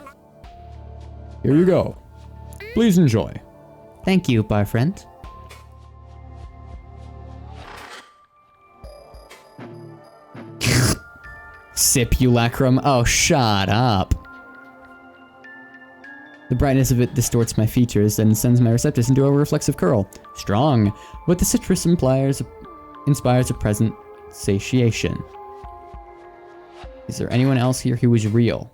Here you go. Please enjoy. Thank you, bar friend. Sipulacrum. Oh, shut up. The brightness of it distorts my features and sends my receptors into a reflexive curl. Strong, but the citrus inspires a present satiation. Is there anyone else here who is real?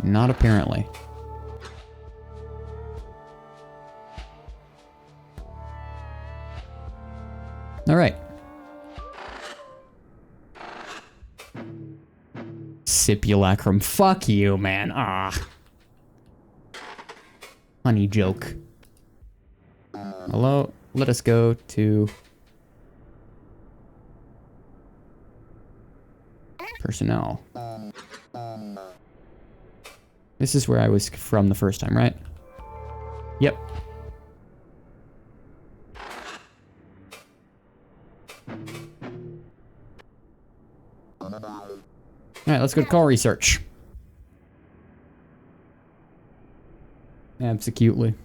Not apparently. Alright. Simulacrum. Fuck you, man. Ah. Funny joke. Hello? Let us go to... personnel. This is where I was from the first time, right? Yep. Alright, let's go to call research. Absolutely.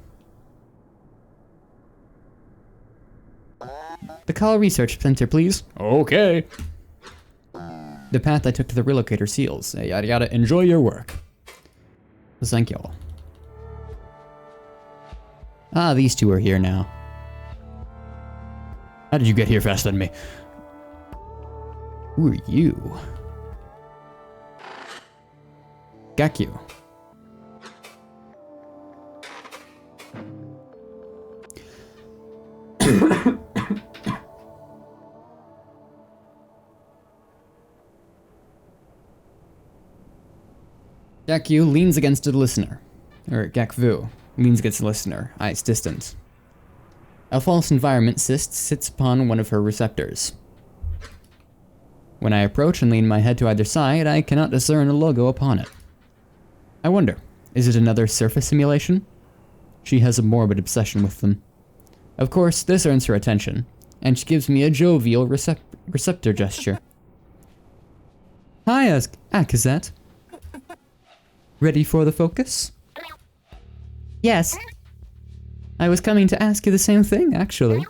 The call research center, please. Okay. The path I took to the relocator seals. Yada yada. Enjoy your work. Thank y'all. Ah, these two are here now. How did you get here faster than me? Who are you? Gakyu. Gakyu leans against the listener. Or Gakvu leans against the listener, eyes distant. A false environment cyst sits upon one of her receptors. When I approach and lean my head to either side, I cannot discern a logo upon it. I wonder, is it another surface simulation? She has a morbid obsession with them. Of course, this earns her attention, and she gives me a jovial receptor gesture. Hi, Akazet. Ready for the focus? Yes. I was coming to ask you the same thing, actually.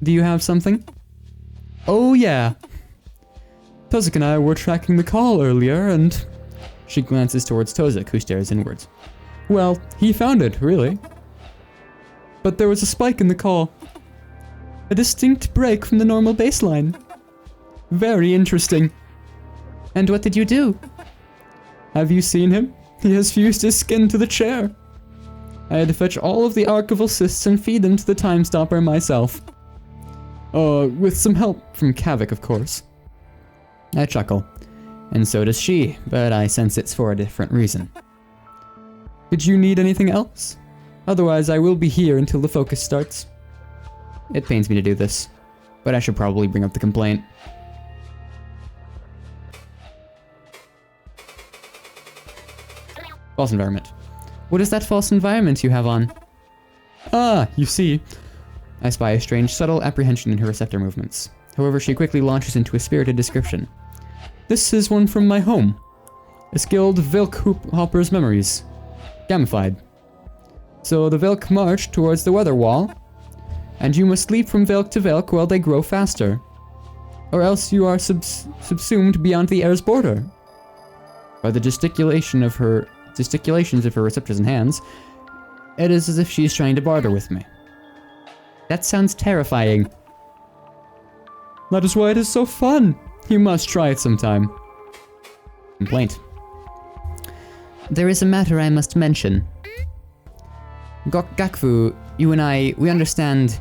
Do you have something? Oh, yeah. Tozak and I were tracking the call earlier, and... She glances towards Tozak, who stares inwards. Well, he found it, really. But there was a spike in the call. A distinct break from the normal baseline. Very interesting. And what did you do? Have you seen him? He has fused his skin to the chair. I had to fetch all of the archival cysts and feed them to the time stopper myself. With some help from Kavik, of course. I chuckle. And so does she, but I sense it's for a different reason. Did you need anything else? Otherwise, I will be here until the focus starts. It pains me to do this, but I should probably bring up the complaint. False environment. What is that false environment you have on? Ah, you see. I spy a strange, subtle apprehension in her receptor movements. However, she quickly launches into a spirited description. This is one from my home. A skilled Velk hopper's memories. Gamified. So the Velk march towards the weather wall, and you must leap from Velk to Velk while they grow faster. Or else you are subsumed beyond the air's border. By the gesticulations of her receptors and hands, it is as if she is trying to barter with me. That sounds terrifying. That is why it is so fun. You must try it sometime. Complaint. There is a matter I must mention. Gakvu, you and I, we understand.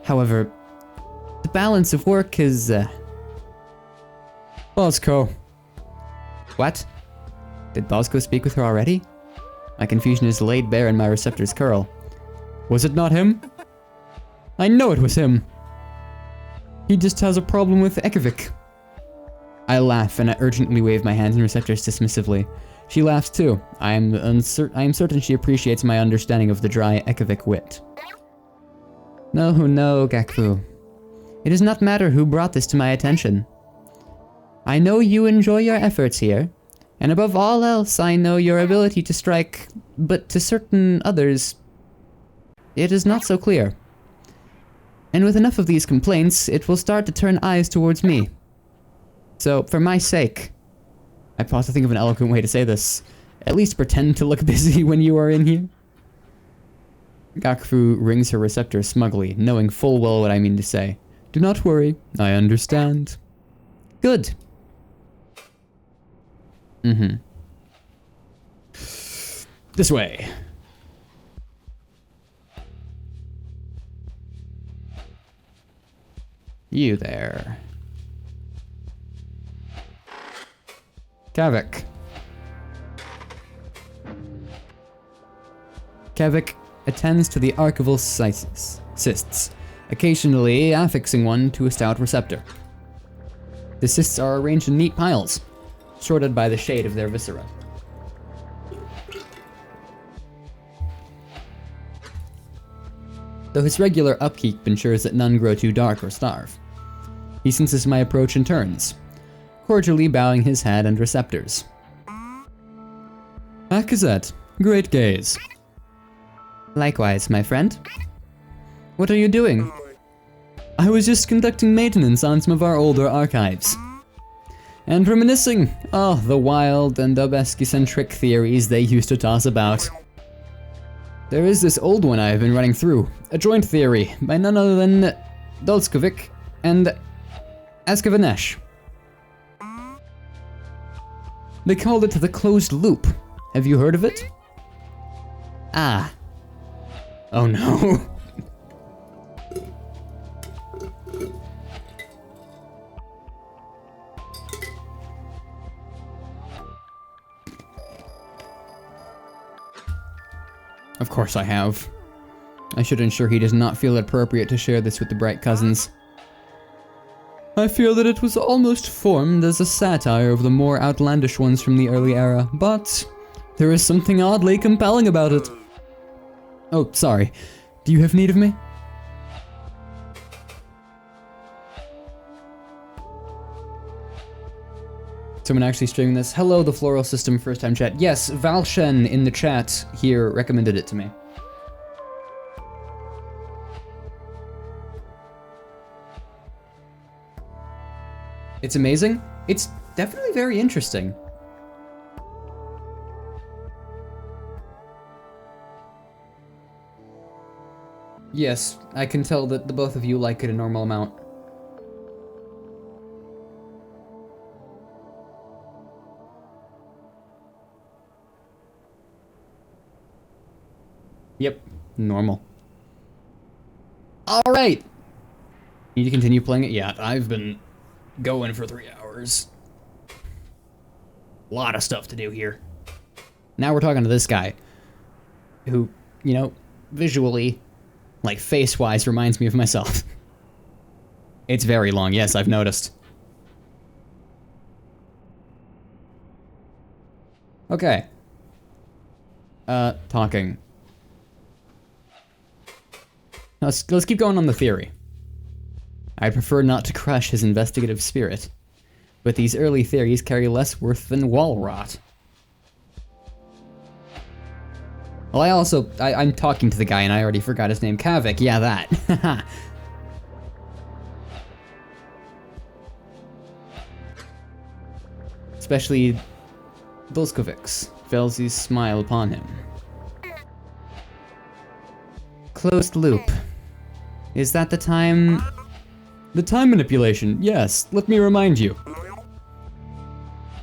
However, the balance of work is, Bosco. What? Did Bosco speak with her already? My confusion is laid bare in my receptor's curl. Was it not him? I know it was him. He just has a problem with Ekavik. I laugh and I urgently wave my hands and receptors dismissively. She laughs too. I am certain she appreciates my understanding of the dry Ekavik wit. No, Gakfu. It does not matter who brought this to my attention. I know you enjoy your efforts here, and above all else, I know your ability to strike, but to certain others, it is not so clear. And with enough of these complaints, it will start to turn eyes towards me. So, for my sake, I pause to think of an eloquent way to say this. At least pretend to look busy when you are in here. Gakfu rings her receptor smugly, knowing full well what I mean to say. Do not worry, I understand. Good. Mm-hmm. This way. You there. Kavik. Kavik attends to the archival cysts, occasionally affixing one to a stout receptor. The cysts are arranged in neat piles, sorted by the shade of their viscera. Though his regular upkeep ensures that none grow too dark or starve. He senses my approach and turns, cordially bowing his head and receptors. Akazet, great gaze. Likewise, my friend. What are you doing? I was just conducting maintenance on some of our older archives. And reminiscing, the wild and Dobeski-centric theories they used to toss about. There is this old one I have been running through, a joint theory by none other than Dolskovic and Askavanesh. They called it the closed loop. Have you heard of it? Ah. Oh no. Of course I have. I should ensure he does not feel it appropriate to share this with the Bright Cousins. I feel that it was almost formed as a satire of the more outlandish ones from the early era, but there is something oddly compelling about it. Oh, sorry. Do you have need of me? Someone actually streaming this. Hello, the Floral System first time chat. Yes, Valshen in the chat here recommended it to me. It's amazing. It's definitely very interesting. Yes, I can tell that the both of you like it a normal amount. Yep, normal. Alright! Need to continue playing it? Yeah, I've been going for 3 hours. A lot of stuff to do here. Now we're talking to this guy. Who, you know, visually, like face-wise, reminds me of myself. It's very long, yes, I've noticed. Okay. Talking. Let's keep going on the theory. I prefer not to crush his investigative spirit, but these early theories carry less worth than wall rot. Well, I'm talking to the guy and I already forgot his name. Kavik, yeah, that. Especially Dolskovics, Velzy's smile upon him. Closed loop. Is that the time... The time manipulation, yes. Let me remind you.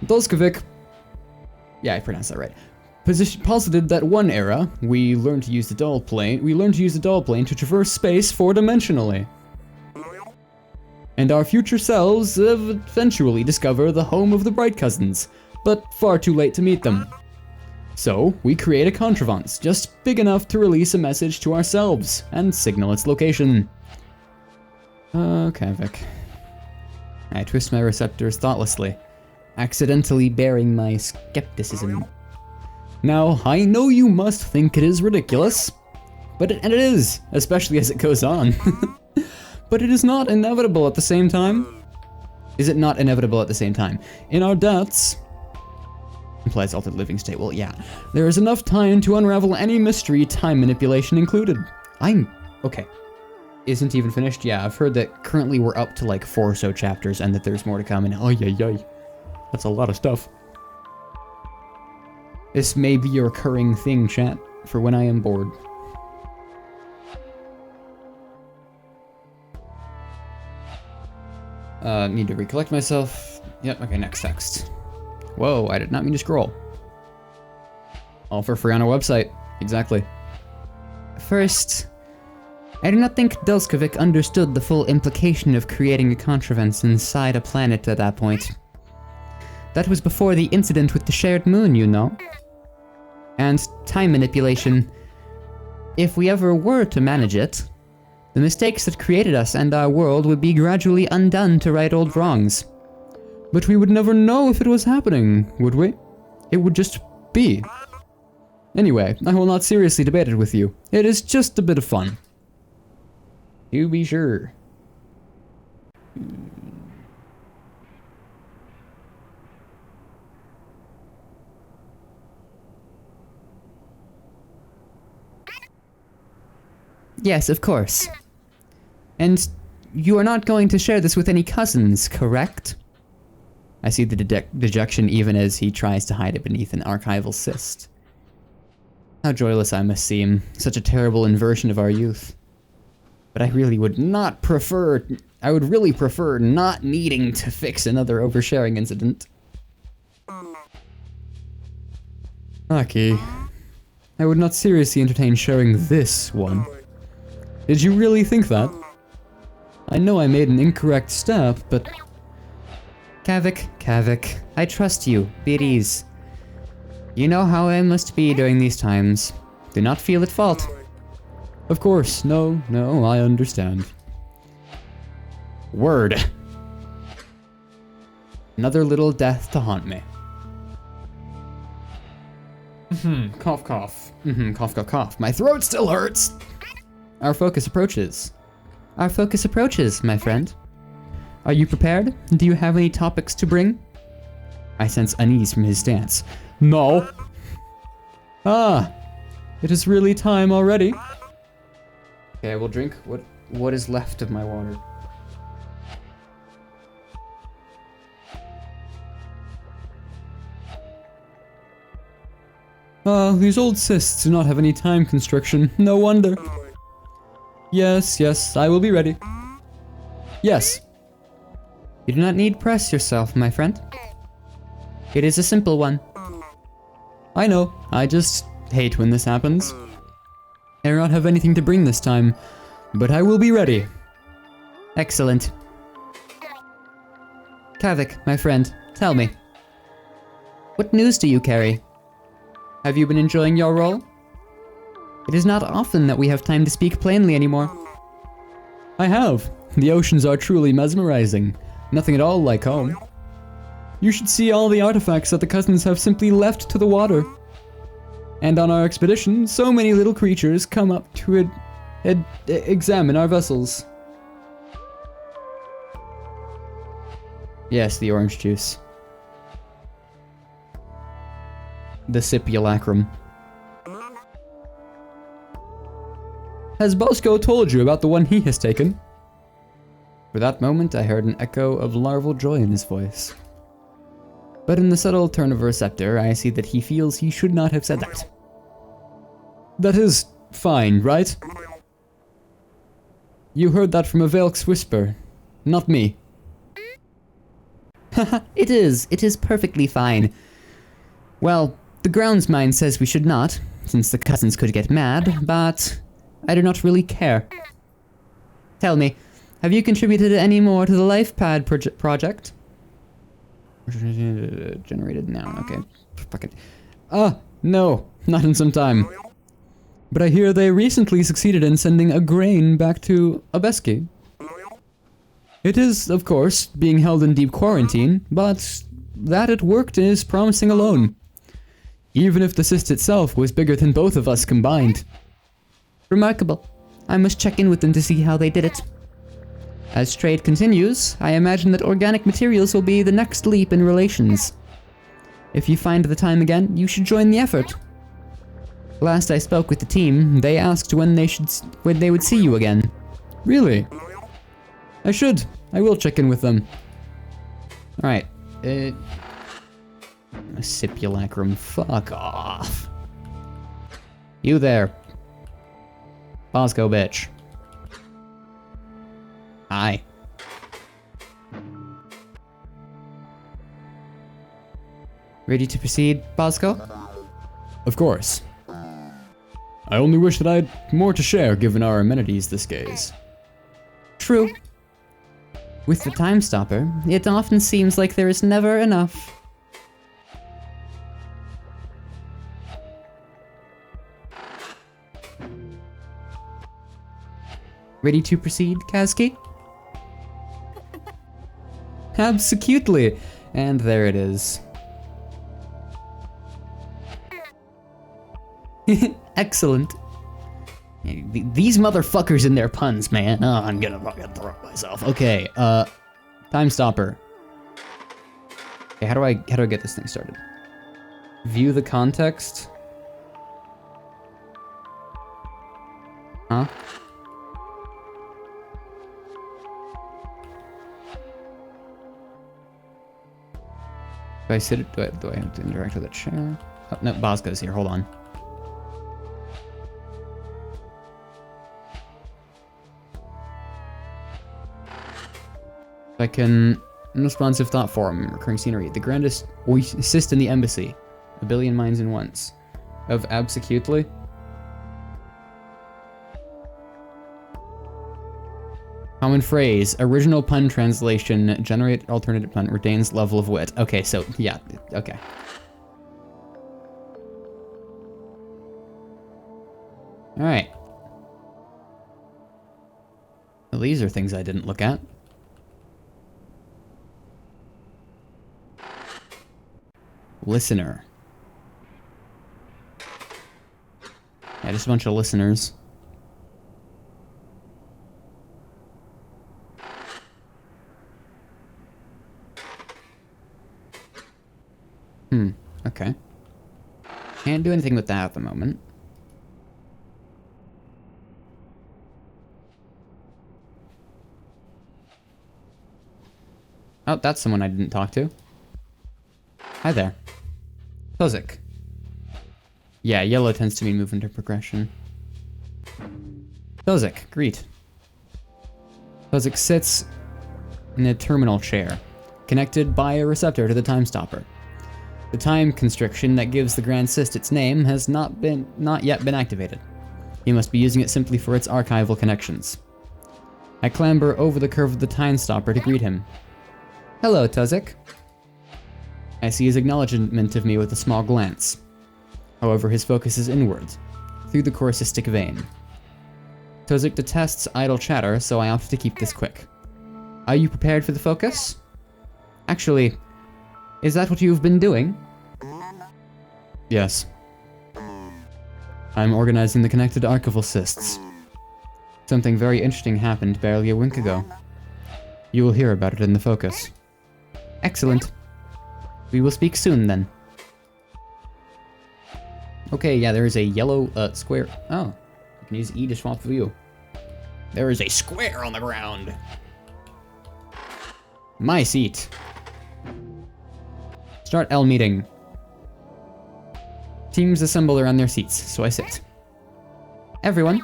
Dolskovic... Yeah, I pronounced that right. Posited that one era, we learned to use the dull plane to traverse space four-dimensionally. And our future selves eventually discover the home of the Bright Cousins, but far too late to meet them. So, we create a contrivance, just big enough to release a message to ourselves, and signal its location. Okay, Vic. I twist my receptors thoughtlessly, accidentally bearing my skepticism. Now, I know you must think it is ridiculous, and it is, especially as it goes on. But it is not inevitable at the same time. Is it not inevitable at the same time? In our deaths... Implies altered living state. Well, yeah. There is enough time to unravel any mystery, time manipulation included. Okay. Isn't even finished? Yeah, I've heard that currently we're up to like 4 or so chapters and that there's more to come, and oh, yay. That's a lot of stuff. This may be a recurring thing, chat, for when I am bored. Need to recollect myself. Yep, okay, next text. Whoa, I did not mean to scroll. All for free on our website. Exactly. First, I do not think Dulskovic understood the full implication of creating a contrivance inside a planet at that point. That was before the incident with the shared moon, you know. And time manipulation. If we ever were to manage it, the mistakes that created us and our world would be gradually undone to right old wrongs. But we would never know if it was happening, would we? It would just be. Anyway, I will not seriously debate it with you. It is just a bit of fun. To be sure. Yes, of course. And you are not going to share this with any cousins, correct? I see the dejection even as he tries to hide it beneath an archival cyst. How joyless I must seem. Such a terrible inversion of our youth. But I really would not prefer... I would really prefer not needing to fix another oversharing incident. Aki, I would not seriously entertain sharing this one. Did you really think that? I know I made an incorrect step, but... Kavik, I trust you. Be at ease. You know how I must be during these times. Do not feel at fault. Of course, no, I understand. Word. Another little death to haunt me. Cough, cough. Cough, cough, cough. My throat still hurts! Our focus approaches. Our focus approaches, my friend. Are you prepared? Do you have any topics to bring? I sense unease from his stance. No! Ah! It is really time already. Okay, I will drink what is left of my water. Ah, these old cysts do not have any time constriction. No wonder. Yes, I will be ready. Yes. You do not need press yourself, my friend. It is a simple one. I know, I just hate when this happens. I do not have anything to bring this time, but I will be ready. Excellent. Kavik, my friend, tell me. What news do you carry? Have you been enjoying your role? It is not often that we have time to speak plainly anymore. I have. The oceans are truly mesmerizing. Nothing at all like home. You should see all the artifacts that the cousins have simply left to the water. And on our expedition, so many little creatures come up to examine our vessels. Yes, the orange juice. The simulacrum. Has Bosco told you about the one he has taken? For that moment, I heard an echo of larval joy in his voice. But in the subtle turn of a receptor, I see that he feels he should not have said that. That is fine, right? You heard that from a Velk's whisper, not me. Haha, it is perfectly fine. Well, the groundsmind says we should not, since the cousins could get mad, but I do not really care. Tell me, have you contributed any more to the LifePad project? Generated now, okay. Fuck it. No, not in some time. But I hear they recently succeeded in sending a grain back to Abeski. It is, of course, being held in deep quarantine, but that it worked is promising alone. Even if the cyst itself was bigger than both of us combined. Remarkable. I must check in with them to see how they did it. As trade continues, I imagine that organic materials will be the next leap in relations. If you find the time again, you should join the effort. Last I spoke with the team, they asked when they would see you again. Really? I should. I will check in with them. Alright. A simulacrum. Fuck off. You there. Bosco, bitch. Hi. Ready to proceed, Bosco? Of course. I only wish that I had more to share given our amenities this gaze. True. With the time stopper, it often seems like there is never enough. Ready to proceed, Kazki? Absolutely. And there it is. Excellent. These motherfuckers and their puns, man. Oh, I'm gonna fucking throw myself. Okay, time stopper. Okay, how do I get this thing started? View the context. Huh? Do I sit? Do I have to interact with the chair? Oh, no, Bosco's here. Hold on. I can unresponsive thought form, recurring scenery. The grandest assist in the embassy. A billion minds in once. Of absolutely. Common phrase. Original pun translation. Generate alternative pun. Retains level of wit. Okay, so yeah. Okay. All right. Well, these are things I didn't look at. Listener. Yeah, just a bunch of listeners. Okay. Can't do anything with that at the moment. Oh, that's someone I didn't talk to. Hi there. Tozik. Yeah, yellow tends to mean movement or progression. Tozik, greet. Tozik sits in a terminal chair, connected by a receptor to the time stopper. The time constriction that gives the Grand Cyst its name has not yet been activated. He must be using it simply for its archival connections. I clamber over the curve of the time stopper to greet him. Hello, Tozik. I see his acknowledgement of me with a small glance. However, his focus is inward, through the core cystic vein. Tozik detests idle chatter, so I opt to keep this quick. Are you prepared for the focus? Actually, is that what you've been doing? Yes. I'm organizing the connected archival cysts. Something very interesting happened barely a wink ago. You will hear about it in the focus. Excellent. We will speak soon, then. Okay, yeah, there is a yellow square. Oh, I can use E to swap view. There is a square on the ground. My seat. Start L meeting. Teams assemble around their seats, so I sit. Everyone,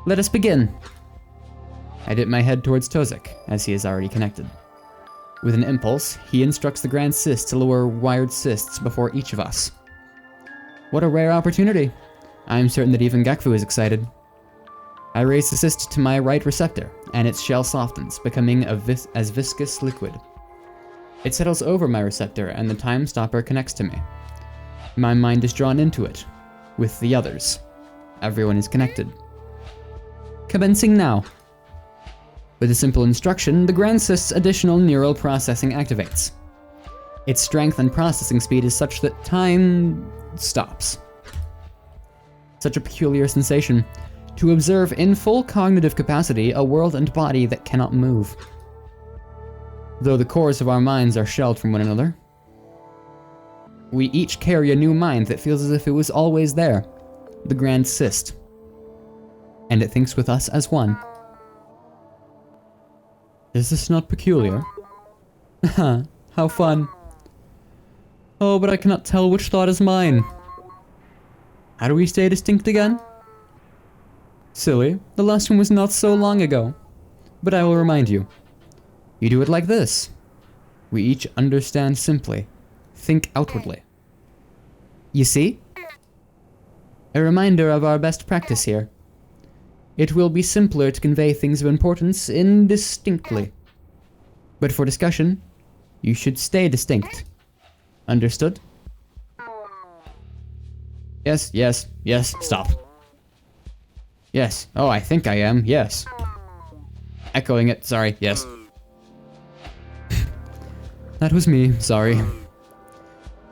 let us begin. I dip my head towards Tozik, as he is already connected. With an impulse, he instructs the Grand Cyst to lower wired cysts before each of us. What a rare opportunity. I am certain that even Gakfu is excited. I raise the cyst to my right receptor, and its shell softens, becoming as viscous liquid. It settles over my receptor, and the time stopper connects to me. My mind is drawn into it, with the others. Everyone is connected. Commencing now. With a simple instruction, the Grand Cyst's additional neural processing activates. Its strength and processing speed is such that time stops. Such a peculiar sensation, to observe in full cognitive capacity a world and body that cannot move. Though the cores of our minds are shelled from one another, we each carry a new mind that feels as if it was always there, the Grand Cyst. And it thinks with us as one. Is this not peculiar? Haha, how fun. Oh, but I cannot tell which thought is mine. How do we stay distinct again? Silly, the last one was not so long ago. But I will remind you. You do it like this. We each understand simply. Think outwardly. You see? A reminder of our best practice here. It will be simpler to convey things of importance indistinctly. But for discussion, you should stay distinct. Understood? Yes, yes, yes, stop. Yes. Oh, I think I am, yes. Echoing it, sorry, yes. That was me, sorry.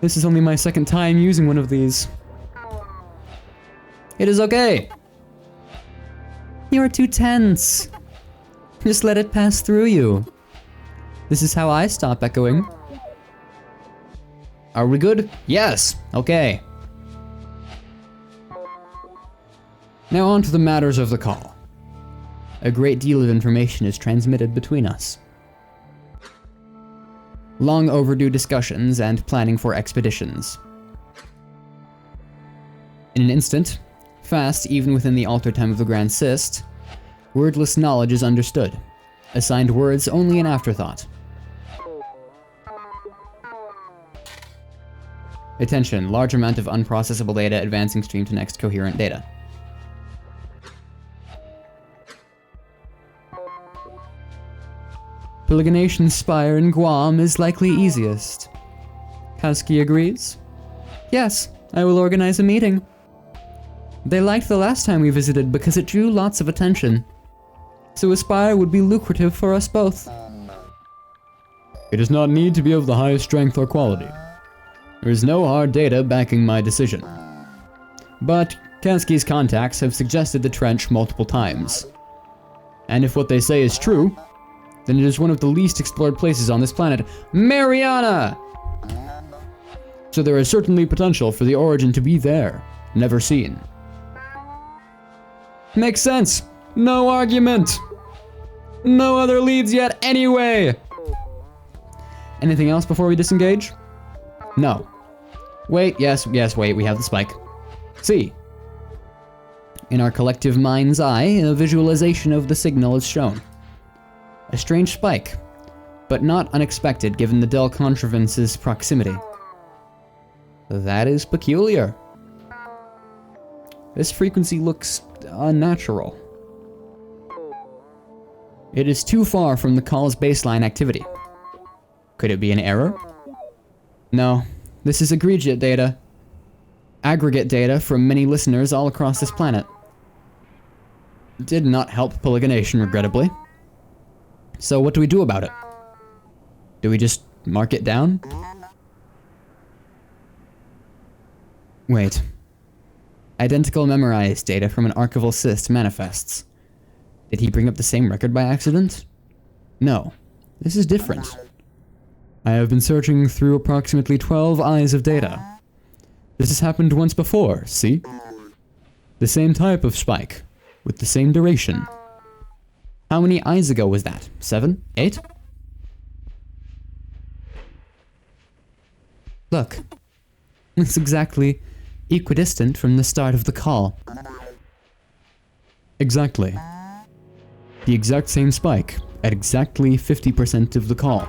This is only my second time using one of these. It is okay. You're too tense. Just let it pass through you. This is how I stop echoing. Are we good? Yes. Okay. Now on to the matters of the call. A great deal of information is transmitted between us. Long overdue discussions and planning for expeditions. In an instant, fast even within the alter time of the Grand Cyst, wordless knowledge is understood, assigned words only an afterthought. Attention, large amount of unprocessable data advancing stream to next coherent data. Pelagination Spire in Guam is likely easiest. Kowski agrees? Yes, I will organize a meeting. They liked the last time we visited because it drew lots of attention. So a spire would be lucrative for us both. It does not need to be of the highest strength or quality. There is no hard data backing my decision. But Kowski's contacts have suggested the trench multiple times. And if what they say is true, then it is one of the least explored places on this planet. Mariana! So there is certainly potential for the origin to be there, never seen. Makes sense. No argument. No other leads yet anyway. Anything else before we disengage? No. Wait, yes, wait, we have the spike. See. In our collective mind's eye, a visualization of the signal is shown. A strange spike, but not unexpected given the Del Contrivance's proximity. That is peculiar. This frequency looks unnatural. It is too far from the call's baseline activity. Could it be an error? No, this is aggregate data. Aggregate data from many listeners all across this planet. Did not help Pelagination, regrettably. So what do we do about it? Do we just mark it down? Wait. Identical memorized data from an archival cyst manifests. Did he bring up the same record by accident? No. This is different. I have been searching through approximately 12 eyes of data. This has happened once before, see? The same type of spike, with the same duration. How many eyes ago was that? 7? 8? Look. It's exactly equidistant from the start of the call. Exactly. The exact same spike, at exactly 50% of the call.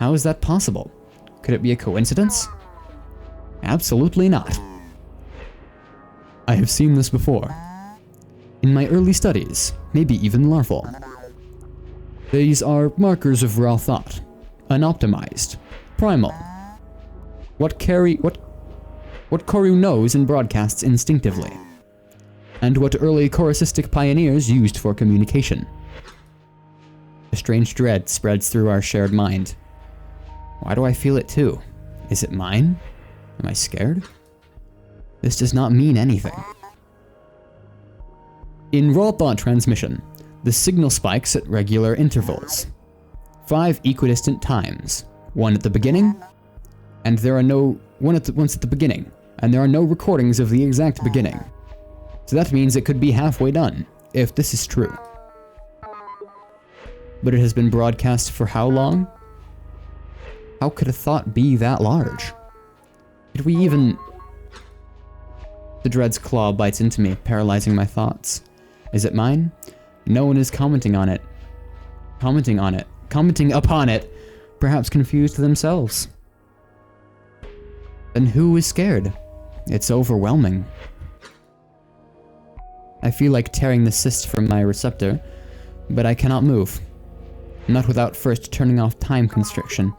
How is that possible? Could it be a coincidence? Absolutely not. I have seen this before. In my early studies, maybe even larval. These are markers of raw thought, unoptimized, primal. What Corru knows and broadcasts instinctively, and what early Corusistic pioneers used for communication. A strange dread spreads through our shared mind. Why do I feel it too? Is it mine? Am I scared? This does not mean anything. In raw thought transmission, the signal spikes at regular intervals. 5 equidistant times. One at the beginning, and there are no... once at the beginning, and there are no recordings of the exact beginning. So that means it could be halfway done, if this is true. But it has been broadcast for how long? How could a thought be that large? Did we even... The dread's claw bites into me, paralyzing my thoughts. Is it mine? No one is commenting on it. Commenting upon it. Perhaps confused themselves. Then who is scared? It's overwhelming. I feel like tearing the cyst from my receptor, but I cannot move. Not without first turning off time constriction.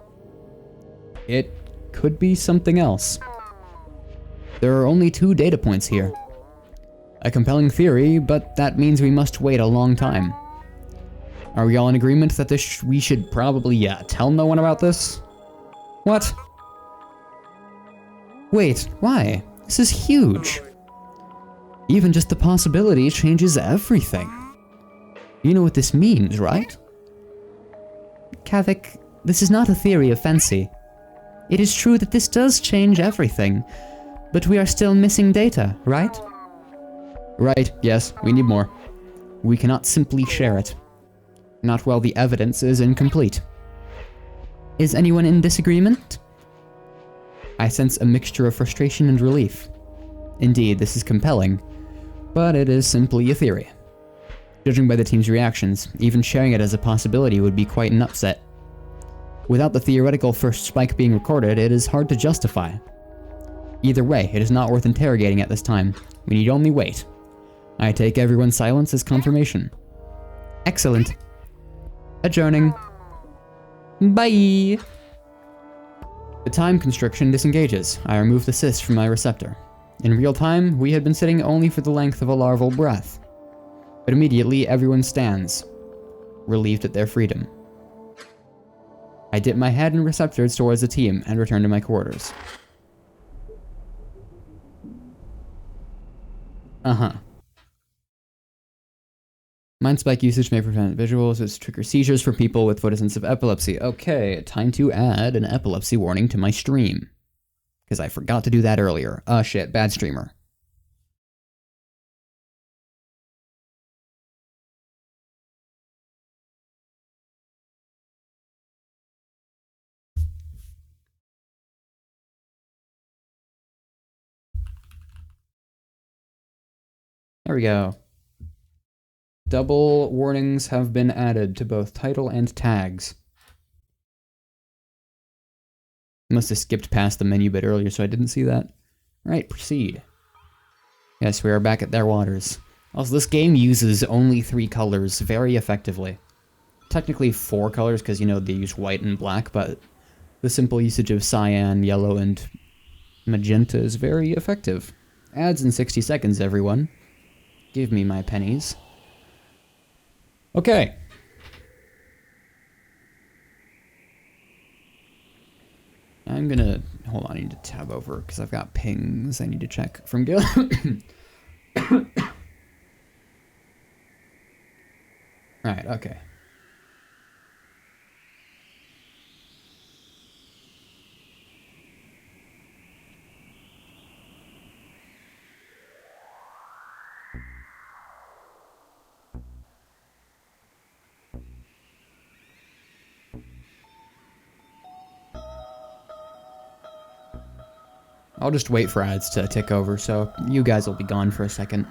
It could be something else. There are only 2 data points here. A compelling theory, but that means we must wait a long time. Are we all in agreement that we should probably, tell no one about this? What? Wait, why? This is huge. Even just the possibility changes everything. You know what this means, right? Kavik, this is not a theory of fancy. It is true that this does change everything, but we are still missing data, right? Right, yes, we need more. We cannot simply share it. Not while the evidence is incomplete. Is anyone in disagreement? I sense a mixture of frustration and relief. Indeed, this is compelling, but it is simply a theory. Judging by the team's reactions, even sharing it as a possibility would be quite an upset. Without the theoretical first spike being recorded, it is hard to justify. Either way, it is not worth interrogating at this time. We need only wait. I take everyone's silence as confirmation. Excellent. Adjourning. Bye! The time constriction disengages. I remove the cyst from my receptor. In real time, we had been sitting only for the length of a larval breath. But immediately, everyone stands, relieved at their freedom. I dip my head and receptors towards the team and return to my quarters. Mind spike usage may prevent visuals, which trigger seizures for people with photosensitive epilepsy. Okay, time to add an epilepsy warning to my stream. Because I forgot to do that earlier. Shit, bad streamer. There we go. Double warnings have been added to both title and tags. Must have skipped past the menu bit earlier, so I didn't see that. Alright, proceed. Yes, we are back at their waters. Also, this game uses only 3 colors very effectively. Technically 4 colors, because, you know, they use white and black, but the simple usage of cyan, yellow, and magenta is very effective. Ads in 60 seconds, everyone. Give me my pennies. Okay. I'm gonna... Hold on, I need to tab over, because I've got pings I need to check from Gil. Alright, okay. I'll just wait for ads to tick over, so you guys will be gone for a second.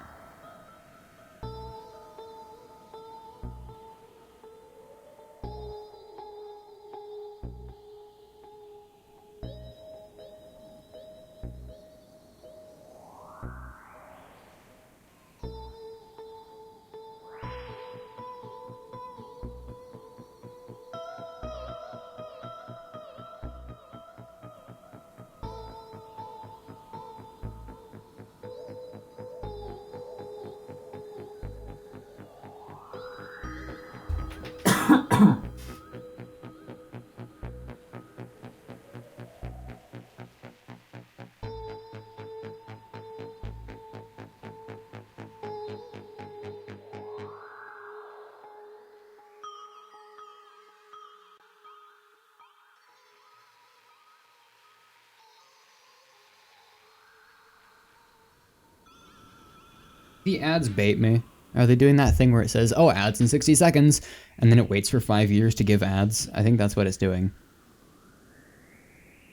The ads bait me. Are they doing that thing where it says, oh, ads in 60 seconds, and then it waits for 5 years to give ads? I think that's what it's doing.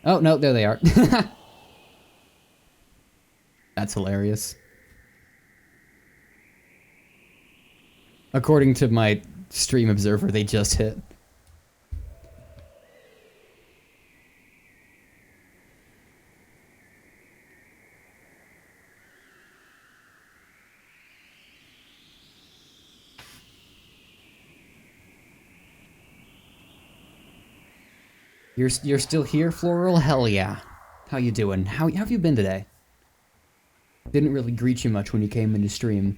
Oh, no, there they are. That's hilarious. According to my stream observer, they just hit. You're still here, Floral? Hell yeah. How you doing? How have you been today? Didn't really greet you much when you came into stream.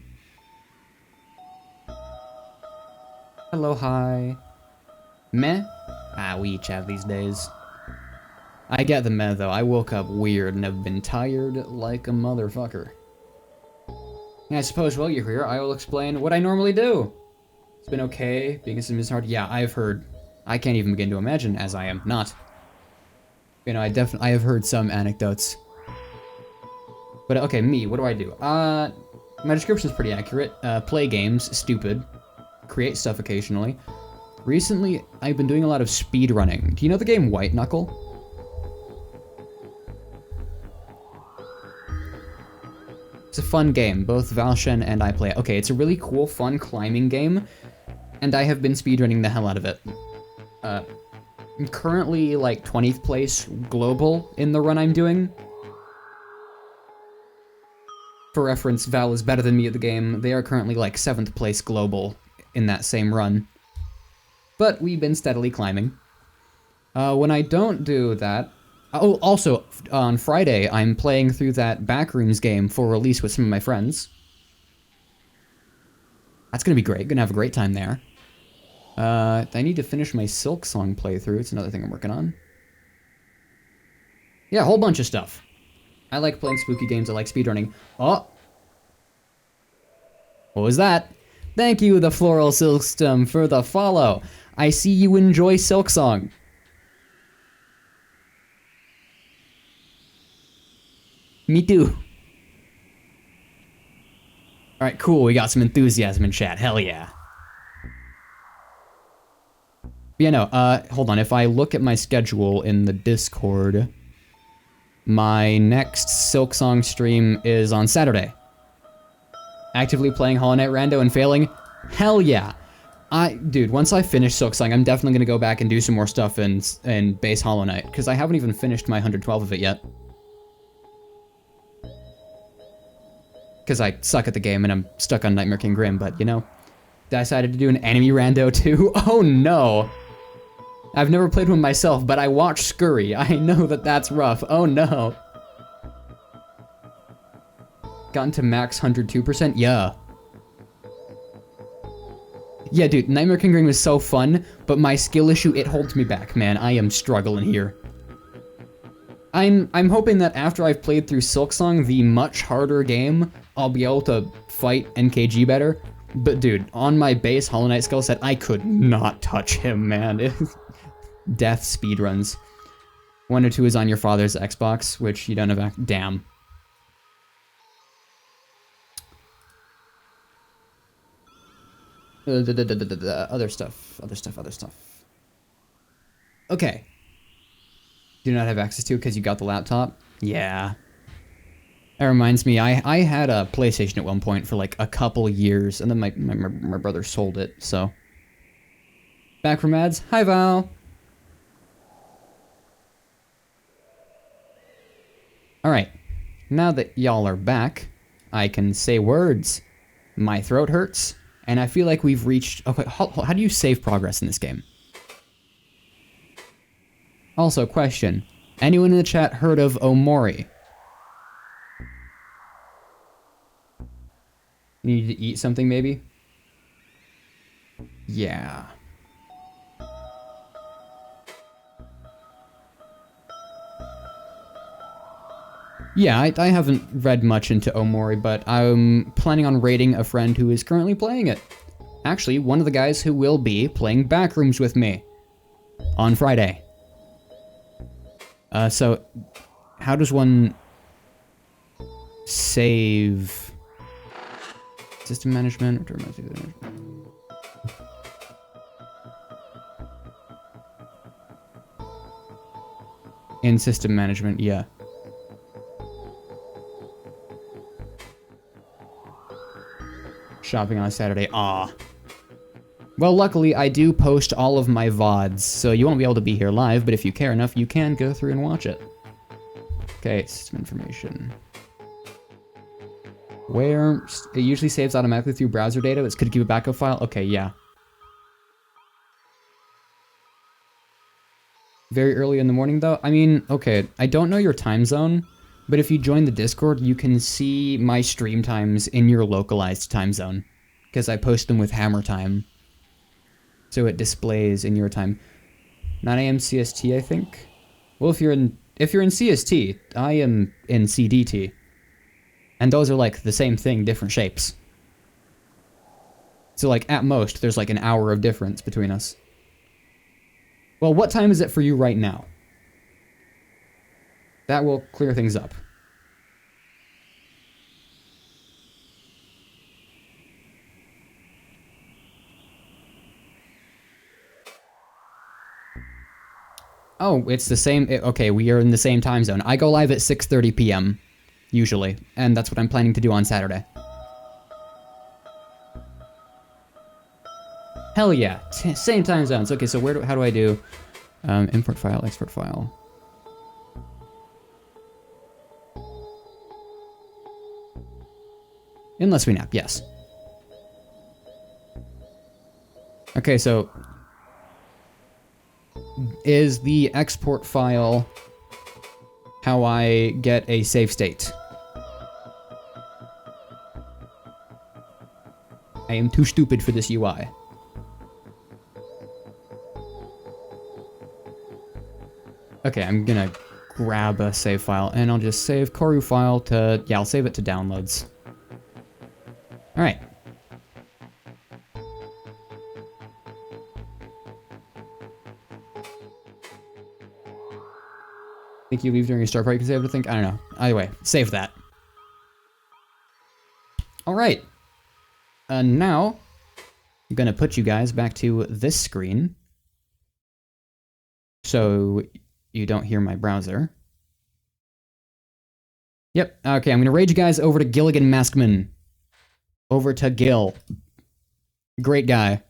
Hello, hi. Meh? Ah, we each have these days. I get the meh, though. I woke up weird and have been tired like a motherfucker. Yeah, I suppose while you're here, I will explain what I normally do. It's been okay, being a sim is hard. Yeah, I've heard. I can't even begin to imagine, as I am not. You know, I have heard some anecdotes. But okay, me, what do? My description's pretty accurate. Play games, stupid. Create stuff occasionally. Recently, I've been doing a lot of speed running. Do you know the game White Knuckle? It's a fun game. Both Valshen and I play it. Okay, it's a really cool, fun climbing game, and I have been speedrunning the hell out of it. I'm currently like 20th place global in the run I'm doing. For reference, Val is better than me at the game. They are currently like 7th place global in that same run. But we've been steadily climbing. When I don't do that... Oh, also, on Friday, I'm playing through that Backrooms game for release with some of my friends. That's gonna be great. Gonna have a great time there. I need to finish my Silk Song playthrough. It's another thing I'm working on. Yeah, a whole bunch of stuff. I like playing spooky games. I like speedrunning. Oh! What was that? Thank you, the Floral System, for the follow. I see you enjoy Silk Song. Me too. Alright, cool. We got some enthusiasm in chat. Hell yeah. Yeah, no, hold on. If I look at my schedule in the Discord, my next Silksong stream is on Saturday. Actively playing Hollow Knight Rando and failing? Hell yeah. Dude, once I finish Silksong, I'm definitely gonna go back and do some more stuff in base Hollow Knight, because I haven't even finished my 112 of it yet. Because I suck at the game and I'm stuck on Nightmare King Grim, but, you know, I decided to do an enemy rando too. Oh no! I've never played one myself, but I watched Scurry. I know that that's rough. Oh no. Gotten to max 102%? Yeah. Yeah, dude, Nightmare King Grim is so fun, but my skill issue, it holds me back, man. I am struggling here. I'm hoping that after I've played through Silksong, the much harder game, I'll be able to fight NKG better. But dude, on my base Hollow Knight skill set, I could not touch him, man. Death speedruns. 1 or 2 is on your father's Xbox, which you don't have. Damn. Other stuff. Okay. Do not have access to it because you got the laptop? Yeah. That reminds me, I had a PlayStation at one point for like a couple years, and then my brother sold it, so. Back from ads. Hi, Val. Alright. Now that y'all are back, I can say words. My throat hurts, and I feel like we've reached... Okay, how do you save progress in this game? Also, question. Anyone in the chat heard of Omori? You need to eat something, maybe? Yeah. Yeah, I haven't read much into Omori, but I'm planning on raiding a friend who is currently playing it. Actually, one of the guys who will be playing Backrooms with me on Friday. So, how does one save? System management? In system management, yeah. Shopping on a Saturday, ah. Well, luckily, I do post all of my VODs, so you won't be able to be here live, but if you care enough, you can go through and watch it. Okay, system information. Where it usually saves automatically through browser data, it could give a backup file. Okay, yeah. Very early in the morning, though. I mean, okay, I don't know your time zone, but if you join the Discord, you can see my stream times in your localized time zone, because I post them with hammer time. So it displays in your time. 9 a.m. CST, I think. Well, if you're in CST, I am in CDT. And those are like the same thing, different shapes. So like at most, there's like an hour of difference between us. Well, what time is it for you right now? That will clear things up. Oh, it's the same. Okay, we are in the same time zone. I go live at 6:30 p.m. usually, and that's what I'm planning to do on Saturday. Hell yeah, same time zones. Okay, so how do I do import file, export file? Unless we nap, yes. Okay, so is the export file how I get a save state? I am too stupid for this UI. Okay, I'm gonna grab a save file and I'll just save Corru file to, yeah, I'll save it to downloads. All right. Think you leave during your start party, you can save it, I think? I don't know. Either way, save that. All right. Now, I'm gonna put you guys back to this screen. So you don't hear my browser. Yep, okay, I'm gonna raid you guys over to Gilligan Maskman. Over to Gil. Great guy.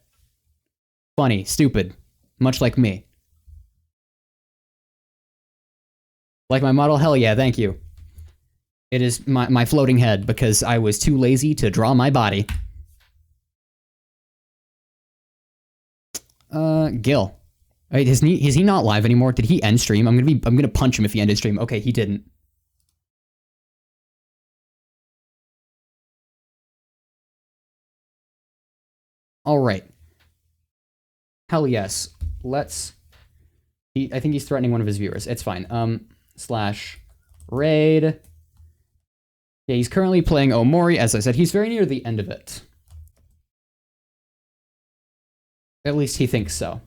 Funny, stupid. Much like me. Like my model? Hell yeah, thank you. It is my floating head because I was too lazy to draw my body. Gil. Wait, is he not live anymore? Did he end stream? I'm gonna punch him if he ended stream. Okay, he didn't. All right. Hell yes. Let's. I think he's threatening one of his viewers. It's fine. / raid. Yeah, he's currently playing Omori. As I said, he's very near the end of it. At least he thinks so.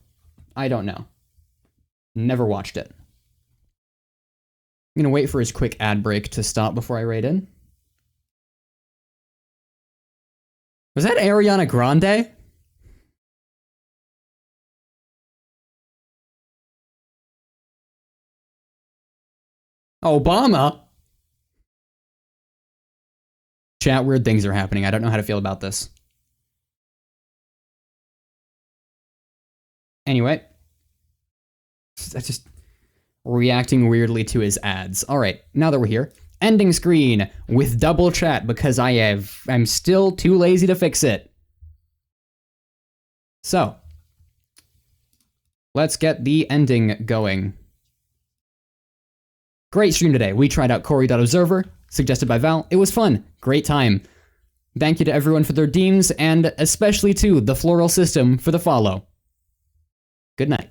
I don't know. Never watched it. I'm gonna wait for his quick ad break to stop before I raid in. Was that Ariana Grande? Obama? Chat, weird things are happening. I don't know how to feel about this. Anyway. That's just reacting weirdly to his ads. Alright, now that we're here. Ending screen with double chat because I'm still too lazy to fix it. So. Let's get the ending going. Great stream today. We tried out Corru.observer, suggested by Val. It was fun. Great time. Thank you to everyone for their deems, and especially to the Floral System for the follow. Good night.